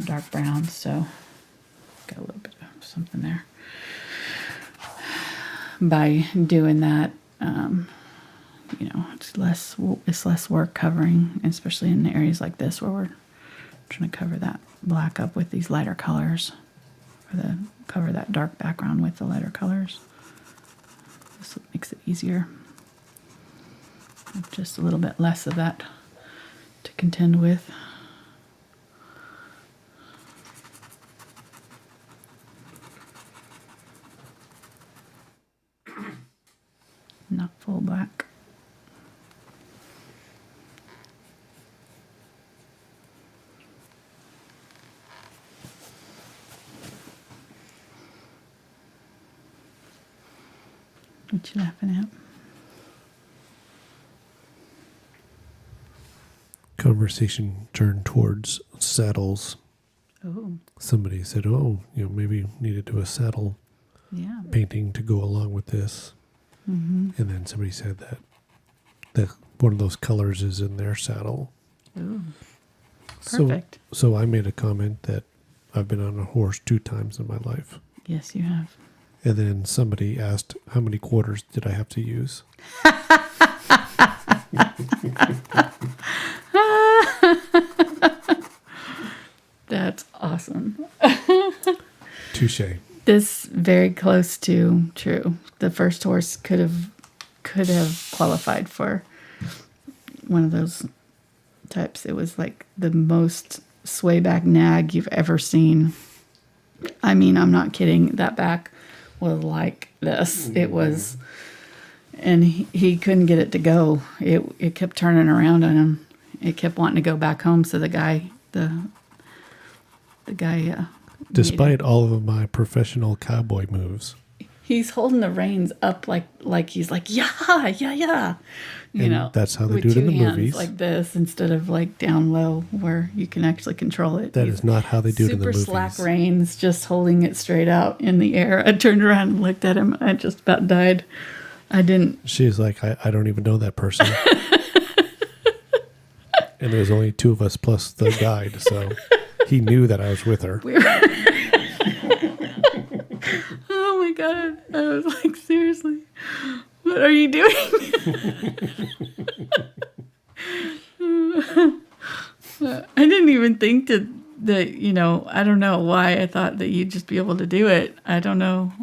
dark brown. So got a little bit of something there. By doing that, it's less work covering, especially in areas like this where we're trying to cover that black up with these lighter colors, or cover that dark background with the lighter colors. This makes it easier. Just a little bit less of that to contend with. Not full black. What you laughing at? Conversation turned towards saddles. Oh. Somebody said, maybe need to do a saddle painting to go along with this. Mm-hmm. And then somebody said that one of those colors is in their saddle. Ooh. Perfect. So I made a comment that I've been on a horse 2 times in my life. Yes, you have. And then somebody asked, how many quarters did I have to use? That's awesome. Touche. This very close to true. The first horse could have qualified for one of those types. It was like the most sway back nag you've ever seen. I mean, I'm not kidding. That back was like this. It was, and he couldn't get it to go. It kept turning around on him. It kept wanting to go back home. So the guy. Despite all of my professional cowboy moves, he's holding the reins up like he's like yeah. That's how they with do it in the two hands movies. like this instead of like down low where you can actually control it. That is not how they do it in the movies. Super slack reins, just holding it straight out in the air. I turned around and looked at him. I just about died. I didn't. She's like, I don't even know that person. And there was only two of us plus the guide, so he knew that I was with her. Oh my God. I was like, seriously, what are you doing? I didn't even think that, you know, I don't know why I thought that you'd just be able to do it. I don't know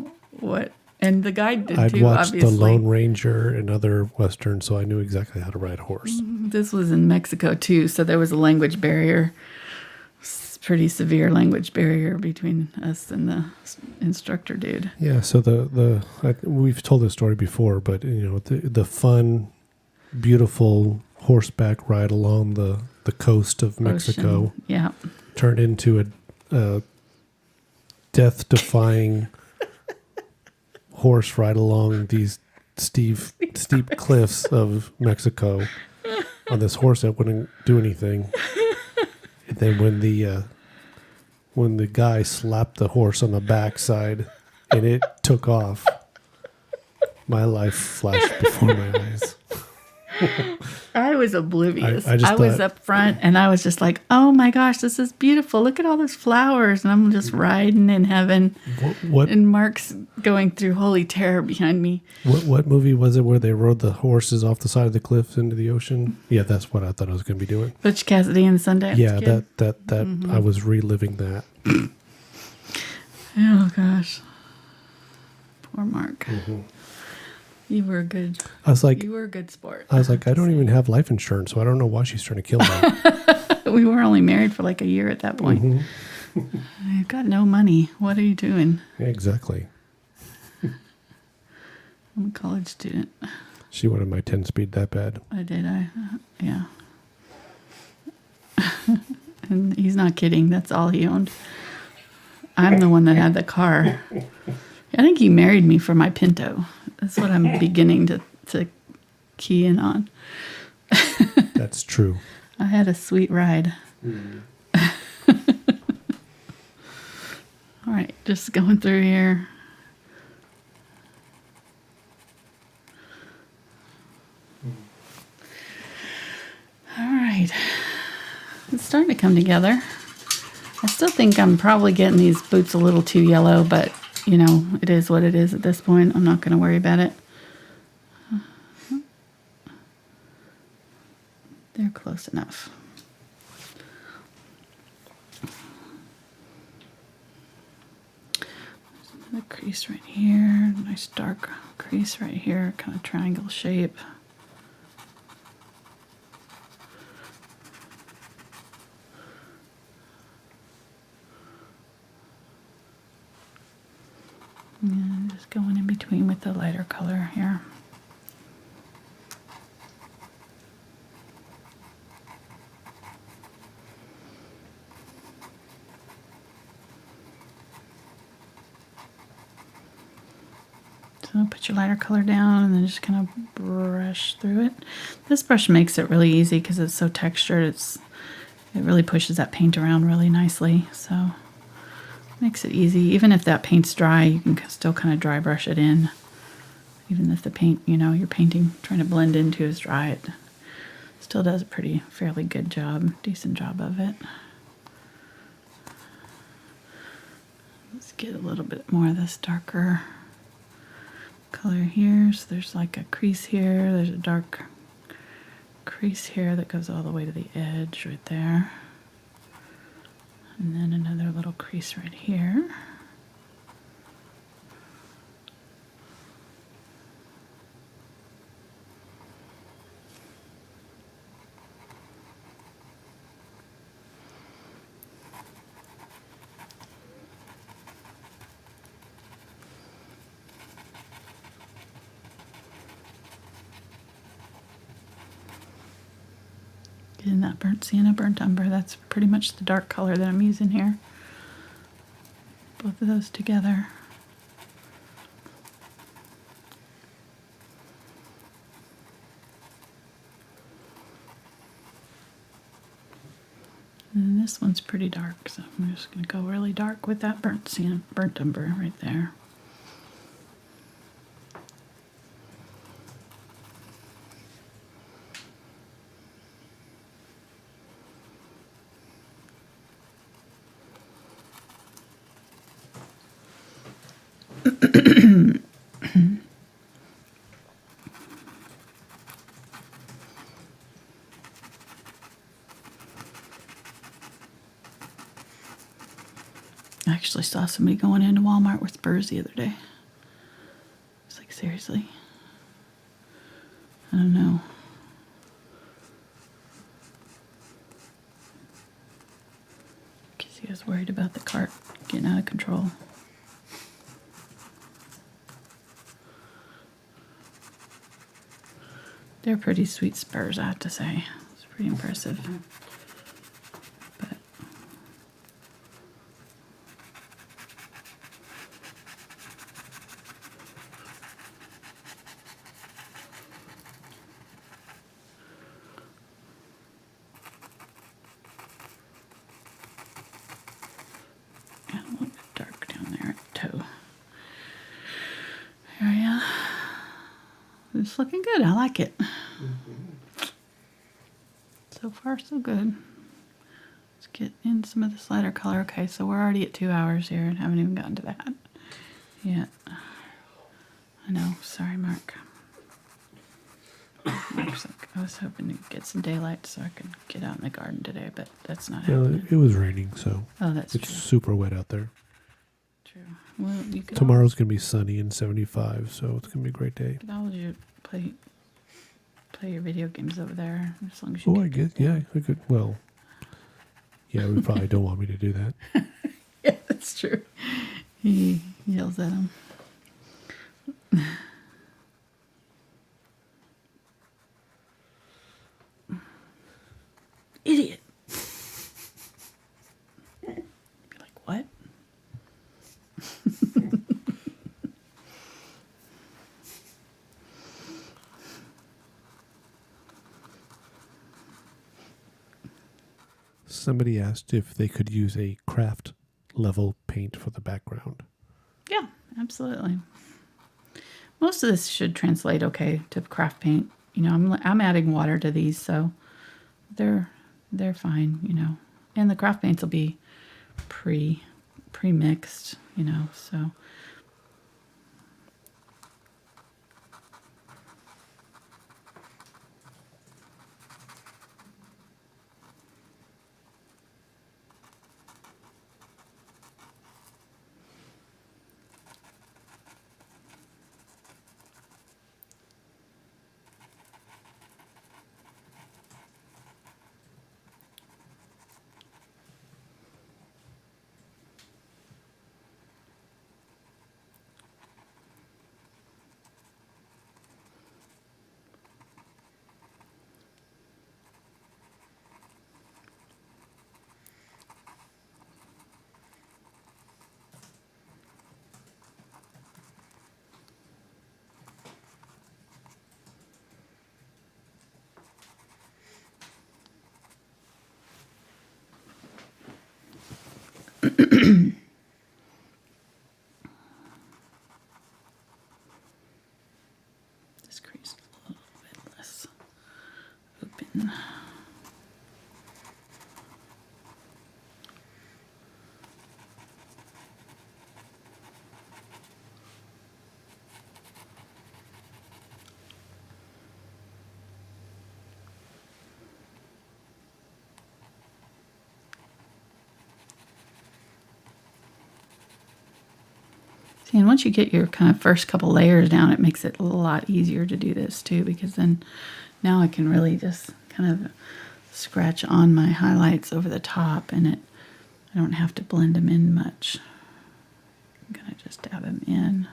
what. And the guide did I'd too, watched obviously. The Lone Ranger and other westerns, so I knew exactly how to ride a horse. This was in Mexico too, so there was a language barrier, pretty severe language barrier between us and the instructor dude. Yeah, so we've told this story before, but you know the fun, beautiful horseback ride along the coast of Mexico, Ocean. Yeah, turned into a death-defying horse ride along these steep cliffs of Mexico on this horse that wouldn't do anything. And then when the guy slapped the horse on the backside and it took off, my life flashed before my eyes. I was oblivious. I was up front and I was just like, oh my gosh, this is beautiful. Look at all those flowers. And I'm just riding in heaven. What And Mark's going through holy terror behind me. What movie was it where they rode the horses off the side of the cliffs into the ocean? Yeah, that's what I thought I was going to be doing. Butch Cassidy and the Sundance Yeah, Kid. that I was reliving that. Oh gosh. Poor Mark. Mm-hmm. You were a good. I was like, You were a good sport. I don't even have life insurance, so I don't know why she's trying to kill me. We were only married for like a year at that point. Mm-hmm. I've got no money. What are you doing? Yeah, exactly. I'm a college student. She wanted my 10-speed that bad. I did. Yeah. And he's not kidding. That's all he owned. I'm the one that had the car. I think he married me for my Pinto. That's what I'm beginning to key in on. That's true. I had a sweet ride. Mm. All right, just going through here. All right. It's starting to come together. I still think I'm probably getting these boots a little too yellow, but, you know, it is what it is at this point. I'm not going to worry about it. They're close enough. There's another crease right here. Nice dark crease right here, kind of triangle shape. And just going in between with the lighter color here. So put your lighter color down and then just kind of brush through it. This brush makes it really easy because it's so textured. It really pushes that paint around really nicely. So makes it easy. Even if that paint's dry, you can still kind of dry brush it in. Even if the paint, you know, you're painting, trying to blend into is dry, it still does a fairly good job, decent job of it. Let's get a little bit more of this darker color here. So there's like a crease here. There's a dark crease here that goes all the way to the edge right there. And then another little crease right here. Getting that burnt sienna, burnt umber. That's pretty much the dark color that I'm using here. Both of those together. And this one's pretty dark, so I'm just going to go really dark with that burnt sienna, burnt umber right there. I actually saw somebody going into Walmart with spurs the other day. It's like, seriously? I don't know. Because he was worried about the cart getting out of control. They're pretty sweet spurs, I have to say. It's pretty impressive. But yeah, a little bit dark down there at the toe area. It's looking good. I like it. So far, so good. Let's get in some of this lighter color. Okay, so we're already at 2 hours here and haven't even gotten to that yet. I know. Sorry, Mark. Mark's like, I was hoping to get some daylight so I could get out in the garden today, but that's not happening. It was raining, so Oh, that's it's true. super wet out there. True. Well, you could Tomorrow's going to be sunny and 75, so it's going to be a great day. always play your video games over there as long as you Oh, can. I guess, yeah, I could, well, yeah, we probably don't want me to do that. Yeah, that's true. He yells at him. Idiot. Be like, what? Somebody asked if they could use a craft level paint for the background. Yeah, absolutely. Most of this should translate okay to craft paint. You know, I'm adding water to these, so they're fine, you know. And the craft paints will be pre-mixed, you know, so. This crease is a little bit less open. See, and once you get your kind of first couple layers down, it makes it a lot easier to do this too, because then now I can really just kind of scratch on my highlights over the top, and I don't have to blend them in much. I'm gonna just dab them in.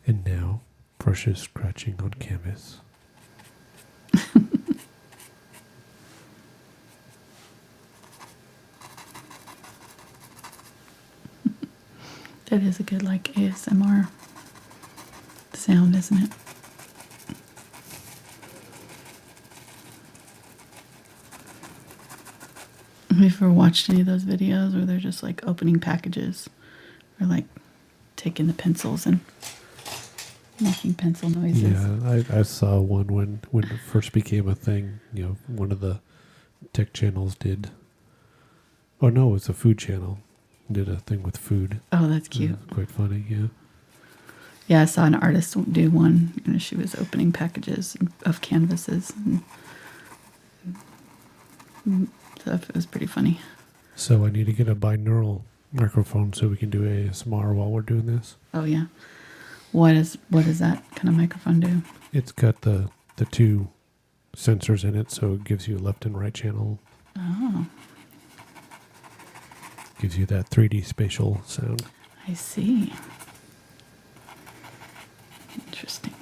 And now, brushes scratching on canvas. That is a good like ASMR sound, isn't it? Have you ever watched any of those videos where they're just like opening packages or like taking the pencils and making pencil noises? Yeah, I saw one when it first became a thing. You know, one of the tech channels did. Oh no, it was a food channel. Did a thing with food. Oh, that's cute. Quite funny, yeah. Yeah, I saw an artist do one. You know, she was opening packages of canvases and stuff. It was pretty funny. So I need to get a binaural microphone so we can do ASMR while we're doing this. Oh yeah. What does that kind of microphone do? It's got the two sensors in it, so it gives you a left and right channel. Oh, Gives you that 3D spatial sound. I see. Interesting.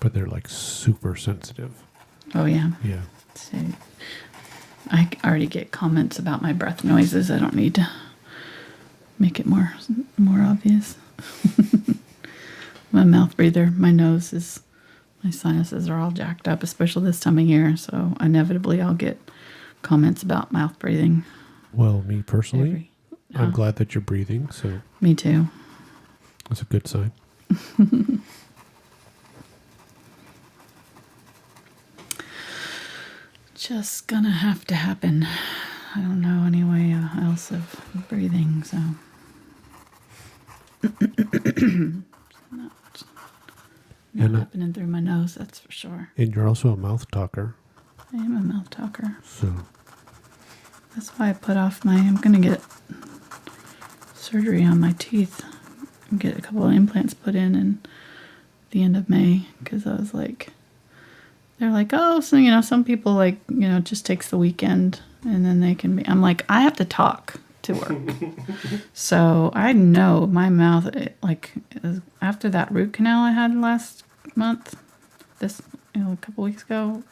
But they're like super sensitive. Oh yeah. Yeah. So I already get comments about my breath noises. I don't need to make it more obvious. I'm a mouth breather. My sinuses are all jacked up, especially this time of year. So inevitably I'll get comments about mouth breathing. Well, me personally, I'm glad that you're breathing, so Me too. that's a good sign. Just gonna have to happen. I don't know any way else of breathing, so. Not happening through my nose, that's for sure. And you're also a mouth talker. I am a mouth talker. So That's why I put off I'm gonna get surgery on my teeth and get a couple of implants put in the end of May, because I was like, they're like, oh, so, you know, some people like, you know, it just takes the weekend and then they can be, I'm like, I have to talk to work. So I know my mouth, after that root canal I had last month, a couple weeks ago,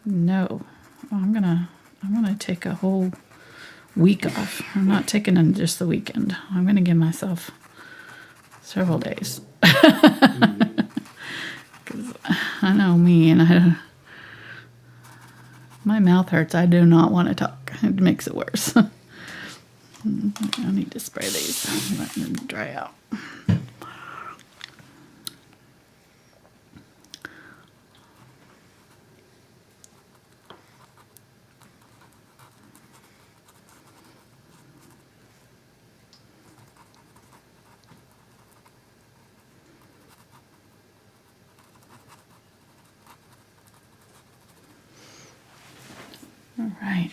no, I'm gonna take a whole week off. I'm not taking in just the weekend. I'm gonna give myself several days. Because I know me, and my mouth hurts. I do not want to talk. It makes it worse. I need to spray these. Let them dry out. All right.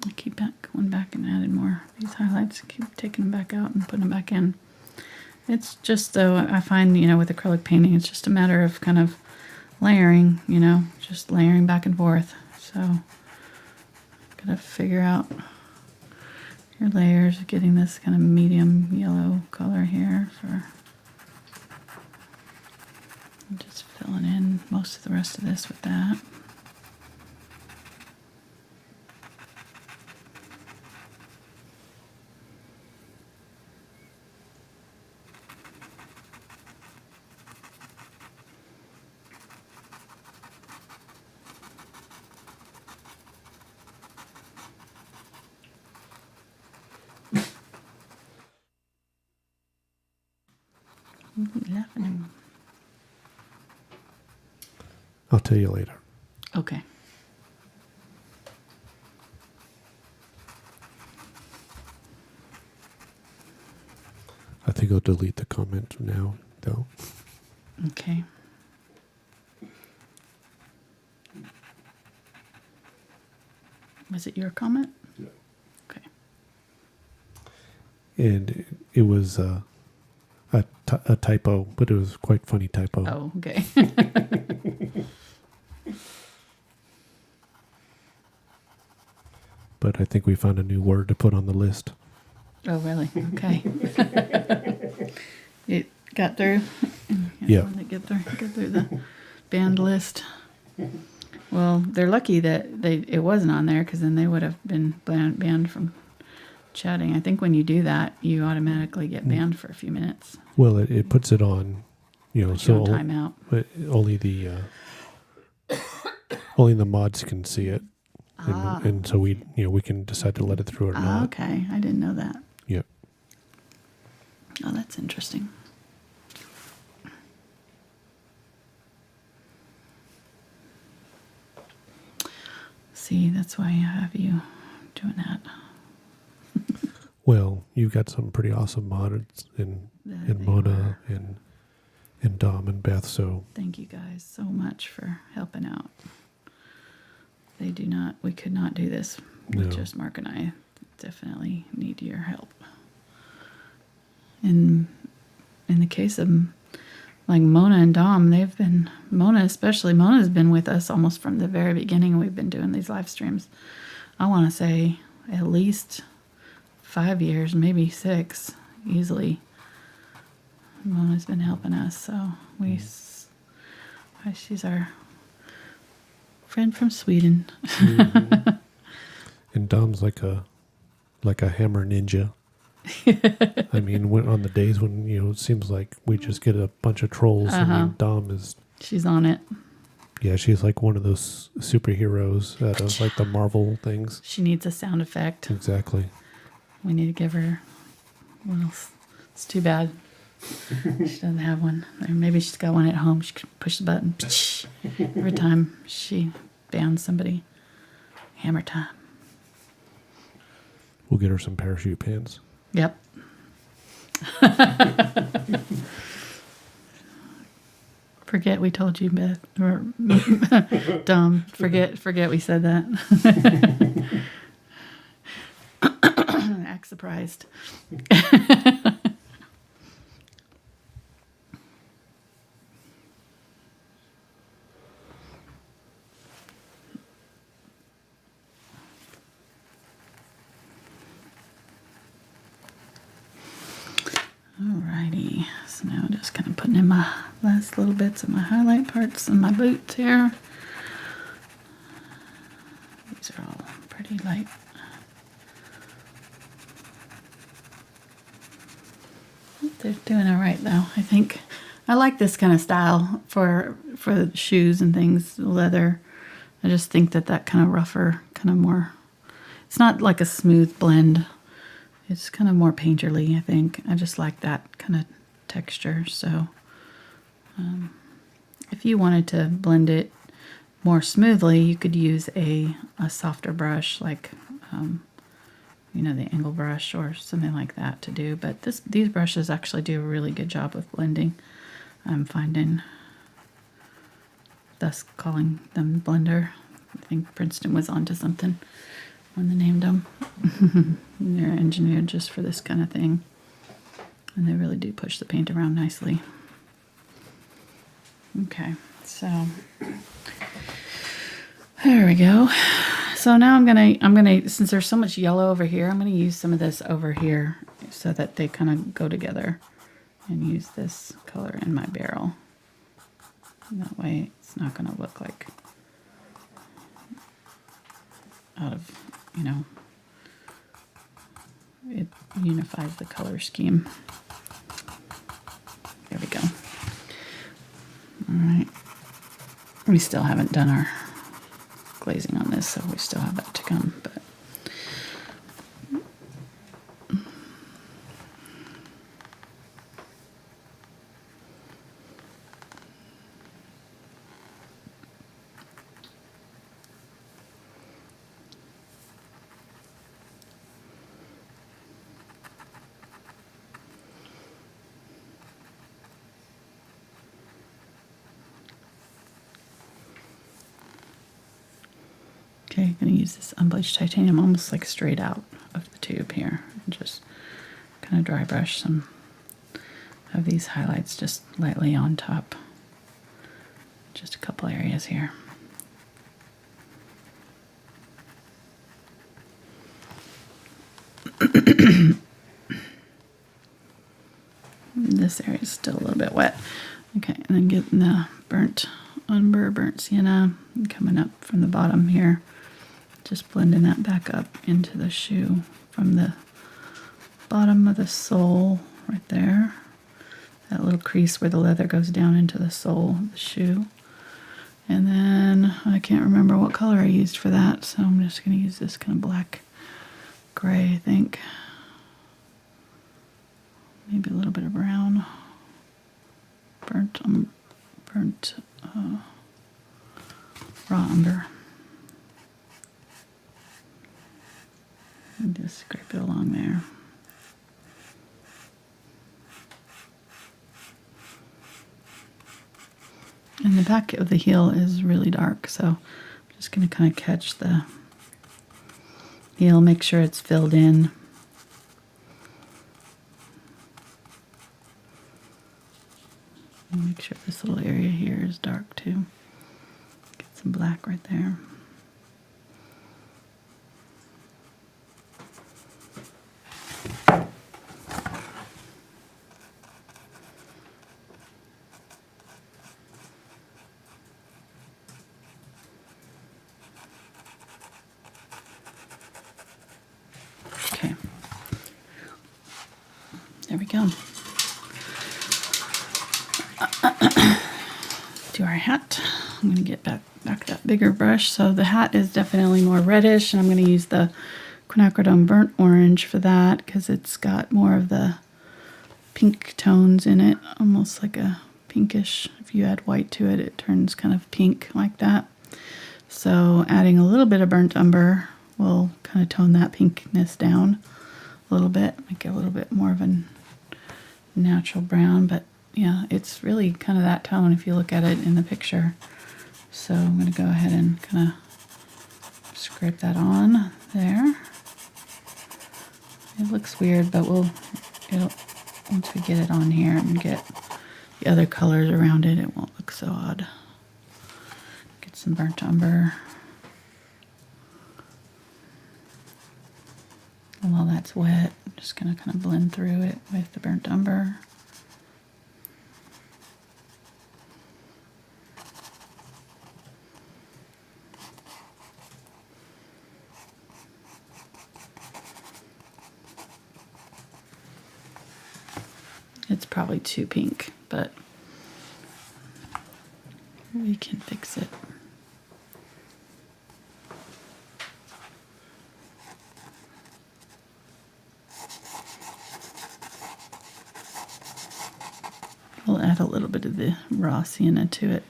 I keep going back and adding more of these highlights. Keep taking them back out and putting them back in. It's just, though, I find, you know, with acrylic painting, it's just a matter of kind of layering, you know, just layering back and forth. So, gotta figure out your layers, getting this kind of medium yellow color here for just filling in most of the rest of this with that. Laughing. I'll tell you later. Okay. I think I'll delete the comment now, though. Okay. Was it your comment? Yeah. Okay. And it was a typo, but it was quite funny typo. Oh, okay. But I think we found a new word to put on the list. Oh, really? Okay. It got through? Yeah. Get through the banned list. Well, they're lucky that it wasn't on there, because then they would have been banned from chatting. I think when you do that, you automatically get banned for a few minutes. Well, it puts it on, Puts you on timeout. But only the mods can see it, and so we can decide to let it through or not. Okay, I didn't know that. Yeah. Oh, that's interesting. See, that's why I have you doing that. Well, you've got some pretty awesome mods in Mona and Dom and Beth. So thank you guys so much for helping out. We could not do this with just Mark and I. Definitely need your help. In the case of like Mona and Dom, Mona's been with us almost from the very beginning. We've been doing these live streams. I want to say at least 5 years, maybe 6, easily. Mona's been helping us, so she's our friend from Sweden. Mm-hmm. And Dom's like a hammer ninja. I mean, on the days when it seems like we just get a bunch of trolls. I mean, Dom is. She's on it. Yeah, she's like one of those superheroes out of like the Marvel things. She needs a sound effect. Exactly. We need to give her. Well, it's too bad she doesn't have one. Or maybe she's got one at home. She could push the button every time she bans somebody. Hammer time. We'll get her some parachute pants. Yep. Forget we told you, Beth. Or Dom. Forget we said that. Act surprised. Alrighty, so now just kind of putting in my last little bits of my highlight parts and my boots here. These are all pretty light. They're doing all right though, I think. I like this kind of style for shoes and things, leather. I just think that kind of rougher, kind of more, it's not like a smooth blend. It's kind of more painterly, I think. I just like that kind of texture. So if you wanted to blend it more smoothly, you could use a softer brush, like the angle brush or something like that to do. But these brushes actually do a really good job of blending. I'm finding, thus calling them blender. I think Princeton was onto something when they named them. They're engineered just for this kind of thing. And they really do push the paint around nicely. Okay, so there we go. So now I'm gonna since there's so much yellow over here, I'm gonna use some of this over here so that they kind of go together, and use this color in my barrel. And that way it's not gonna look like out of, it unifies the color scheme. There we go. All right. We still haven't done our glazing on this, so we still have that to come. But Okay, I'm going to use this Unbleached Titanium almost like straight out of the tube here. And just kind of dry brush some of these highlights just lightly on top. Just a couple areas here. This area is still a little bit wet. Okay, and then getting the burnt umber, burnt sienna, coming up from the bottom here. Just blending that back up into the shoe from the bottom of the sole right there. That little crease where the leather goes down into the sole of the shoe. And then I can't remember what color I used for that, so I'm just going to use this kind of black gray, I think. Maybe a little bit of brown. Burnt raw umber. And just scrape it along there. And the back of the heel is really dark, so I'm just going to kind of catch the heel, make sure it's filled in. And make sure this little area here is dark too. Get some black right there. Okay. There we go. Do our hat. I'm going to get back that bigger brush. So the hat is definitely more reddish, and I'm going to use the Quinacridone burnt orange for that because it's got more of the pink tones in it, almost like a pinkish. If you add white to it, it turns kind of pink like that. So adding a little bit of burnt umber will kind of tone that pinkness down a little bit, make it a little bit more of a natural brown, but yeah, it's really kind of that tone if you look at it in the picture. So I'm going to go ahead and kind of scrape that on there. It looks weird, but once we get it on here and get the other colors around it, it won't look so odd. Get some burnt umber. And while that's wet, I'm just going to kind of blend through it with the burnt umber. It's probably too pink, but we can fix it. We'll add a little bit of the raw sienna to it.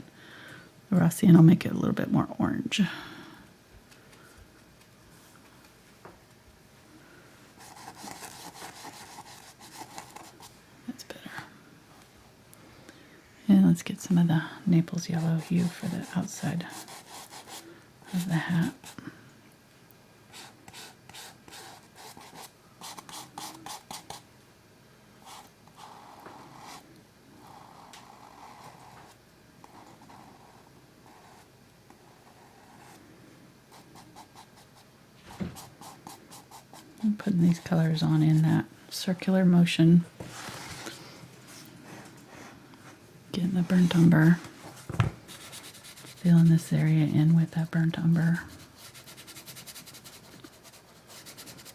The raw sienna will make it a little bit more orange. That's better. And let's get some of the Naples Yellow Hue for the outside of the hat. I'm putting these colors on in that circular motion. Getting the burnt umber. Filling this area in with that burnt umber.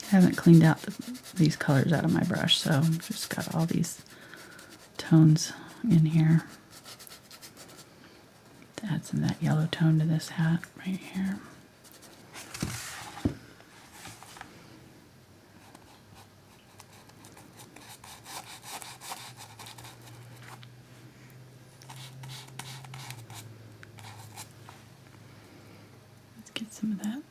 I haven't cleaned out these colors out of my brush, so I've just got all these tones in here. To add some of that yellow tone to this hat right here. Get some of that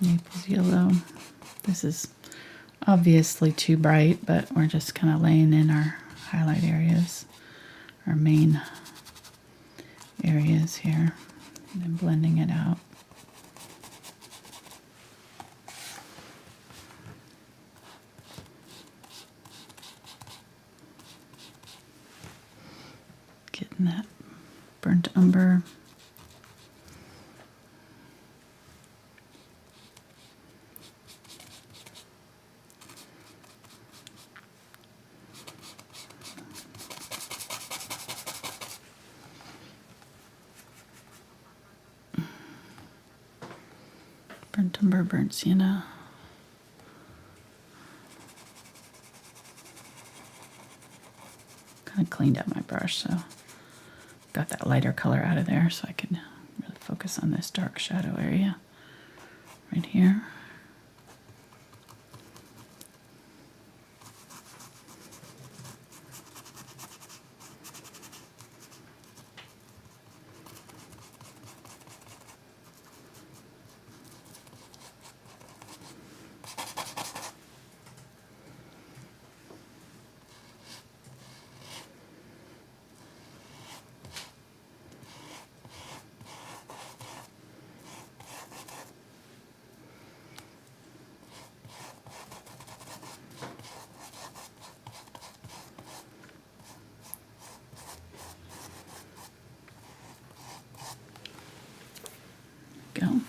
Naples yellow. This is obviously too bright, but we're just kind of laying in our highlight areas, our main areas here and then blending it out. Getting that burnt umber. Burnt umber, burnt sienna. Kind of cleaned out my brush, so got that lighter color out of there so I can really focus on this dark shadow area right here. Go.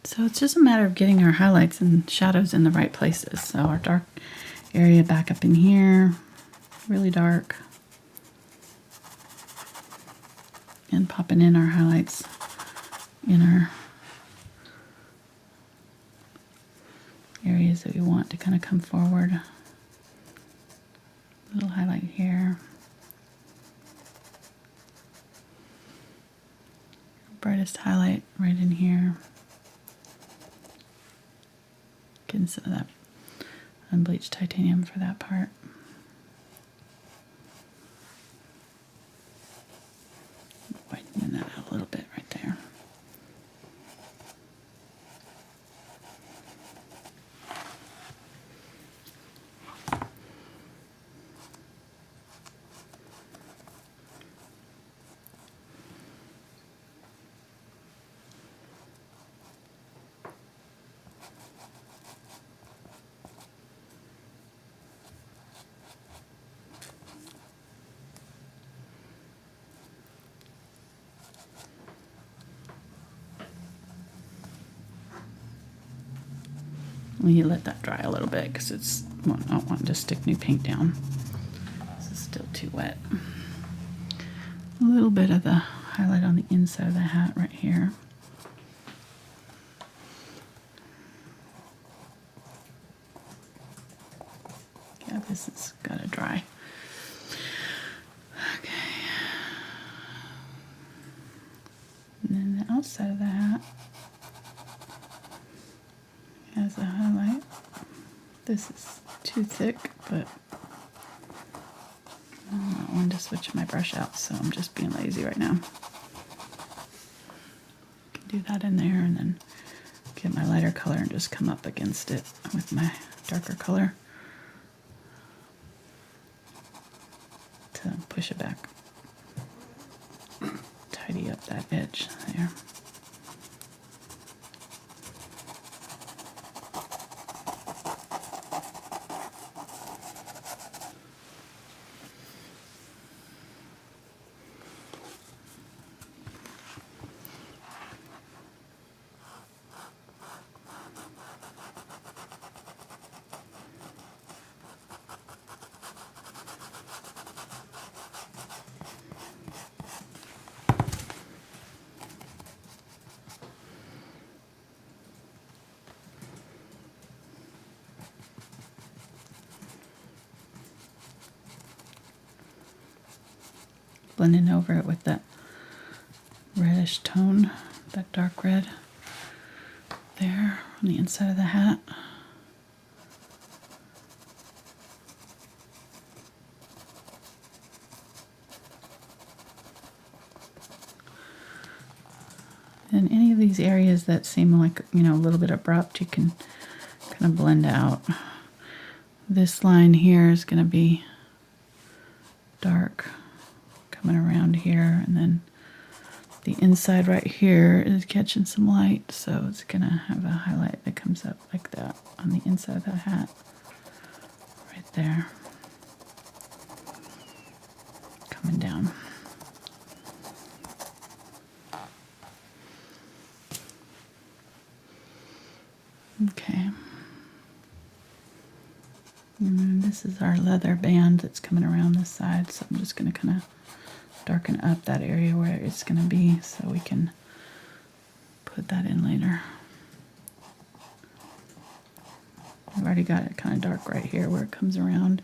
So it's just a matter of getting our highlights and shadows in the right places. So our dark area back up in here, really dark, and popping in our highlights in our areas that we want to kind of come forward. Little highlight here. Brightest highlight right in here. Getting some of that unbleached titanium for that part. Whitening that out a little bit right there. You let that dry a little bit because it's not wanting to stick new paint down. This is still too wet. A little bit of the highlight on the inside of the hat right here. Yeah, this has got to dry. Okay. And then the outside of the hat has a highlight. This is too thick, but I'm not wanting to switch my brush out, so I'm just being lazy right now. Can do that in there and then get my lighter color and just come up against it with my darker color to push it back. Tidy up that edge there. Blending over it with that reddish tone, that dark red there on the inside of the hat. And any of these areas that seem like, a little bit abrupt, you can kind of blend out. This line here is going to be dark, coming around here, and then the inside right here is catching some light, so it's gonna have a highlight that comes up like that on the inside of the hat, right there, coming down. Okay. And then this is our leather band that's coming around this side, so I'm just going to kind of darken up that area where it's going to be so we can put that in later. I've already got it kind of dark right here where it comes around.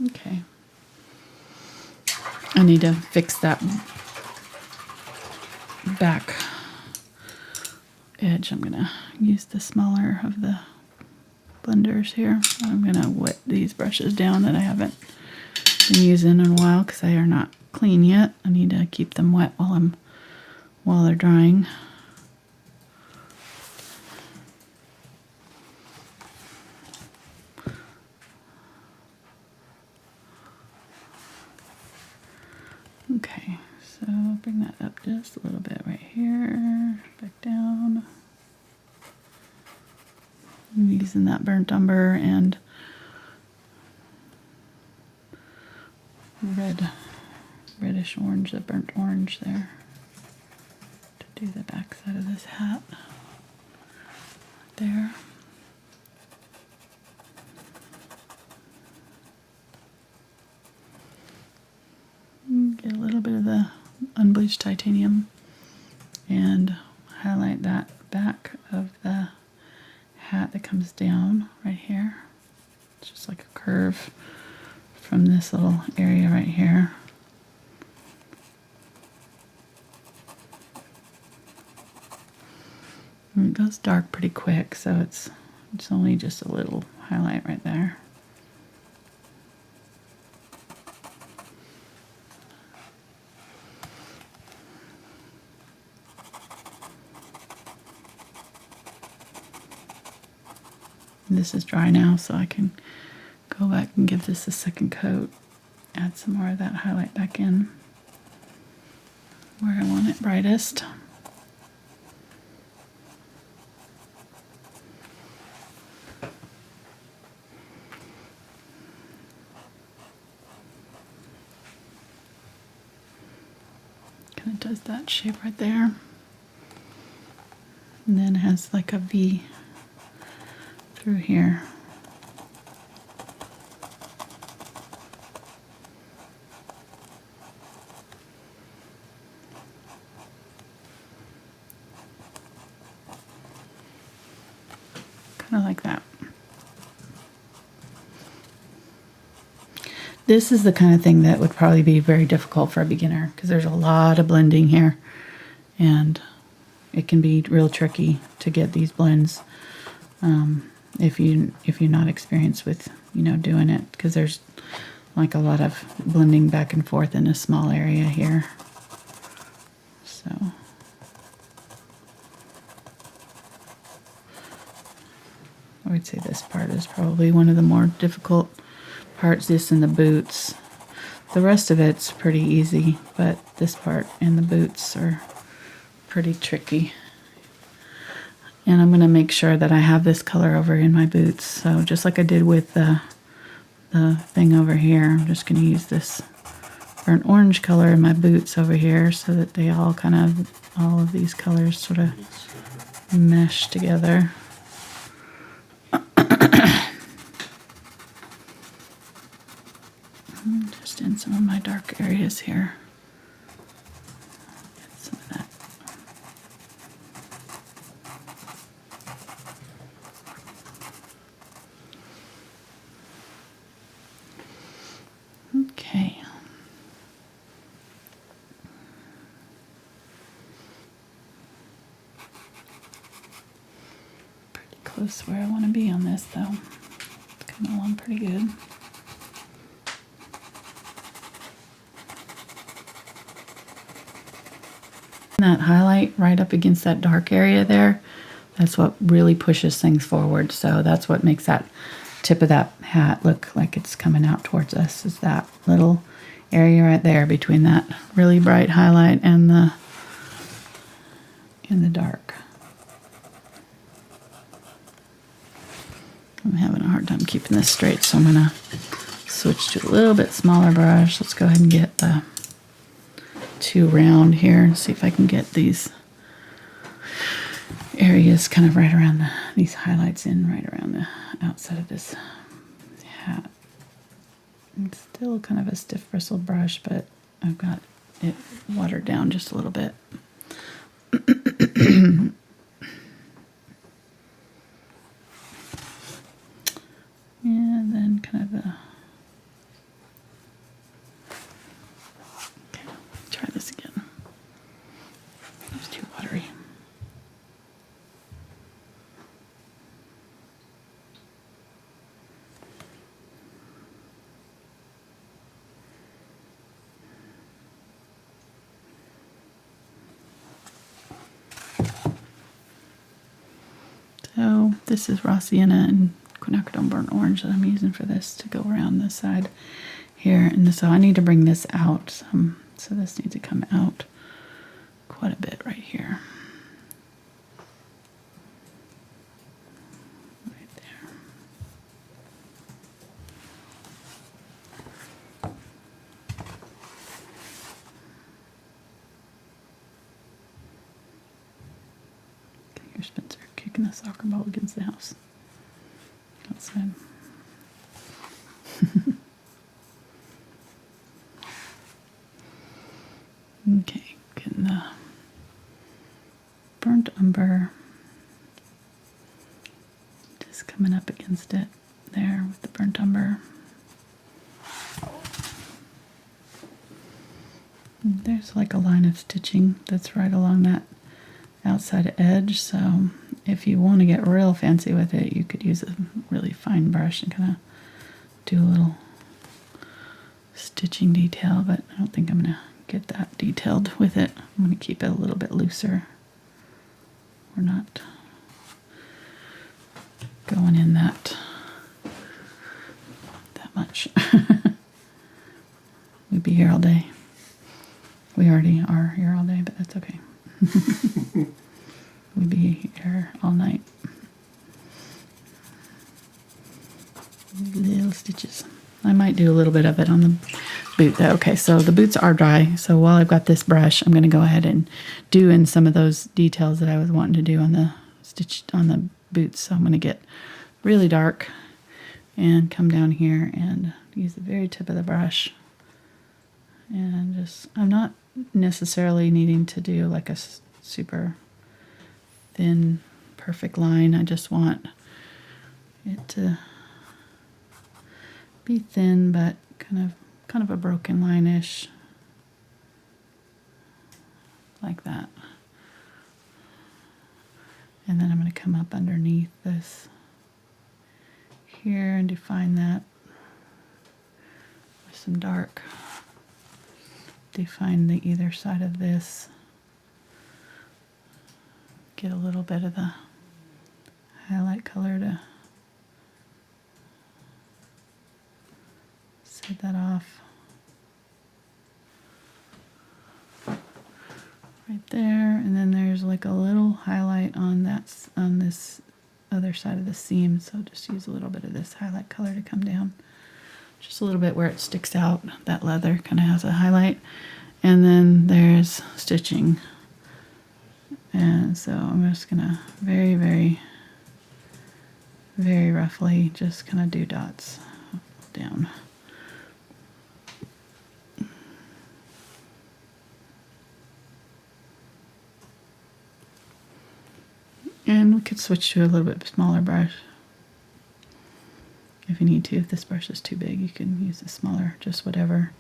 Okay. I need to fix that back edge. I'm gonna use the smaller of the blenders here. I'm gonna wet these brushes down that I haven't been using in a while because they are not clean yet. I need to keep them wet while they're drying. Okay, so bring that up just a little bit right here, back down. I'm using that burnt umber and reddish orange, the burnt orange there, to do the back side of this hat. There. Get a little bit of the unbleached titanium and highlight that back of the hat that comes down right here. It's just like a curve from this little area right here. And it goes dark pretty quick, so it's only just a little highlight right there. This is dry now, so I can go back and give this a second coat. Add some more of that highlight back in where I want it brightest. Kind of does that shape right there. And then it has like a V through here. Kind of like that. This is the kind of thing that would probably be very difficult for a beginner because there's a lot of blending here and it can be real tricky to get these blends. If you're not experienced with doing it, because there's like a lot of blending back and forth in a small area here. So I would say this part is probably one of the more difficult parts, this and the boots. The rest of it's pretty easy, but this part and the boots are pretty tricky. And I'm going to make sure that I have this color over in my boots. So just like I did with the thing over here, I'm just going to use this burnt orange color in my boots over here so that they all all of these colors sort of mesh together. Just in some of my dark areas here. Get some of that. Okay. Pretty close where I want to be on this, though. It's coming along pretty good. That highlight right up against that dark area there, That's what really pushes things forward. So that's what makes that tip of that hat look like it's coming out towards us, is that little area right there between that really bright highlight and the dark. I'm having a hard time keeping this straight, so I'm gonna switch to a little bit smaller brush. Let's go ahead and get the 2 round here and see if I can get these areas kind of right around these highlights in right around the outside of this hat. It's still kind of a stiff bristle brush, but I've got it watered down just a little bit. And then kind of a... Okay, try this again. It's too watery. So this is raw sienna and Quinacridone burnt orange that I'm using for this to go around this side here. And so I need to bring this out some. So this needs to come out quite a bit right here. Right there. Here's Spencer kicking the soccer ball against the house outside. Okay, getting the burnt umber, just coming up against it there with the burnt umber. And there's like a line of stitching that's right along that outside edge, so if you want to get real fancy with it, you could use a really fine brush and kind of do a little stitching detail, but I don't think I'm going to get that detailed with it. I'm going to keep it a little bit looser. We're not going in that much. We'd be here all day. We already are here all day, but that's okay. We'd be here all night. Little stitches. I might do a little bit of it on the boot though. Okay, so the boots are dry. So while I've got this brush, I'm going to go ahead and do in some of those details that I was wanting to do on the stitch on the boots. So I'm going to get really dark and come down here and use the very tip of the brush. And just, I'm not necessarily needing to do like a super thin, perfect line. I just want it to be thin, but kind of a broken line-ish, like that. And then I'm going to come up underneath this here and define that with some dark. Define the either side of this. Get a little bit of the highlight color to set that off. Right there, and then there's like a little highlight on this other side of the seam, so just use a little bit of this highlight color to come down. Just a little bit where it sticks out. That leather kind of has a highlight. And then there's stitching. And so I'm just going to very, very, very roughly just kind of do dots down. And we could switch to a little bit smaller brush if you need to. If this brush is too big, you can use a smaller, just whatever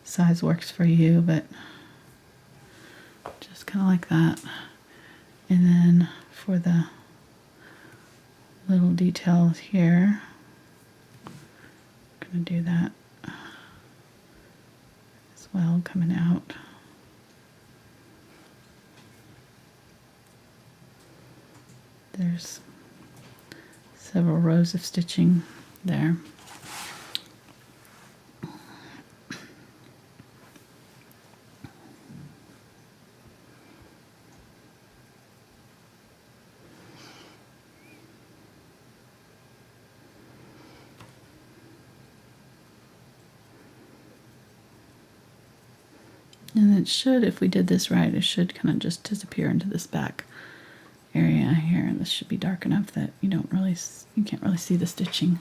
size works for you, but just kind of like that. And then for the little details here, I'm going to do that as well, coming out. There's several rows of stitching there. And it should, if we did this right, it should kind of just disappear into this back area here. And this should be dark enough that you can't really see the stitching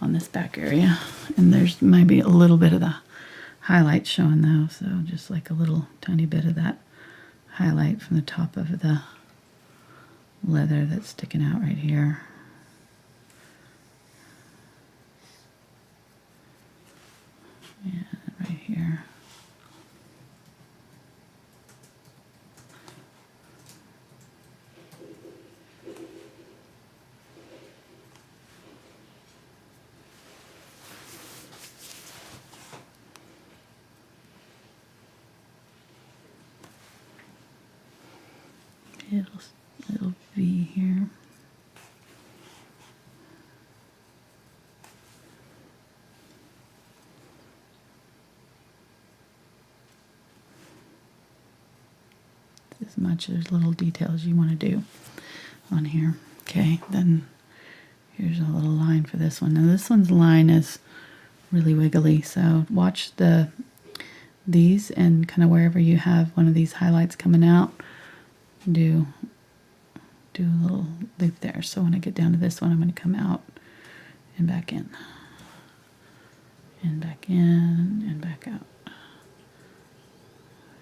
on this back area. And there's maybe a little bit of the highlight showing though, so just like a little tiny bit of that highlight from the top of the leather that's sticking out right here. And right here. It'll be here. As much as little details you want to do on here. Okay, then here's a little line for this one. Now this one's line is really wiggly, so watch these and kind of wherever you have one of these highlights coming out, do a little loop there. So when I get down to this one, I'm going to come out and back in, and back in, and back out.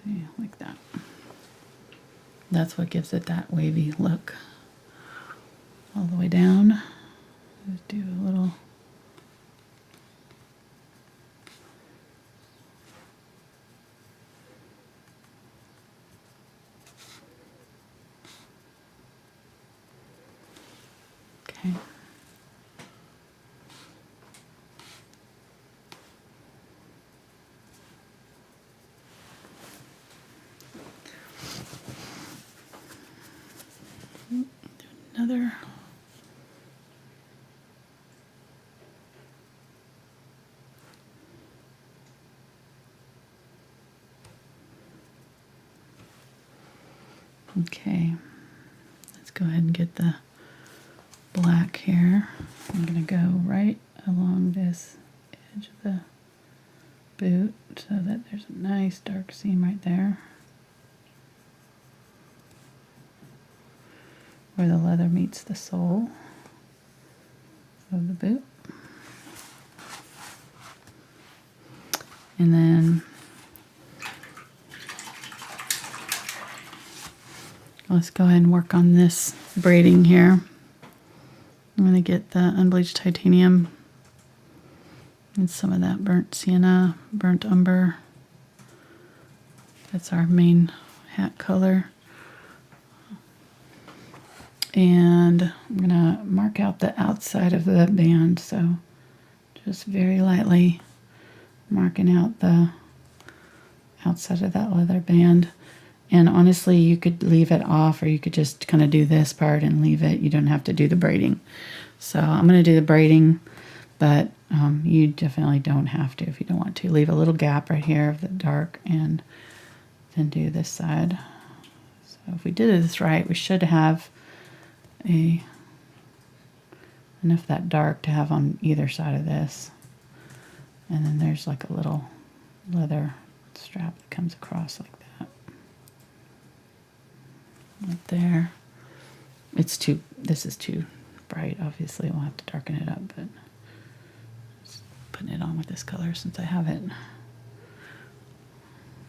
Yeah, like that. That's what gives it that wavy look. All the way down. Just do a little. Okay. Do another. Okay. Let's go ahead and get the black here. I'm going to go right along this edge of the boot so that there's a nice dark seam right there where the leather meets the sole of the boot. And then let's go ahead and work on this braiding here. I'm going to get the Unbleached Titanium and some of that burnt Sienna, burnt Umber. That's our main hat color. And I'm going to mark out the outside of the band, so just very lightly marking out the outside of that leather band. And honestly, you could leave it off, or you could just kind of do this part and leave it. You don't have to do the braiding. So I'm going to do the braiding, but you definitely don't have to if you don't want to. Leave a little gap right here of the dark and then do this side. So if we did this right, we should have enough of that dark to have on either side of this. And then there's like a little leather strap that comes across like that. Right there. This is too bright, obviously. We'll have to darken it up, but just putting it on with this color since I have it.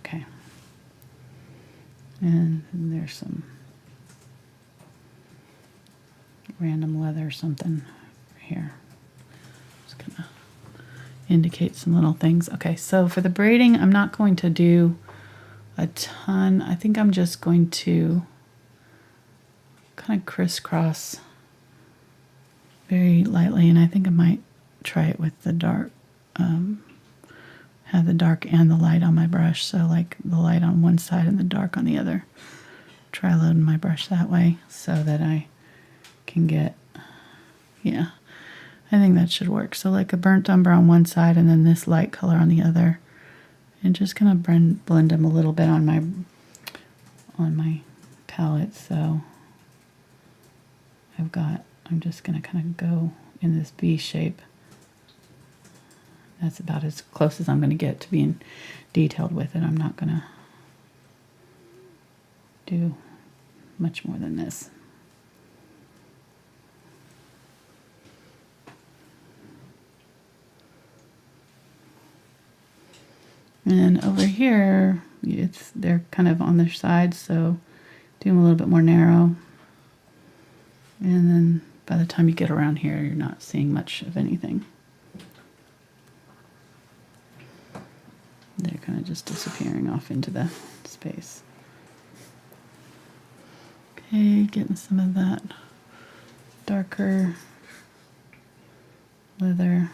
Okay. And there's some random leather or something here. Just gonna indicate some little things. Okay, so for the braiding, I'm not going to do a ton. I think I'm just going to kind of crisscross very lightly, and I think I might try it with the dark, have the dark and the light on my brush, so like the light on one side and the dark on the other. Try loading my brush that way so that I can get, yeah, I think that should work. So like a burnt umber on one side and then this light color on the other. And just kind of blend them a little bit on my palette. So I'm just going to kind of go in this V shape. That's about as close as I'm going to get to being detailed with it. I'm not going to do much more than this. And over here, they're kind of on their sides, so do them a little bit more narrow. And then by the time you get around here, you're not seeing much of anything. They're kind of just disappearing off into the space. Okay, getting some of that darker leather.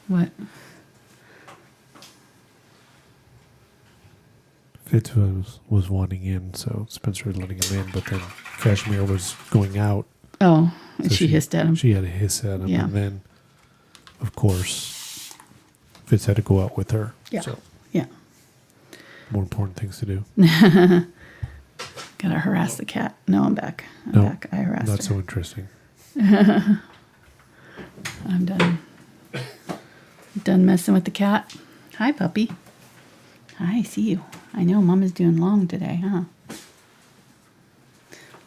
What? Fitz was wanting in, so Spencer was letting him in, but then Cashmere was going out. Oh, So she hissed at him. She had to hiss at him, Yeah. and then, of course, Fitz had to go out with her. Yeah. So Yeah. more important things to do. Gotta harass the cat. No, I'm back. I'm No, back. I harassed Not her. so interesting. I'm done. Done messing with the cat. Hi, puppy. Hi, see you. I know Mama's doing long today, huh?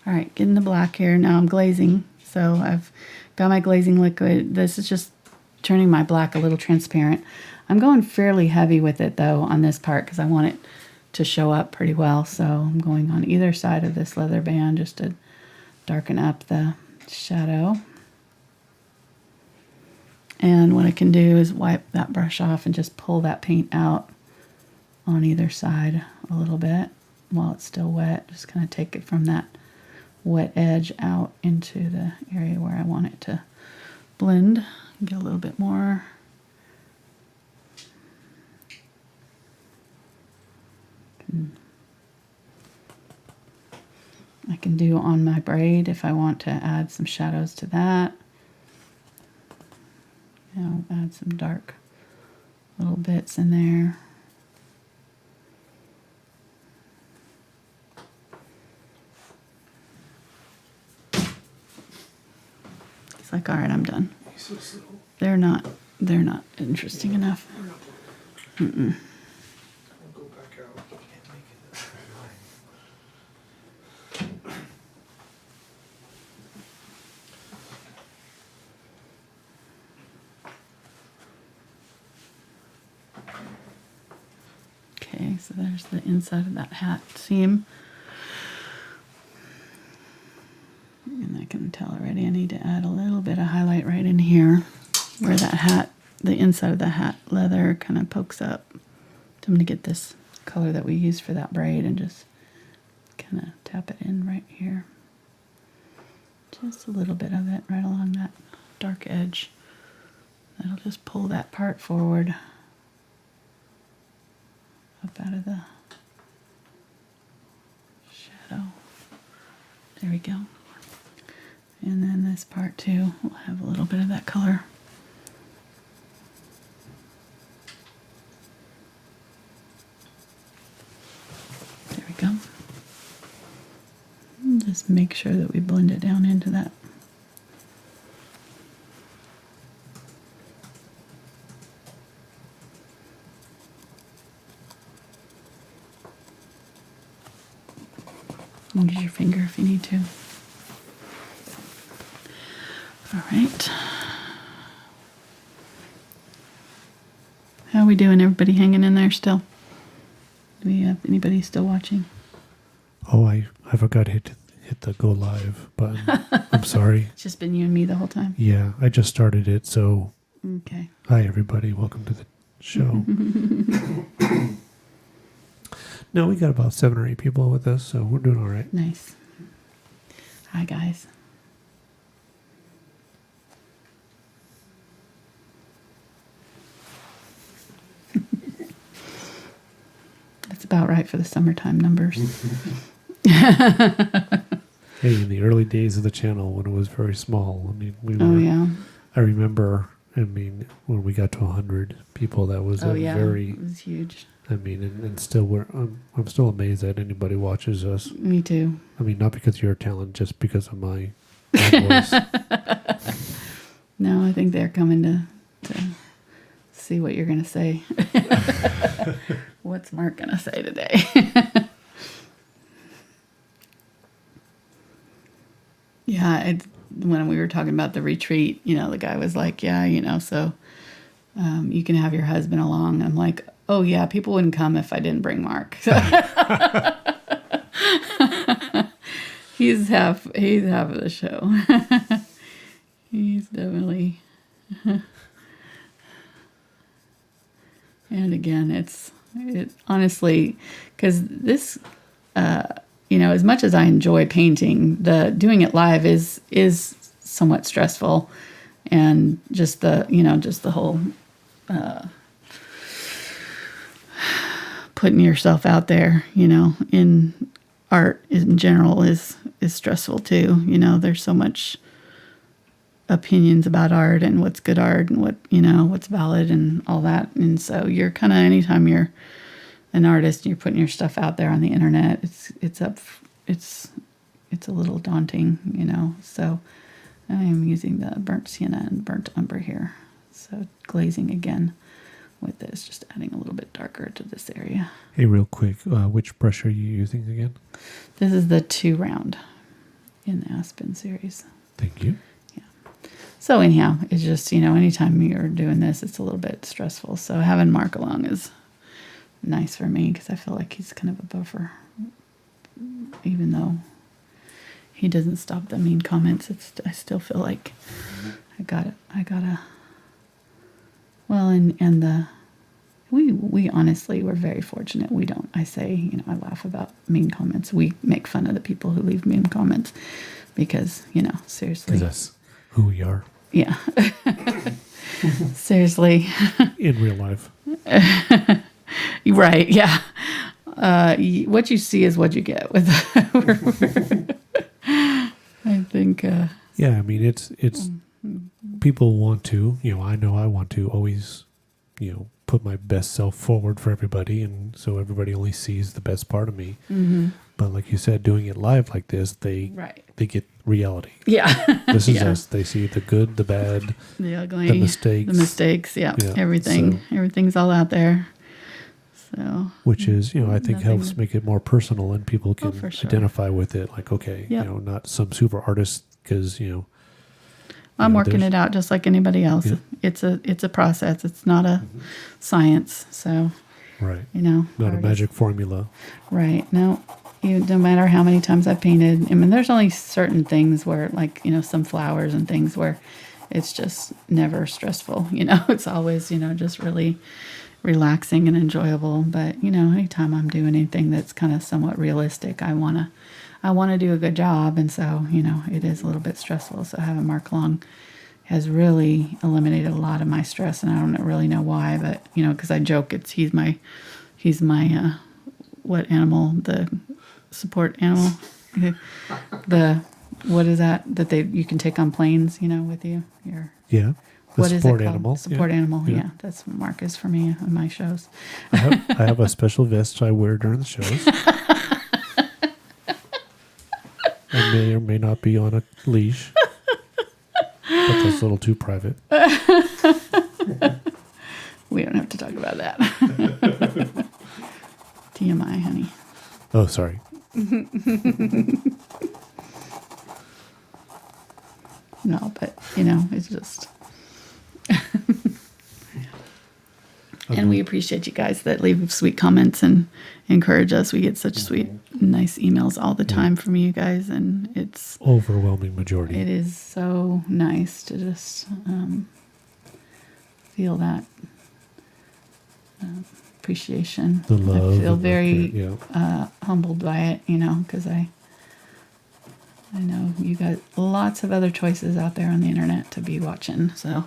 All right, getting the black here. Now I'm glazing. So I've got my glazing liquid. This is just turning my black a little transparent. I'm going fairly heavy with it, though, on this part because I want it to show up pretty well. So I'm going on either side of this leather band just to darken up the shadow. And what I can do is wipe that brush off and just pull that paint out on either side a little bit while it's still wet. Just kind of take it from that wet edge out into the area where I want it to blend. Get a little bit more. I can do on my braid if I want to add some shadows to that. I'll add some dark little bits in there. It's like, all right, I'm done. They're not interesting enough. Mm-mm. Go back out. You can't make it. Okay, so there's the inside of that hat seam. And I can tell already I need to add a little bit of highlight right in here where that hat, the inside of the hat leather kind of pokes up. So I'm going to get this color that we used for that braid and just kind of tap it in right here. Just a little bit of it right along that dark edge. That'll just pull that part forward up out of the shadow. There we go. And then this part too will have a little bit of that color. There we go. And just make sure that we blend it down into that. Use your finger if you need to. All right. How are we doing? Everybody hanging in there still? Do we have anybody still watching? Oh, I forgot to hit the go live button. I'm sorry. It's just been you and me the whole time. Yeah, I just started it, so Okay. hi everybody, welcome to the show. No, we got about 7 or 8 people with us, so we're doing all right. Nice. Hi, guys. That's about right for the summertime numbers. Hey, in the early days of the channel when it was very small, I mean, Oh yeah. I remember, I mean, when we got to 100 people, that was Oh a yeah. very, It was huge. I mean, and still I'm still amazed that anybody watches us. Me too. I mean, not because of your talent, just because of my voice. No, I think they're coming to see what you're going to say. What's Mark going to say today? Yeah, when we were talking about the retreat, the guy was like, yeah, so you can have your husband along. I'm like, oh, yeah, people wouldn't come if I didn't bring Mark. He's half of the show. He's definitely. And again, it honestly, because this, as much as I enjoy painting, doing it live is somewhat stressful, and just the whole putting yourself out there, in art in general is stressful too. There's so much opinions about art and what's good art and what's valid and all that. And so you're kind of, anytime you're an artist, you're putting your stuff out there on the internet, it's a little daunting, So I am using the burnt sienna and burnt umber here. So glazing again with this, just adding a little bit darker to this area. Hey, real quick, which brush are you using again? This is the 2 round in the Aspen series. Thank you. So anyhow, it's just, anytime you're doing this, it's a little bit stressful. So having Mark along is nice for me because I feel like he's kind of a buffer. Even though he doesn't stop the mean comments, I still feel like I gotta. Well, and we honestly, we're very fortunate. We don't, I say, I laugh about mean comments. We make fun of the people who leave mean comments because, seriously. Because that's who we are. Yeah. Seriously. In real life. Right, yeah. What you see is what you get with I think yeah, I mean it's people want to, I know I want to always, put my best self forward for everybody, and so everybody only sees the best part of me. Mm-hmm. But like you said, doing it live like this, they get reality. Yeah. This is us. They see the good, the bad, the ugly, the mistakes. Yeah. Everything. So, everything's all out there. So, which is, I think helps make it more personal, and people can identify with it. Like, okay, not some super artist because, I'm working it out just like anybody else. Yeah. It's a process. It's not a science. So, right. Not a magic formula. Right. No. No matter how many times I've painted, I mean, there's only certain things where, like, some flowers and things where it's just never stressful. It's always, just really relaxing and enjoyable. But, anytime I'm doing anything that's kind of somewhat realistic, I want to do a good job. And so, it is a little bit stressful. So having Mark along has really eliminated a lot of my stress. And I don't really know why, but, because I joke, he's my what animal? The support animal. What is that you can take on planes, with you? What is it called? Animal. Support animal. Yeah, that's what Mark is for me on my shows. I have a special vest I wear during the shows. I may or may not be on a leash, but that's a little too private. We don't have to talk about that. TMI, honey. Oh, sorry. No, but, it's just... And we appreciate you guys that leave sweet comments and encourage us. We get such sweet, nice emails all the time from you guys, and it's... Overwhelming majority. It is so nice to just feel that appreciation. The love. I feel very humbled by it, because I know you got lots of other choices out there on the internet to be watching. So,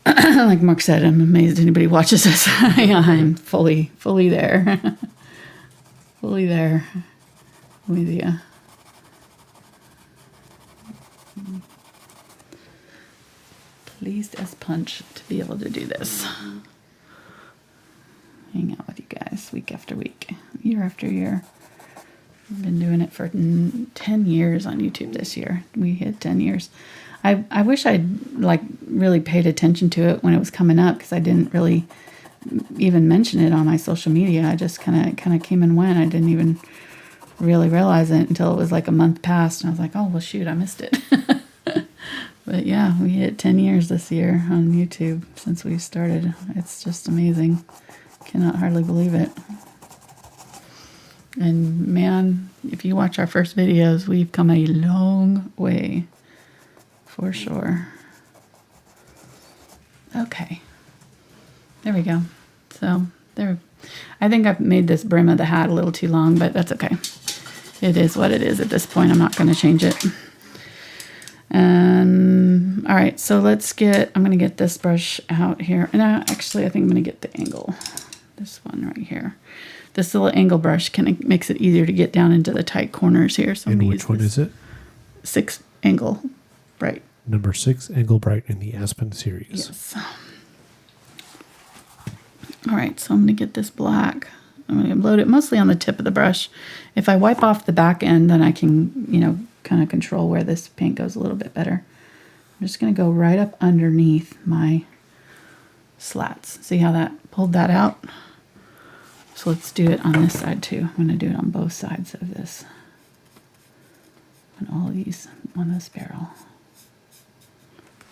like Mark said, I'm amazed anybody watches this. I'm fully there. Fully there. with you. Pleased as punch to be able to do this. Hang out with you guys week after week, year after year. I've been doing it for 10 years on YouTube this year. We hit 10 years. I wish I'd like really paid attention to it when it was coming up, because I didn't really even mention it on my social media. I just kind of came and went. I didn't even really realize it until it was like a month past, and I was like, oh well, shoot, I missed it. But yeah, we hit 10 years this year on YouTube since we started. It's just amazing. Cannot hardly believe it. And man, if you watch our first videos, we've come a long way, for sure. Okay. There we go. So there, I think I've made this brim of the hat a little too long, but that's okay. It is what it is at this point. I'm not going to change it. All right, so I'm going to get this brush out here. And actually, I think I'm going to get the angle. This one right here. This little angle brush makes it easier to get down into the tight corners here. So and which one is it? 6 Angle Bright. Number 6 Angle Bright in the Aspen series. Yes. All right, so I'm going to get this black. I'm going to load it mostly on the tip of the brush. If I wipe off the back end, then I can, kind of control where this paint goes a little bit better. I'm just going to go right up underneath my slats. See how that pulled that out? So let's do it on this side too. I'm going to do it on both sides of this. And all of these on this barrel.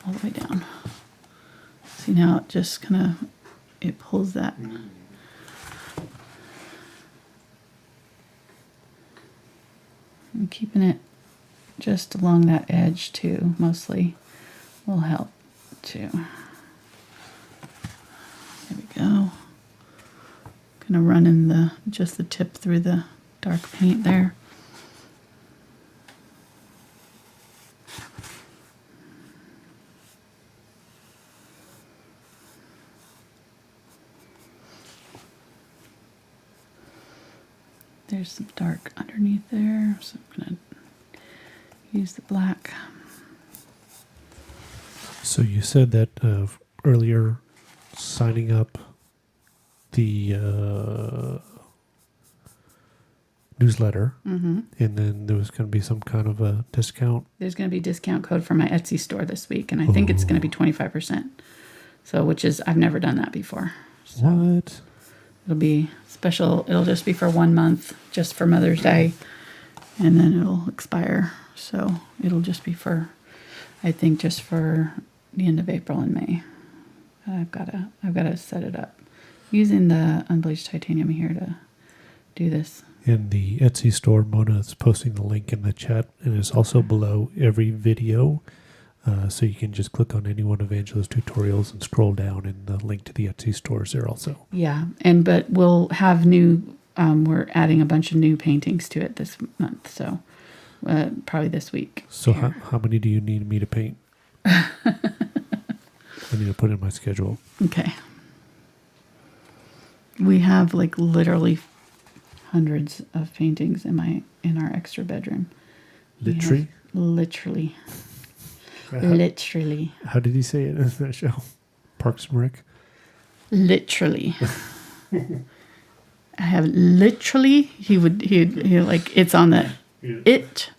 All the way down. See, now it just it pulls that. I'm keeping it just along that edge too, mostly will help too. There we go. Gonna run in just the tip through the dark paint there. There's some dark underneath there, so I'm gonna use the black. So you said that earlier, signing up the newsletter, and then there was going to be some kind of a discount. There's going to be a discount code for my Etsy store this week, and I think it's going to be 25%. So, which is, I've never done that before. So What? it'll be special. It'll just be for 1 month, just for Mother's Day, and then it'll expire. So it'll just be for, I think, just for the end of April and May. I've got to set it up using the Unbleached Titanium here to do this. In the Etsy store, Mona is posting the link in the chat, and it's also below every video. So you can just click on any one of Angela's tutorials and scroll down, and the link to the Etsy store is there also. Yeah, but we'll have new, we're adding a bunch of new paintings to it this month, so probably this week. So how many do you need me to paint? I need to put in my schedule. Okay. We have like literally hundreds of paintings in our extra bedroom. Literally? Literally. How did he say it in that show? Parks and Rec? Literally. I have literally, he like, it's on the, it,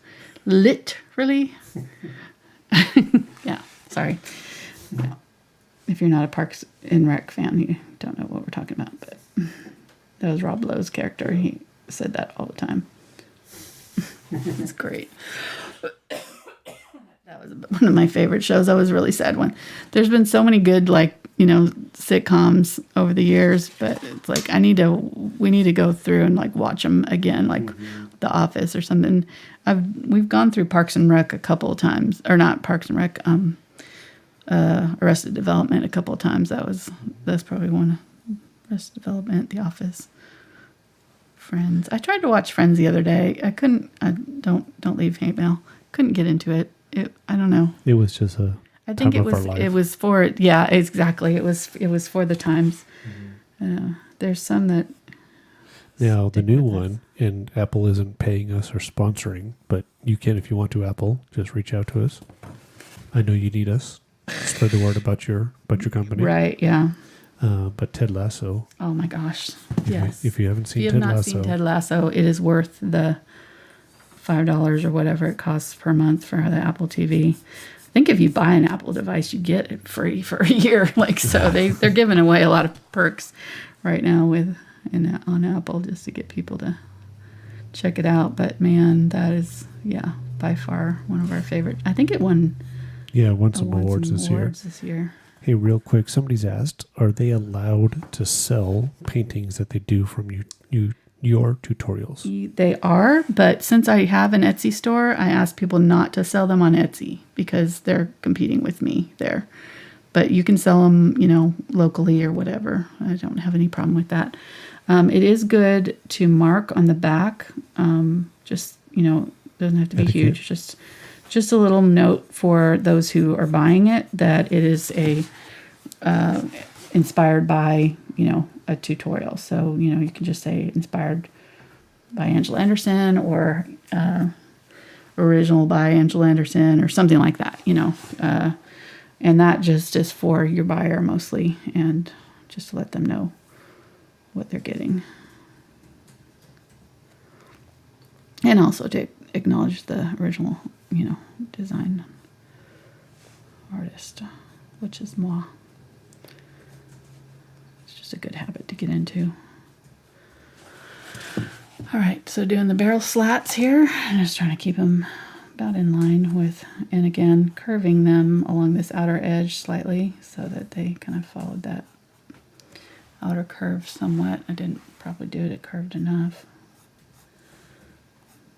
literally. Yeah, sorry. If you're not a Parks and Rec fan, you don't know what we're talking about, but that was Rob Lowe's character. He said that all the time. It's great. That was one of my favorite shows. That was a really sad one. There's been so many good, sitcoms over the years, but it's like we need to go through and watch them again, The Office or something. We've gone through Parks and Rec a couple of times, or not Parks and Rec, Arrested Development a couple of times. That's probably one. Arrested Development, The Office, Friends. I tried to watch Friends the other day. I couldn't. Don't leave hate mail. Couldn't get into it. I don't know. It was just a. I think it was for, yeah, exactly. It was for the times. There's some that. Now the new one, and Apple isn't paying us or sponsoring, but you can if you want to. Apple, just reach out to us. I know you need us. Spread the word about your company. Right, yeah. But Ted Lasso. Oh my gosh. If Yes. if you haven't seen If you Ted have not Lasso, seen Ted Lasso, it is worth the $5 or whatever it costs per month for the Apple TV. I think if you buy an Apple device, you get it free for a year. Like, so they're giving away a lot of perks right now on Apple just to get people to check it out. But man, that is, yeah, by far one of our favorite. I think it won some awards this year. Hey, real quick, somebody's asked, are they allowed to sell paintings that they do from your tutorials? They are, but since I have an Etsy store, I ask people not to sell them on Etsy because they're competing with me there. But you can sell them, locally or whatever. I don't have any problem with that. It is good to mark on the back. Just, doesn't have to be huge. Just a little note for those who are buying it that it is inspired by, a tutorial. So, you can just say inspired by Angela Anderson or original by Angela Anderson or something like that, and that just is for your buyer mostly, and just to let them know what they're getting. And also to acknowledge the original, design artist, which is moi. It's just a good habit to get into. All right, so doing the barrel slats here, I'm just trying to keep them about in line with, and again, curving them along this outer edge slightly so that they kind of followed that outer curve somewhat. I didn't probably do it curved enough.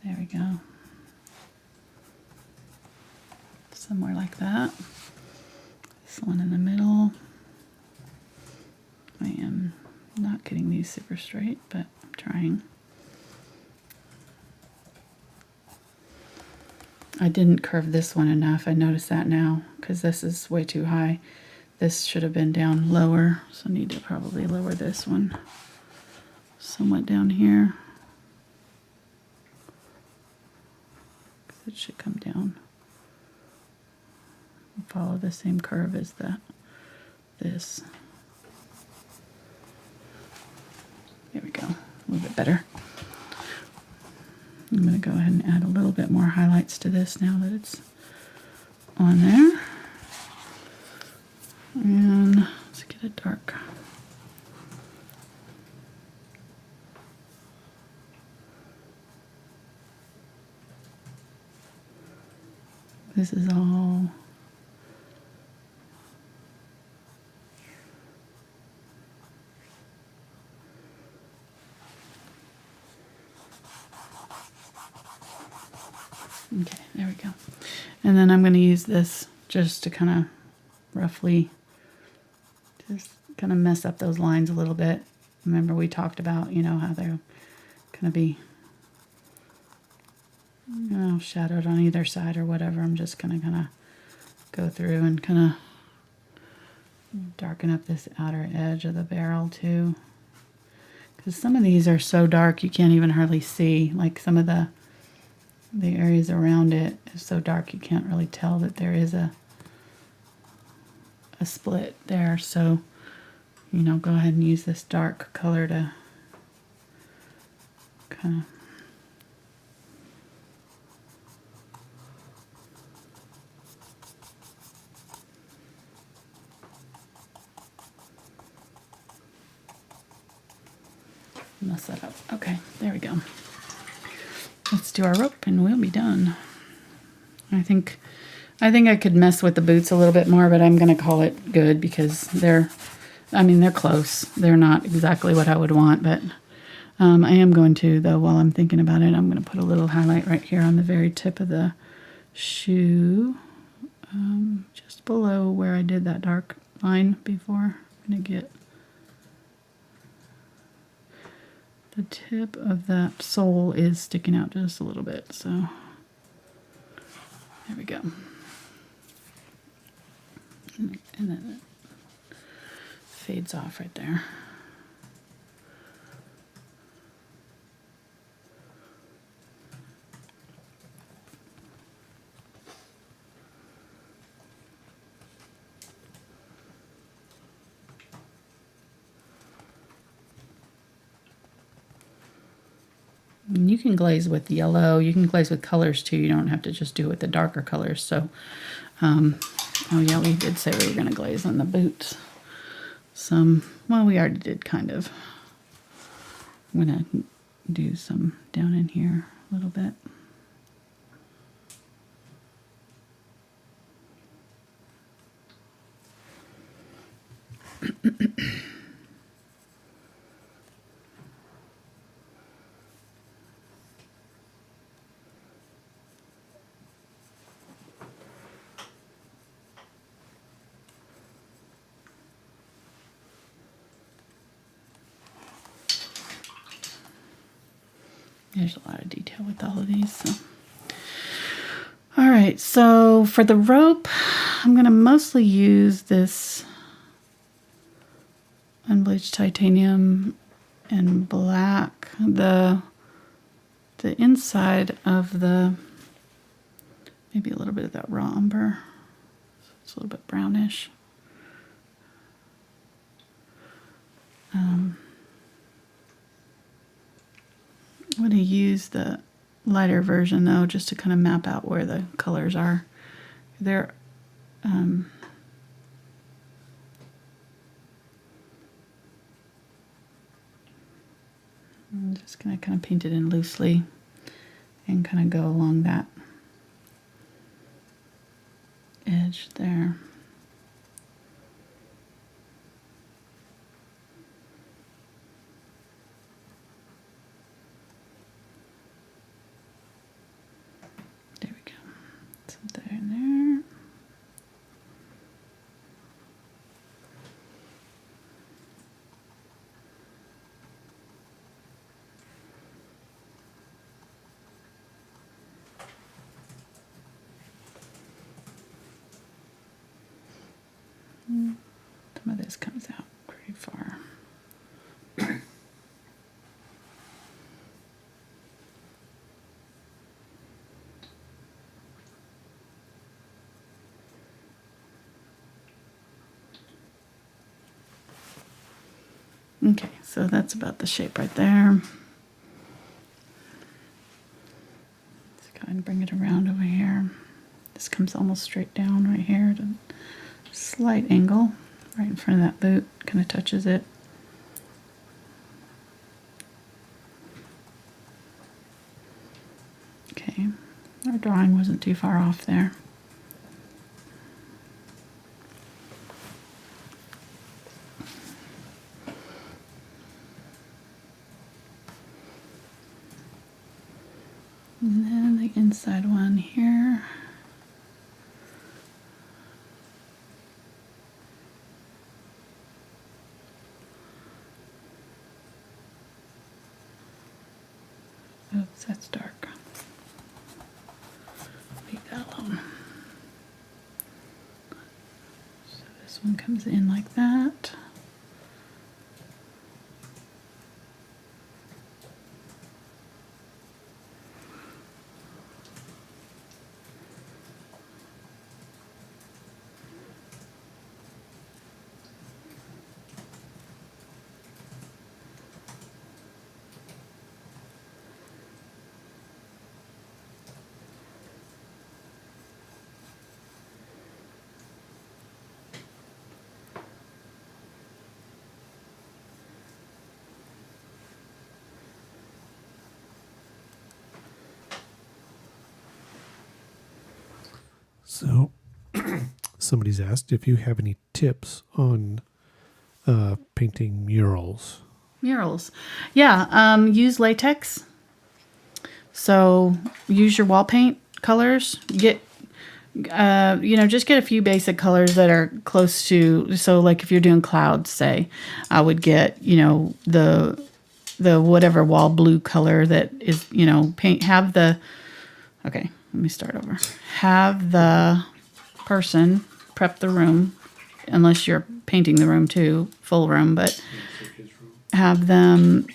There we go. Somewhere like that. This one in the middle. I am not getting these super straight, but I'm trying. I didn't curve this one enough. I noticed that now because this is way too high. This should have been down lower, so I need to probably lower this one somewhat down here. It should come down. Follow the same curve as this. There we go. A little bit better. I'm going to go ahead and add a little bit more highlights to this now that it's on there. And let's get it dark. This is all okay, there we go. And then I'm going to use this just to kind of roughly just kind of mess up those lines a little bit. Remember we talked about, how they're going to be, shadowed on either side or whatever. I'm just going to kind of go through and kind of darken up this outer edge of the barrel too. Because some of these are so dark you can't even hardly see. Like some of the areas around it is so dark you can't really tell that there is a split there. So, go ahead and use this dark color to kind of mess that up. Okay, there we go. Let's do our rope and we'll be done. I think I could mess with the boots a little bit more, but I'm going to call it good because they're close. They're not exactly what I would want, but I am going to, though, while I'm thinking about it, I'm going to put a little highlight right here on the very tip of the shoe, just below where I did that dark line before. I'm going to get the tip of that sole is sticking out just a little bit, so there we go. And then it fades off right there. And you can glaze with yellow. You can glaze with colors too. You don't have to just do it with the darker colors. So, oh yeah, we did say we were going to glaze on the boots. Well, we already did kind of. I'm going to do some down in here a little bit. There's a lot of detail with all of these. So. All right, so for the rope, I'm going to mostly use this Unbleached Titanium and black. The inside of maybe a little bit of that raw umber. So it's a little bit brownish. I'm going to use the lighter version though, just to kind of map out where the colors are. I'm just going to kind of paint it in loosely and kind of go along that edge there. Some of this comes out pretty far. Okay, so that's about the shape right there. Let's go ahead and bring it around over here. This comes almost straight down right here at a slight angle, right in front of that boot, kind of touches it. Okay, our drawing wasn't too far off there. And then the inside one here. Oops, that's dark. Leave that alone. So this one comes in like that. So somebody's asked if you have any tips on painting murals. Murals. Yeah, use latex. So use your wall paint colors. Get, just get a few basic colors that are close to, so like if you're doing clouds, say, I would get, the whatever wall blue color that is, okay, let me start over. Have the person prep the room, unless you're painting the room too, full room, but have them,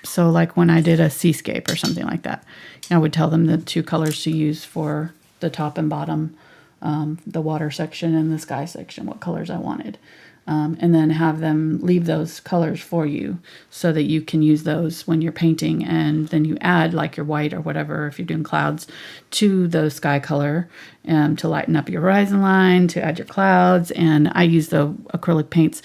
so like when I did a seascape or something like that, I would tell them the two colors to use for the top and bottom, the water section and the sky section, what colors I wanted. and then have them leave those colors for you so that you can use those when you're painting. And then you add like your white or whatever, if you're doing clouds, to the sky color to lighten up your horizon line, to add your clouds. And I use the acrylic paints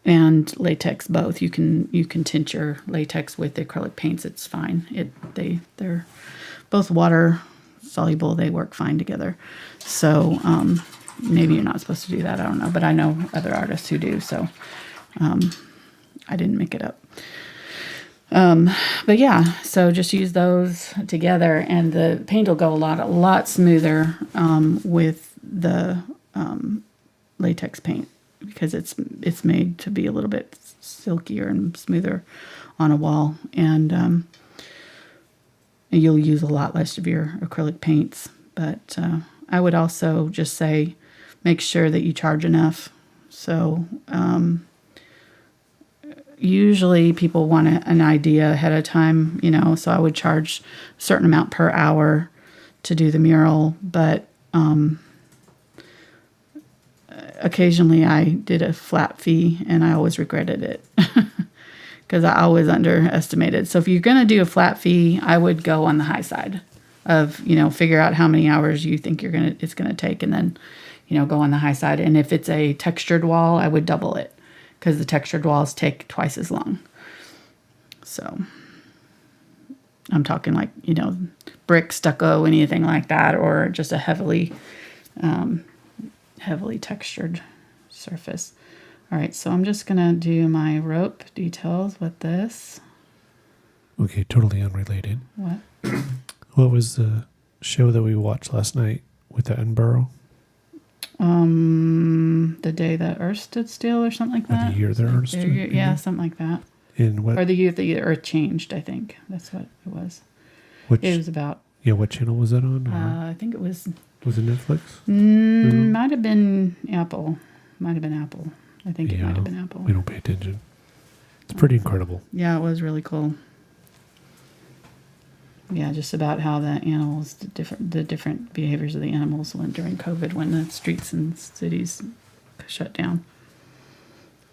and latex both. You can tint your latex with the acrylic paints. It's fine. They're both water soluble. They work fine together. So maybe you're not supposed to do that. I don't know, but I know other artists who do. So I didn't make it up. But yeah, so just use those together, and the paint will go a lot smoother with the latex paint, because it's made to be a little bit silkier and smoother on a wall, and you'll use a lot less of your acrylic paints. But I would also just say make sure that you charge enough. So usually people want an idea ahead of time, so I would charge a certain amount per hour to do the mural. But occasionally I did a flat fee, and I always regretted it because I always underestimated. So if you're going to do a flat fee, I would go on the high side of, figure out how many hours you think it's going to take, and then, go on the high side. And if it's a textured wall, I would double it, because the textured walls take twice as long. So I'm talking like, brick, stucco, anything like that, or just a heavily textured surface. All right, so I'm just going to do my rope details with this. Okay, totally unrelated. What? What was the show that we watched last night with the Umber? The day the Earth stood still, or something like that. The year the Earth stood still. Yeah, something like that. In what? Or the year the Earth changed, I think. That's what it was. It was about. Yeah, what channel was that on? I think it was. Was it Netflix? Might have been Apple. Might have been Apple. I think it might have been Apple. We don't pay attention. It's pretty incredible. Yeah, it was really cool. Yeah, just about how the animals, the different behaviors of the animals went during COVID, when the streets and cities shut down,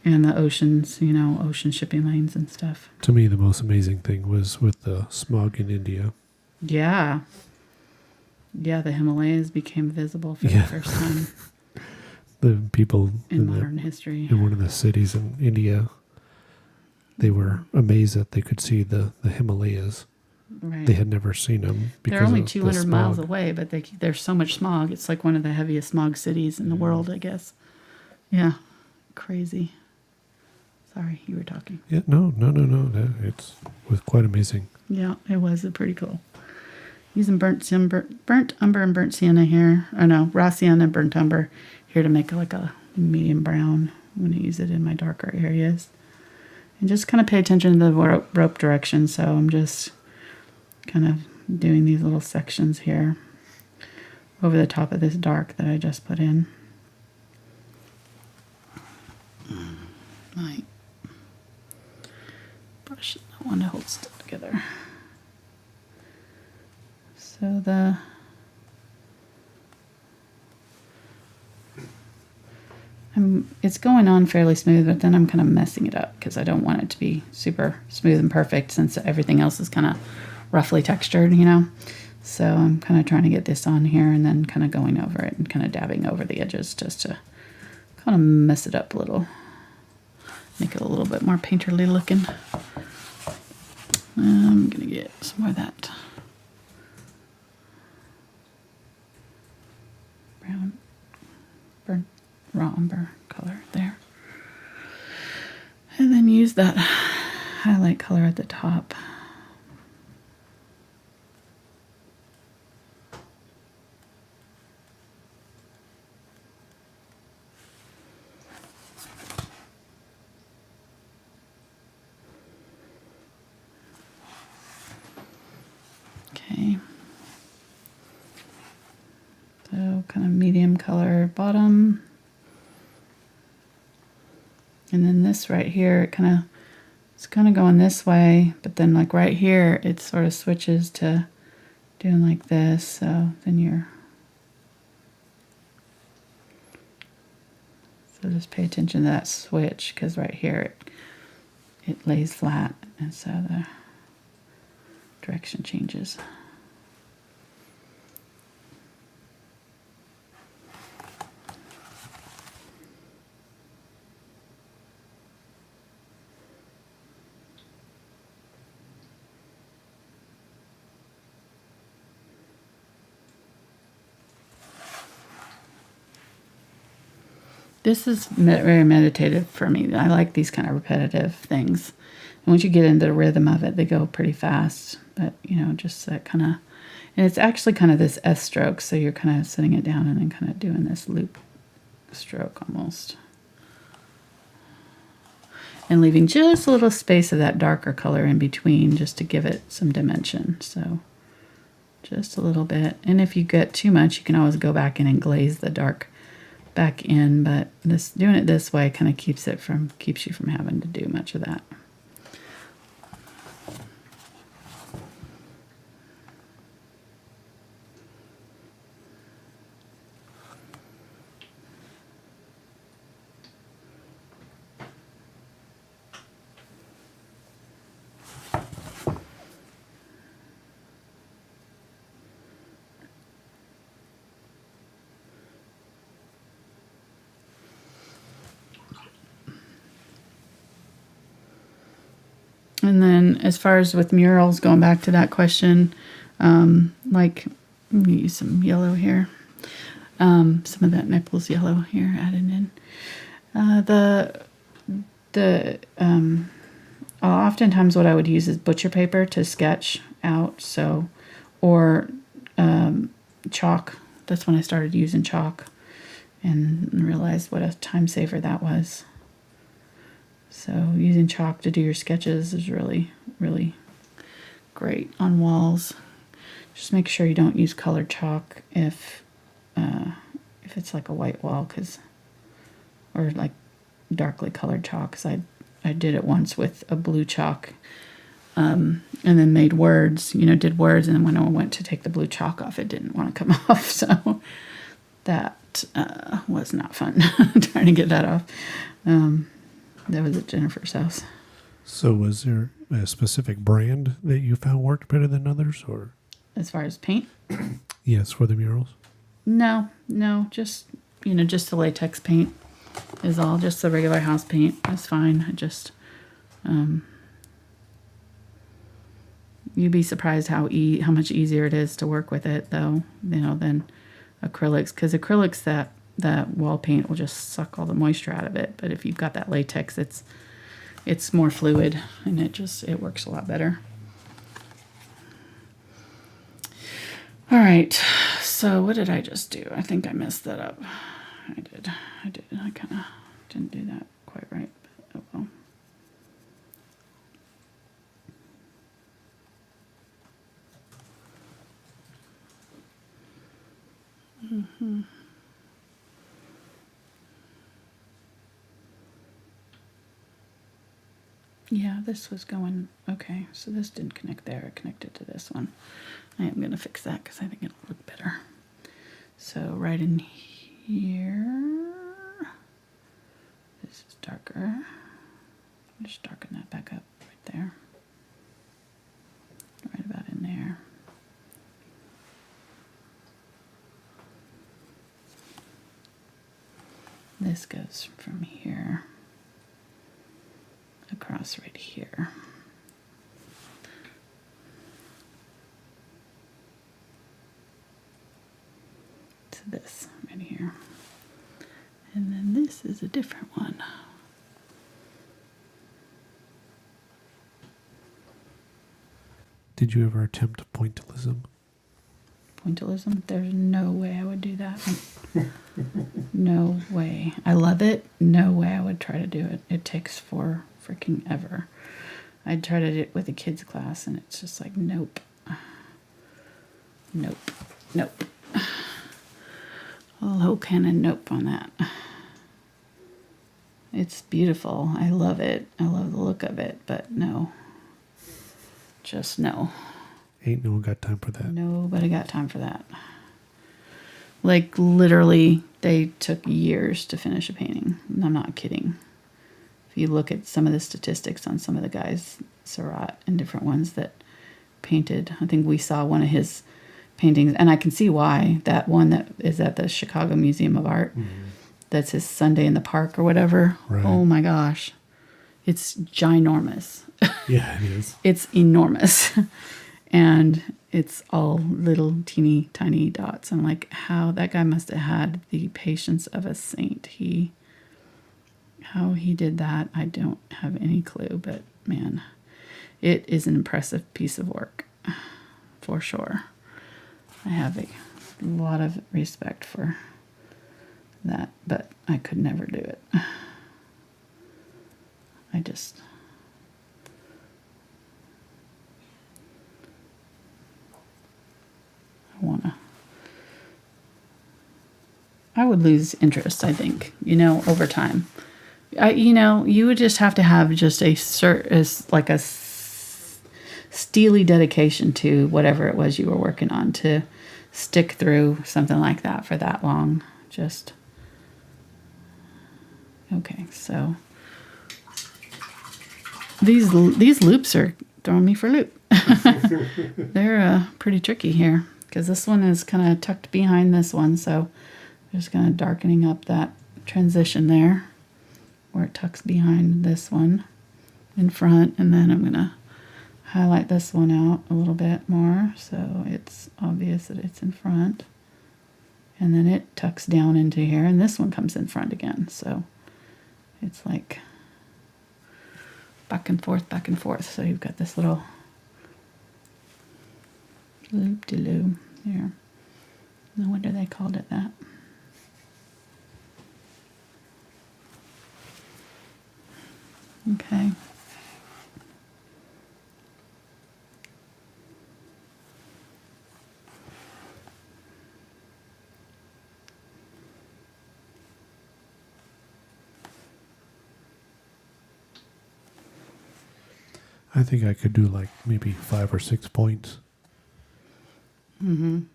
and the oceans, ocean shipping lanes and stuff. To me, the most amazing thing was with the smog in India. Yeah. Yeah, the Himalayas became visible for the first time. The people in modern history. In one of the cities in India, they were amazed that they could see the Himalayas. Right. They had never seen them. They're only 200 miles away, but there's so much smog. It's like one of the heaviest smog cities in the world, I guess. Yeah. Crazy. Sorry, you were talking. Yeah, no. It was quite amazing. Yeah, it was pretty cool. Using burnt umber and burnt sienna here. Oh no, raw sienna and burnt umber here to make like a medium brown. I'm going to use it in my darker areas. And just kind of pay attention to the rope direction. So I'm just kind of doing these little sections here over the top of this dark that I just put in. My brush is not one to hold still together. So it's going on fairly smooth, but then I'm kind of messing it up because I don't want it to be super smooth and perfect, since everything else is kind of roughly textured, So I'm kind of trying to get this on here and then kind of going over it and kind of dabbing over the edges just to kind of mess it up a little. Make it a little bit more painterly looking. I'm going to get some more of that brown, burnt raw umber color there. And then use that highlight color at the top. Okay. So kind of medium color bottom. And then this right here, it's kind of going this way, but then like right here, it sort of switches to doing like this. So then So just pay attention to that switch, because right here it lays flat, and so the direction changes. This is very meditative for me. I like these kind of repetitive things. And once you get into the rhythm of it, they go pretty fast. But, you know, just that kind of... And it's actually kind of this S stroke, so you're kind of setting it down and then kind of doing this loop stroke almost. And leaving just a little space of that darker color in between just to give it some dimension. So just a little bit. And if you get too much, you can always go back in and glaze the dark back in, but doing it this way kind of keeps you from having to do much of that. And then as far as with murals, going back to that question, like, let me use some yellow here. Some of that Naples Yellow here added in. Oftentimes what I would use is butcher paper to sketch out, so, or chalk. That's when I started using chalk and realized what a time saver that was. So using chalk to do your sketches is really, really great on walls. Just make sure you don't use colored chalk if it's like a white wall, or like darkly colored chalk. Cause I did it once with a blue chalk, and then made words. Did words, and then when I went to take the blue chalk off, it didn't want to come off. So that was not fun trying to get that off. That was at Jennifer's house. So was there a specific brand that you found worked better than others, or? As far as paint? Yes, for the murals? No, just the latex paint is all. Just the regular house paint is fine. You'd be surprised how much easier it is to work with it, though, than acrylics. Because acrylics, that wall paint will just suck all the moisture out of it. But if you've got that latex, it's more fluid, and it works a lot better. All right, so what did I just do? I think I messed that up. I did. I kind of didn't do that quite right, but oh well. Yeah, this was going, okay, so this didn't connect there. It connected to this one. I am going to fix that because I think it'll look better. So right in here, this is darker. Just darken that back up right there. Right about in there. This goes from here across right here. To this right here. And then this is a different one. Did you ever attempt pointillism? Pointillism? There's no way I would do that. No way. I love it. No way I would try to do it. It takes for freaking ever. I tried it with a kids class, and it's just like, nope. Nope. Nope. A low cannon nope on that. It's beautiful. I love it. I love the look of it, but no. Just no. Ain't no one got time for that. Nobody got time for that. Like literally, they took years to finish a painting. And I'm not kidding. If you look at some of the statistics on some of the guys, Surratt and different ones that painted, I think we saw one of his paintings, and I can see why. That one that is at the Chicago Museum of Art, that's his Sunday in the Park or whatever. Right. Oh my gosh. It's ginormous. Yeah, it is. It's enormous. And it's all little teeny tiny dots. I'm like, how that guy must have had the patience of a saint. How he did that, I don't have any clue, but man, it is an impressive piece of work for sure. I have a lot of respect for that, but I could never do it. I would lose interest, I think, over time. You would just have to have just a steely dedication to whatever it was you were working on to stick through something like that for that long. Okay, so these loops are throwing me for a loop. They're pretty tricky here because this one is kind of tucked behind this one, so I'm just kind of darkening up that transition there where it tucks behind this one in front, and then I'm going to highlight this one out a little bit more so it's obvious that it's in front, and then it tucks down into here, and this one comes in front again, so it's like back and forth. So you've got this little loop-de-loo here. No wonder they called it that. Okay. I think I could do like maybe 5 or 6 points. And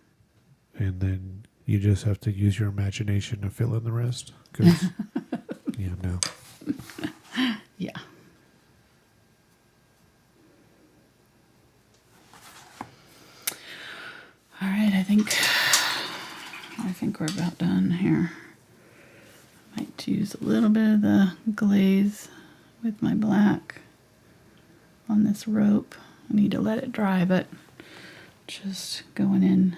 then you just have to use your imagination to fill in the rest. 'Cause, yeah, no. Yeah. All right, I think we're about done here. Might use a little bit of the glaze with my black on this rope. I need to let it dry, but just going in.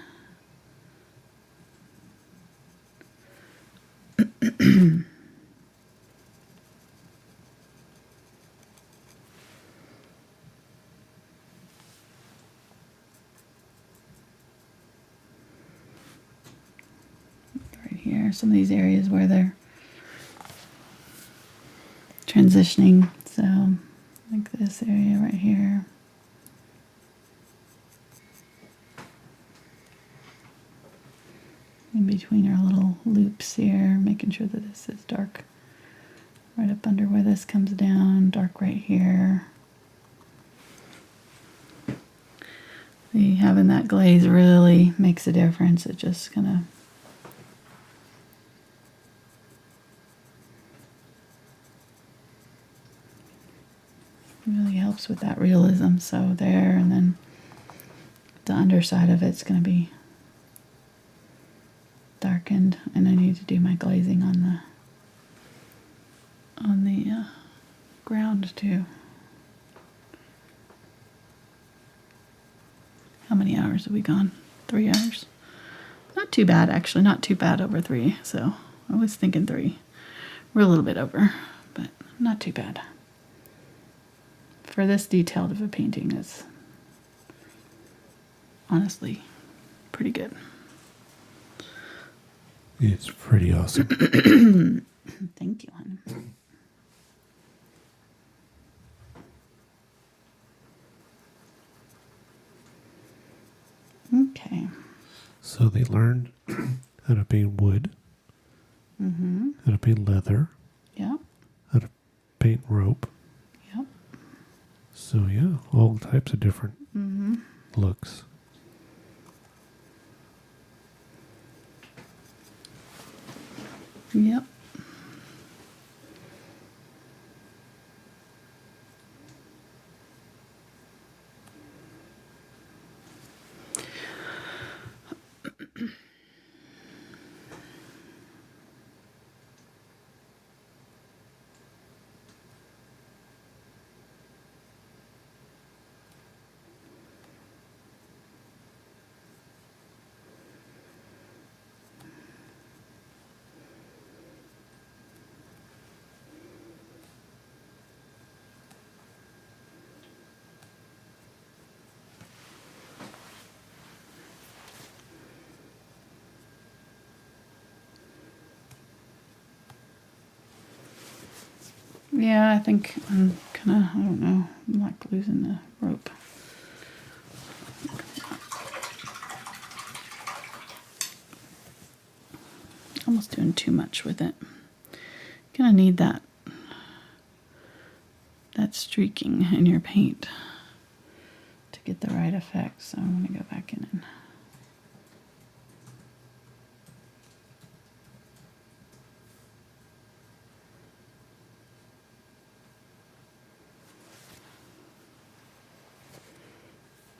Right here, some of these areas where they're transitioning, so like this area right here. In between our little loops here, making sure that this is dark right up under where this comes down, dark right here. Having that glaze really makes a difference. It just kind of really helps with that realism. So there, and then the underside of it's going to be darkened, and I need to do my glazing on the ground too. How many hours have we gone? 3 hours. Not too bad, actually. Not too bad over 3. So I was thinking 3. We're a little bit over, but not too bad. For this detailed of a painting, it's honestly pretty good. It's pretty awesome. Thank you, hon. Okay. So they learned how to paint wood, how to paint leather, Yeah. how to paint rope. Yep. So yeah, all types of different looks. Yep. Yeah, I think I'm kind of, I don't know, I'm like losing the rope. Almost doing too much with it. Gonna need that streaking in your paint to get the right effect. So I'm gonna go back in and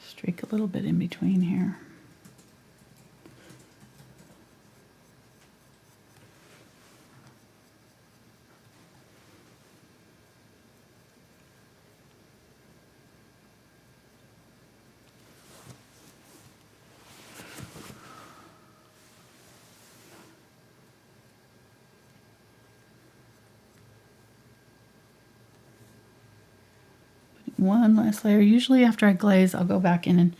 streak a little bit in between here. One last layer. Usually after I glaze, I'll go back in and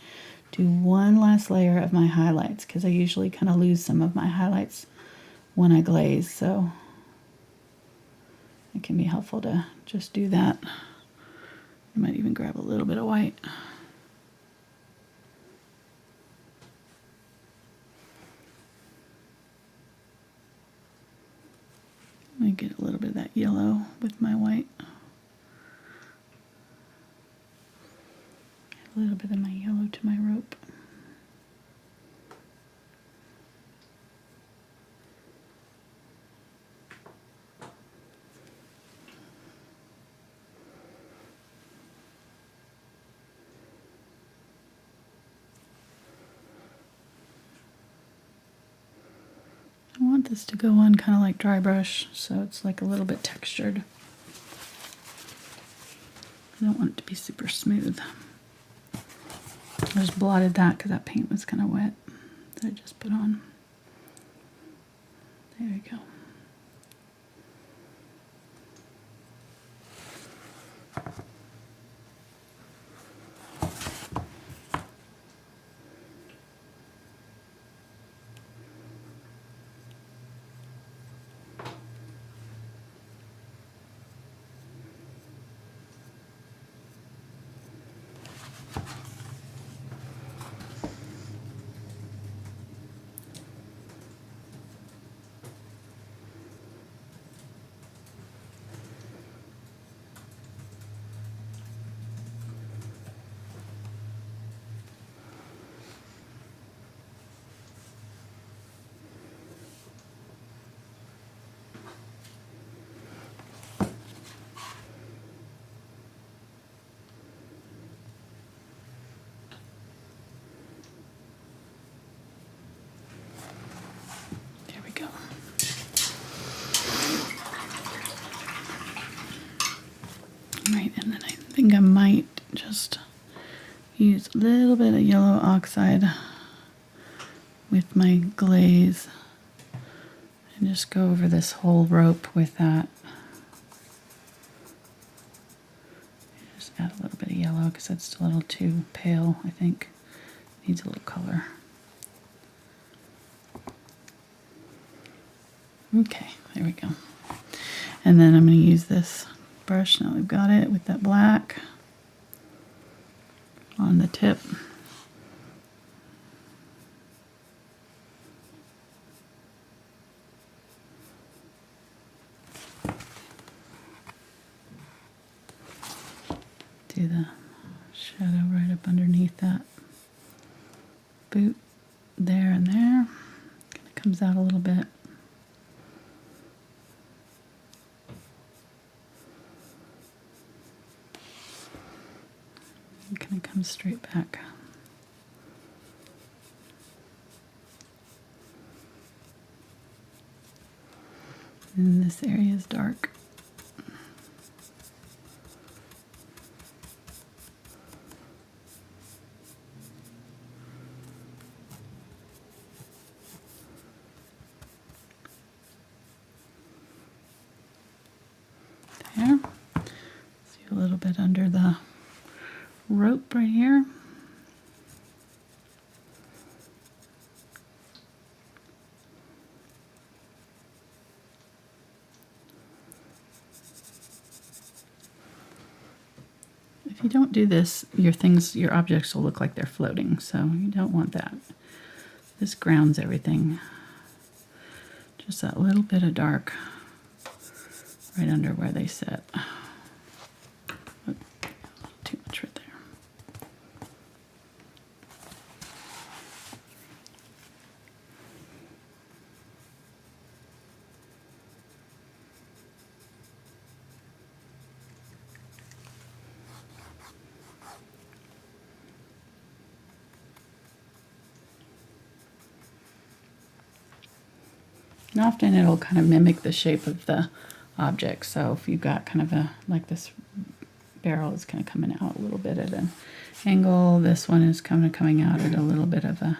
do one last layer of my highlights because I usually kind of lose some of my highlights when I glaze, so it can be helpful to just do that. I might even grab a little bit of white. Let me get a little bit of that yellow with my white. A little bit of my yellow to my rope. I want this to go on kind of like dry brush, so it's like a little bit textured. I don't want it to be super smooth. I just blotted that because that paint was kind of wet that I just put on. There we go. Right, and then I think I might just use a little bit of yellow oxide with my glaze and just go over this whole rope with that. Just add a little bit of yellow because that's a little too pale, I think. Needs a little color. Okay, there we go. And then I'm going to use this brush, now we've got it, with that black on the tip. Do the shadow right up underneath that boot there and there. Kind of comes out a little bit. It kind of comes straight back. And this area is dark. There. See a little bit under the rope right here. If you don't do this, your objects will look like they're floating, so you don't want that. This grounds everything. Just that little bit of dark right under where they sit. Oh, too much right there. And often it'll kind of mimic the shape of the object. So if you've got kind of like this barrel is kind of coming out a little bit at an angle, this one is kind of coming out at a little bit of a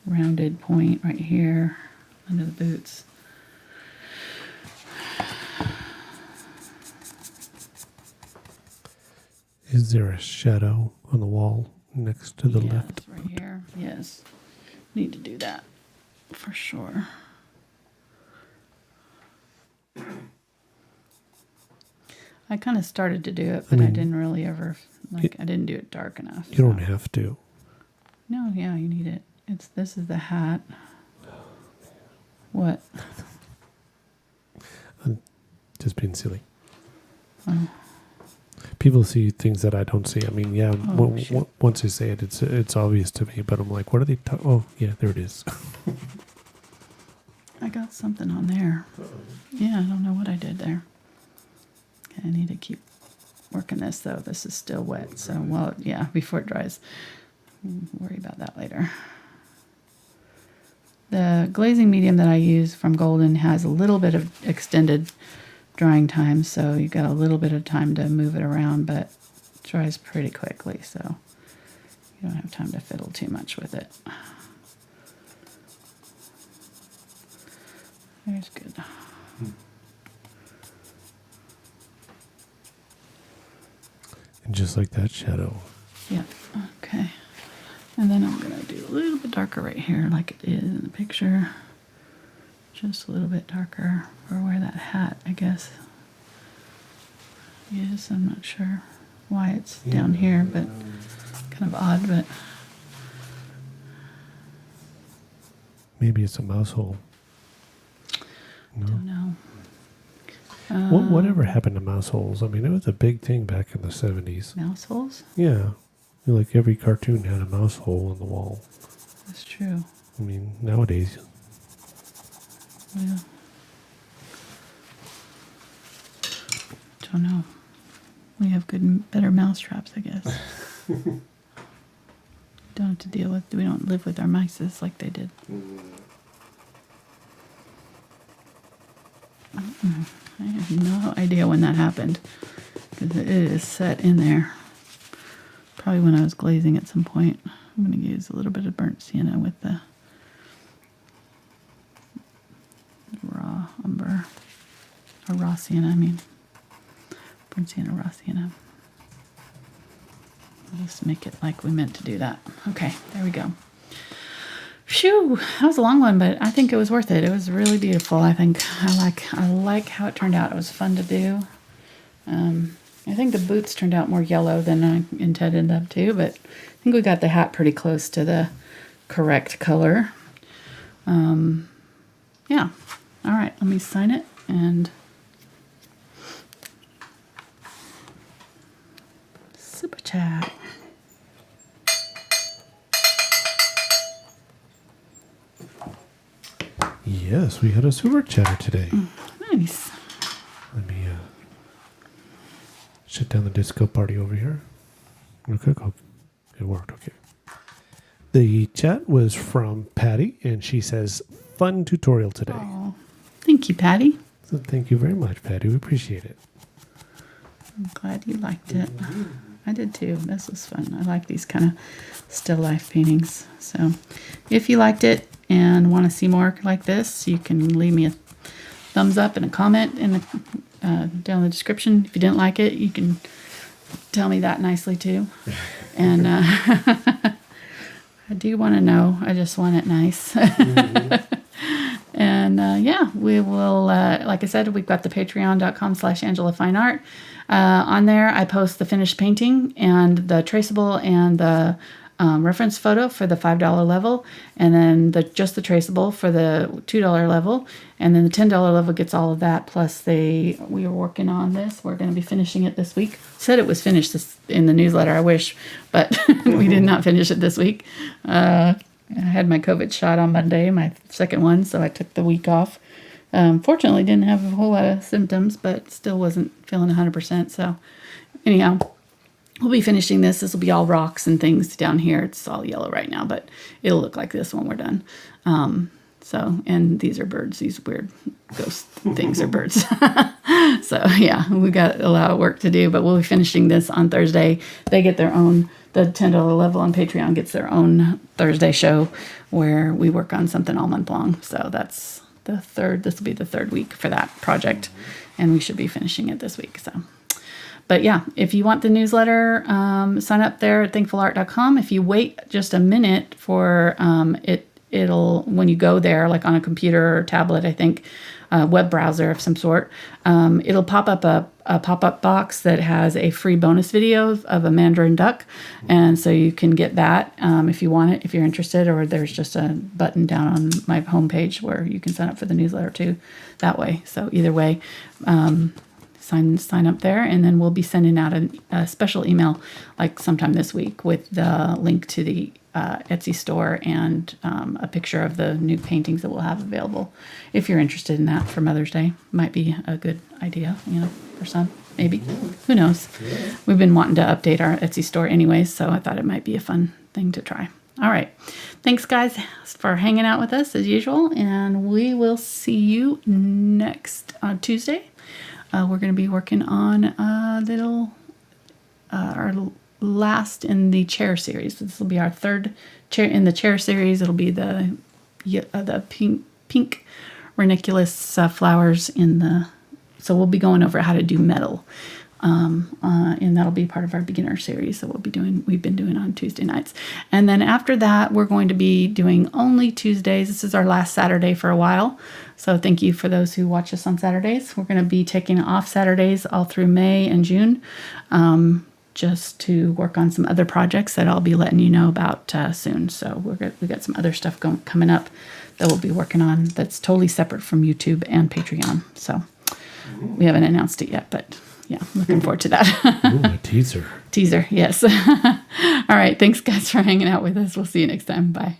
rounded point right here under the boots. Is there a shadow on the wall next to the left? Right here. Yes. Need to do that for sure. I kind of started to do it, but I didn't really ever, I didn't do it dark enough. You don't have to. No, yeah, you need it. This is the hat. What? I'm just being silly. Oh. People see things that I don't see. I mean, yeah, once you say it, it's obvious to me, but I'm like, what are they talking? Oh, yeah, there it is. I got something on there. Yeah, I don't know what I did there. Okay, I need to keep working this, though. This is still wet, so, well, yeah, before it dries. Worry about that later. The glazing medium that I use from Golden has a little bit of extended drying time, so you got a little bit of time to move it around, but it dries pretty quickly, so you don't have time to fiddle too much with it. There's good. And just like that shadow. Yeah, okay. And then I'm going to do a little bit darker right here like it is in the picture. Just a little bit darker for where that hat, I guess, is. I'm not sure why it's down here, but kind of odd, but... Maybe it's a mouse hole. No. Don't know. Whatever happened to mouse holes? I mean, it was a big thing back in the 70s. Mouse holes? Yeah. Like every cartoon had a mouse hole in the wall. That's true. I mean, nowadays... Yeah. Don't know. We have better mouse traps, I guess. Don't have to deal with. We don't live with our mices like they did. I have no idea when that happened because it is set in there. Probably when I was glazing at some point. I'm going to use a little bit of burnt sienna with the raw umber, or raw sienna, I mean. Burnt sienna, raw sienna. I'll just make it like we meant to do that. Okay, there we go. Phew, that was a long one, but I think it was worth it. It was really beautiful. I think I like how it turned out. It was fun to do. I think the boots turned out more yellow than I intended them to, but I think we got the hat pretty close to the correct color. Yeah. All right, let me sign it and super chat. Yes, we had a super chatter today. Nice. Let me shut down the disco party over here. Okay, cool. It worked. Okay. The chat was from Patty, and she says, "Fun tutorial today." Oh, thank you, Patty. So thank you very much, Patty. We appreciate it. I'm glad you liked it. I did too. This was fun. I like these kind of still life paintings. So if you liked it and want to see more like this, you can leave me a thumbs up and a comment in the down in the description. If you didn't like it, you can tell me that nicely too. And I do want to know. I just want it nice. And yeah, we will, like I said, we've got the patreon.com/AngelaFineArt. On there, I post the finished painting and the traceable and the reference photo for the $5 level, and then just the traceable for the $2 level, and then the $10 level gets all of that. Plus, we are working on this. We're going to be finishing it this week. Said it was finished in the newsletter. I wish, but we did not finish it this week. I had my COVID shot on Monday, my second one, so I took the week off. Fortunately, didn't have a whole lot of symptoms, but still wasn't feeling 100%. So anyhow, we'll be finishing this. This will be all rocks and things down here. It's all yellow right now, but it'll look like this when we're done. And these are birds. These weird ghost things are birds. So yeah, we got a lot of work to do, but we'll be finishing this on Thursday. They get their own, the $10 level on Patreon gets their own Thursday show where we work on something all month long. So that's this will be the third week for that project, and we should be finishing it this week. So, but yeah, if you want the newsletter, sign up there at thankfulart.com. If you wait just a minute for it'll, when you go there, like on a computer or tablet, I think, web browser of some sort, it'll pop up a pop-up box that has a free bonus video of a mandarin duck. And so you can get that if you want it, if you're interested, or there's just a button down on my homepage where you can sign up for the newsletter too that way. So either way, sign up there, and then we'll be sending out a special email like sometime this week with the link to the Etsy store and a picture of the new paintings that we'll have available. If you're interested in that for Mother's Day, might be a good idea, for some, maybe. Who knows? We've been wanting to update our Etsy store anyways, so I thought it might be a fun thing to try. All right. Thanks, guys, for hanging out with us as usual, and we will see you next Tuesday. We're going to be working on our last in the chair series. This will be our third chair in the chair series. It'll be the pink ranunculus flowers so we'll be going over how to do metal, and that'll be part of our beginner series that we've been doing on Tuesday nights. And then after that, we're going to be doing only Tuesdays. This is our last Saturday for a while, so thank you for those who watch us on Saturdays. We're going to be taking off Saturdays all through May and June, just to work on some other projects that I'll be letting you know about soon. So we got some other stuff coming up that we'll be working on that's totally separate from YouTube and Patreon. So we haven't announced it yet, but yeah, looking forward to that. Ooh, a teaser. Teaser, yes. All right, thanks guys for hanging out with us. We'll see you next time. Bye.